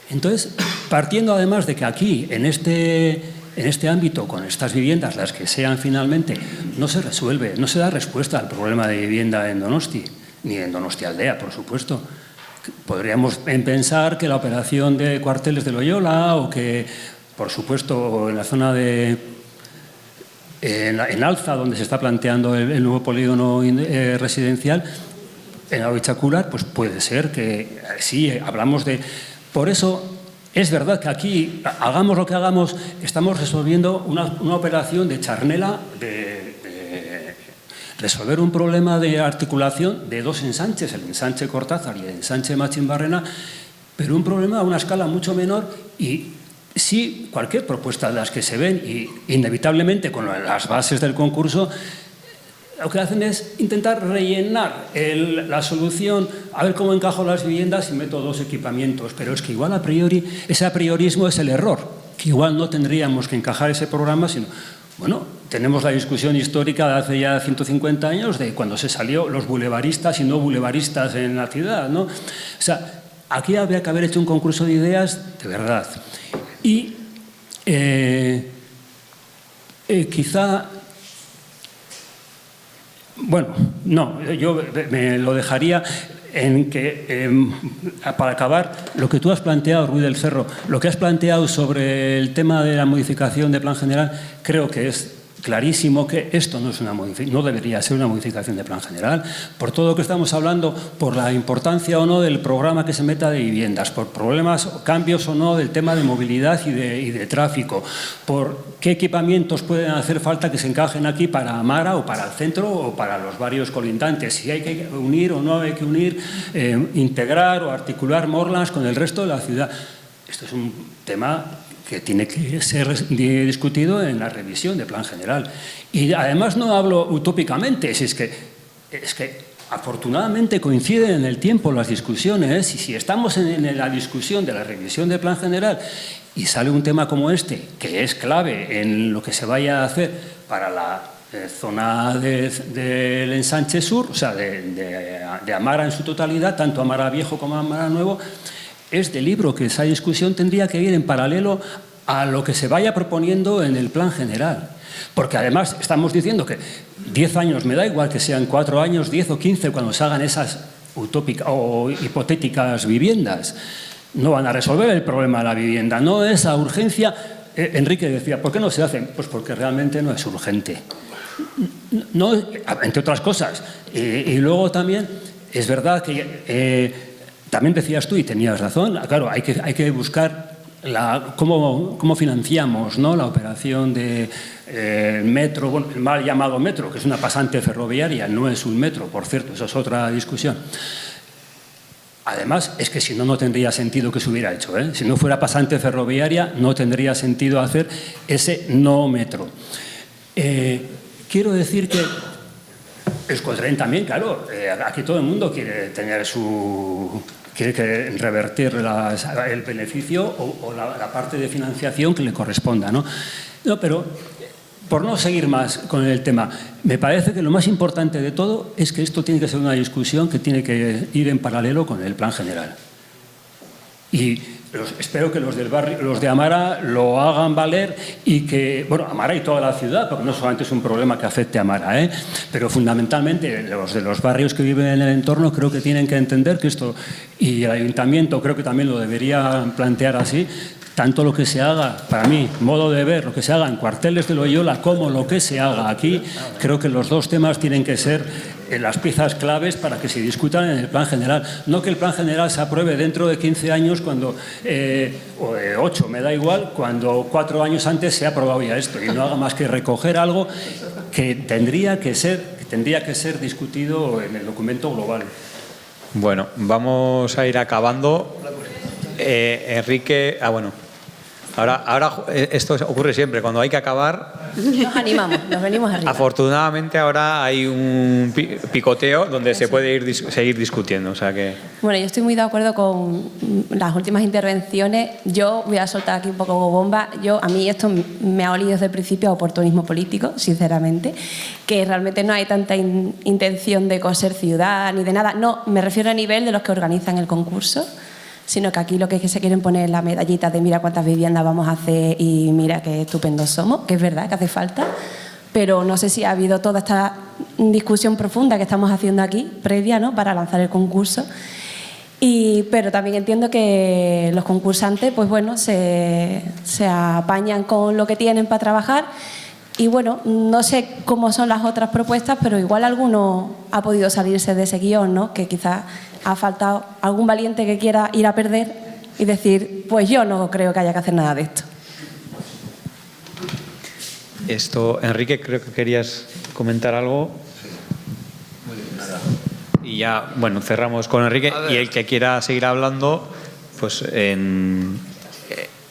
Entonces, partiendo además de que aquí, en este ámbito, con estas viviendas, las que sean finalmente, no se resuelve, no se da respuesta al problema de vivienda en Donosti, ni en Donostialdea, por supuesto. Podríamos pensar que la operación de Cuarteles de Loyola o que, por supuesto, en la zona de en Alza, donde se está planteando el nuevo polígono residencial, en Aroichacular, pues puede ser que sí, hablamos de... Por eso es verdad que aquí, hagamos lo que hagamos, estamos resolviendo una operación de charnela, de resolver un problema de articulación de dos ensanches, el ensanche Cortázar y el ensanche Machín-Barrena, pero un problema a una escala mucho menor. Y sí, cualquier propuesta de las que se ven, y inevitablemente con las bases del concurso, lo que hacen es intentar rellenar la solución, a ver cómo encajo las viviendas y meto 2 equipamientos. Pero es que igual a priori, ese apriorismo es el error, que igual no tendríamos que encajar ese programa, sino, bueno, tenemos la discusión histórica de hace ya 150 años de cuando se salió los bulevaristas y no bulevaristas en la ciudad, ¿no? O sea, aquí habría que haber hecho un concurso de ideas de verdad. Y quizá... Bueno, no, yo me lo dejaría en que, para acabar, lo que tú has planteado, Ruiz del Cerro, lo que has planteado sobre el tema de la modificación de plan general, creo que es clarísimo que esto no debería ser una modificación de plan general, por todo lo que estamos hablando, por la importancia o no del programa que se meta de viviendas, por problemas, cambios o no del tema de movilidad y de tráfico, por qué equipamientos pueden hacer falta que se encajen aquí para Amara o para el centro o para los barrios colindantes, si hay que unir o no hay que unir, integrar o articular Morlands con el resto de la ciudad. Esto es un tema que tiene que ser discutido en la revisión de plan general. Y además no hablo utópicamente, es que afortunadamente coinciden en el tiempo las discusiones, y si estamos en la discusión de la revisión del plan general y sale un tema como este, que es clave en lo que se vaya a hacer para la zona del ensanche sur, o sea, de Amara en su totalidad, tanto Amara Viejo como Amara Nuevo, es de libro que esa discusión tendría que ir en paralelo a lo que se vaya proponiendo en el plan general. Porque además estamos diciendo que 10 años, me da igual que sean 4 años, 10 o 15, cuando se hagan esas utópicas o hipotéticas viviendas, no van a resolver el problema de la vivienda. No esa urgencia. Enrique decía, ¿por qué no se hacen? Pues porque realmente no es urgente. No, entre otras cosas. Y luego también es verdad que... también decías tú, y tenías razón, claro, hay que buscar cómo financiamos, ¿no?, la operación del metro, bueno, el mal llamado metro, que es una pasante ferroviaria, no es un metro, por cierto, eso es otra discusión. Además, es que si no, no tendría sentido que se hubiera hecho, ¿eh? Si no fuera pasante ferroviaria, no tendría sentido hacer ese no metro. Quiero decir que Euskotren también, claro, aquí todo el mundo quiere tener quiere revertir el beneficio o la parte de financiación que le corresponda, ¿no? No, pero por no seguir más con el tema, me parece que lo más importante de todo es que esto tiene que ser una discusión que tiene que ir en paralelo con el plan general. Y espero que los de Amara lo hagan valer y que, bueno, Amara y toda la ciudad, porque no solamente es un problema que afecte a Amara, pero fundamentalmente los de los barrios que viven en el entorno creo que tienen que entender que esto, y el ayuntamiento creo que también lo debería plantear así, tanto lo que se haga, para mí, modo de ver, lo que se haga en Cuarteles de Loyola como lo que se haga aquí, creo que los dos temas tienen que ser las piezas claves para que se discutan en el plan general. No que el plan general se apruebe dentro de 15 años cuando, o de 8, me da igual, cuando 4 años antes se ha aprobado ya esto y no haga más que recoger algo que tendría que ser discutido en el documento global. Bueno, vamos a ir acabando. Enrique, bueno. Ahora esto ocurre siempre, cuando hay que acabar... Nos animamos, nos venimos arriba. Afortunadamente ahora hay un picoteo donde se puede seguir discutiendo, o sea que... Bueno, yo estoy muy de acuerdo con las últimas intervenciones. Yo voy a soltar aquí un poco bomba. A mí esto me ha olido desde el principio a oportunismo político, sinceramente, que realmente no hay tanta intención de coser ciudad ni de nada. No, me refiero a nivel de los que organizan el concurso, sino que aquí lo que es que se quieren poner la medallita de mira cuántas viviendas vamos a hacer y mira qué estupendos somos, que es verdad que hace falta, pero no sé si ha habido toda esta discusión profunda que estamos haciendo aquí, previa, ¿no?, para lanzar el concurso. Pero también entiendo que los concursantes, pues bueno, se apañan con lo que tienen para trabajar. Y bueno, no sé cómo son las otras propuestas, pero igual alguno ha podido salirse de ese guión, ¿no?, que quizás ha faltado algún valiente que quiera ir a perder y decir, pues yo no creo que haya que hacer nada de esto. Enrique, creo que querías comentar algo. Y ya, bueno, cerramos con Enrique. Y el que quiera seguir hablando, pues en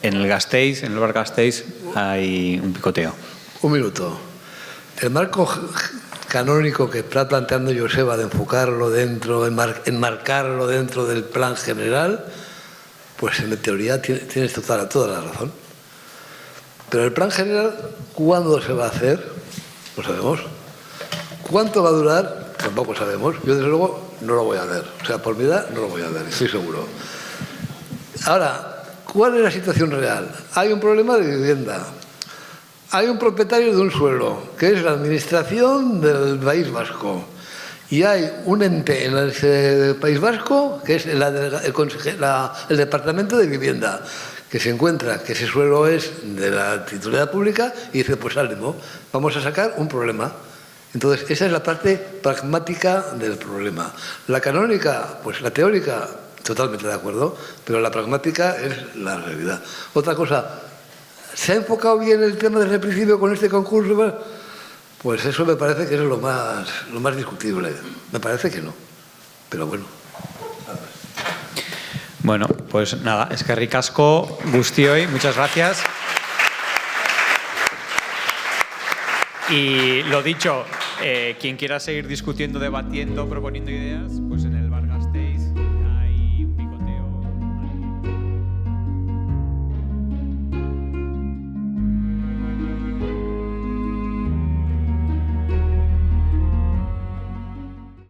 el Gasteiz, en el bar Gasteiz, hay un picoteo. Un minuto. El marco canónico que está planteando Joseba de enfocarlo dentro, enmarcarlo dentro del plan general, pues en teoría tienes toda la razón. Pero el plan general, ¿cuándo se va a hacer? No sabemos. ¿Cuánto va a durar? Tampoco sabemos. Yo, desde luego, no lo voy a ver. O sea, por mi edad, no lo voy a ver, estoy seguro. Ahora, ¿cuál es la situación real? Hay un problema de vivienda. Hay un propietario de un suelo, que es la Administración del País Vasco. Y hay un ente en el País Vasco, que es el Departamento de Vivienda, que se encuentra que ese suelo es de la titularidad pública y dice, pues ánimo, vamos a sacar un problema. Entonces, esa es la parte pragmática del problema. La canónica, pues la teórica, totalmente de acuerdo, pero la pragmática es la realidad. Otra cosa, ¿se ha enfocado bien el tema desde el principio con este concurso? Pues eso me parece que es lo más discutible. Me parece que no, pero bueno. Bueno, pues nada, eskerrik asko guztioi, muchas gracias. Y lo dicho, quien quiera seguir discutiendo, debatiendo, proponiendo ideas...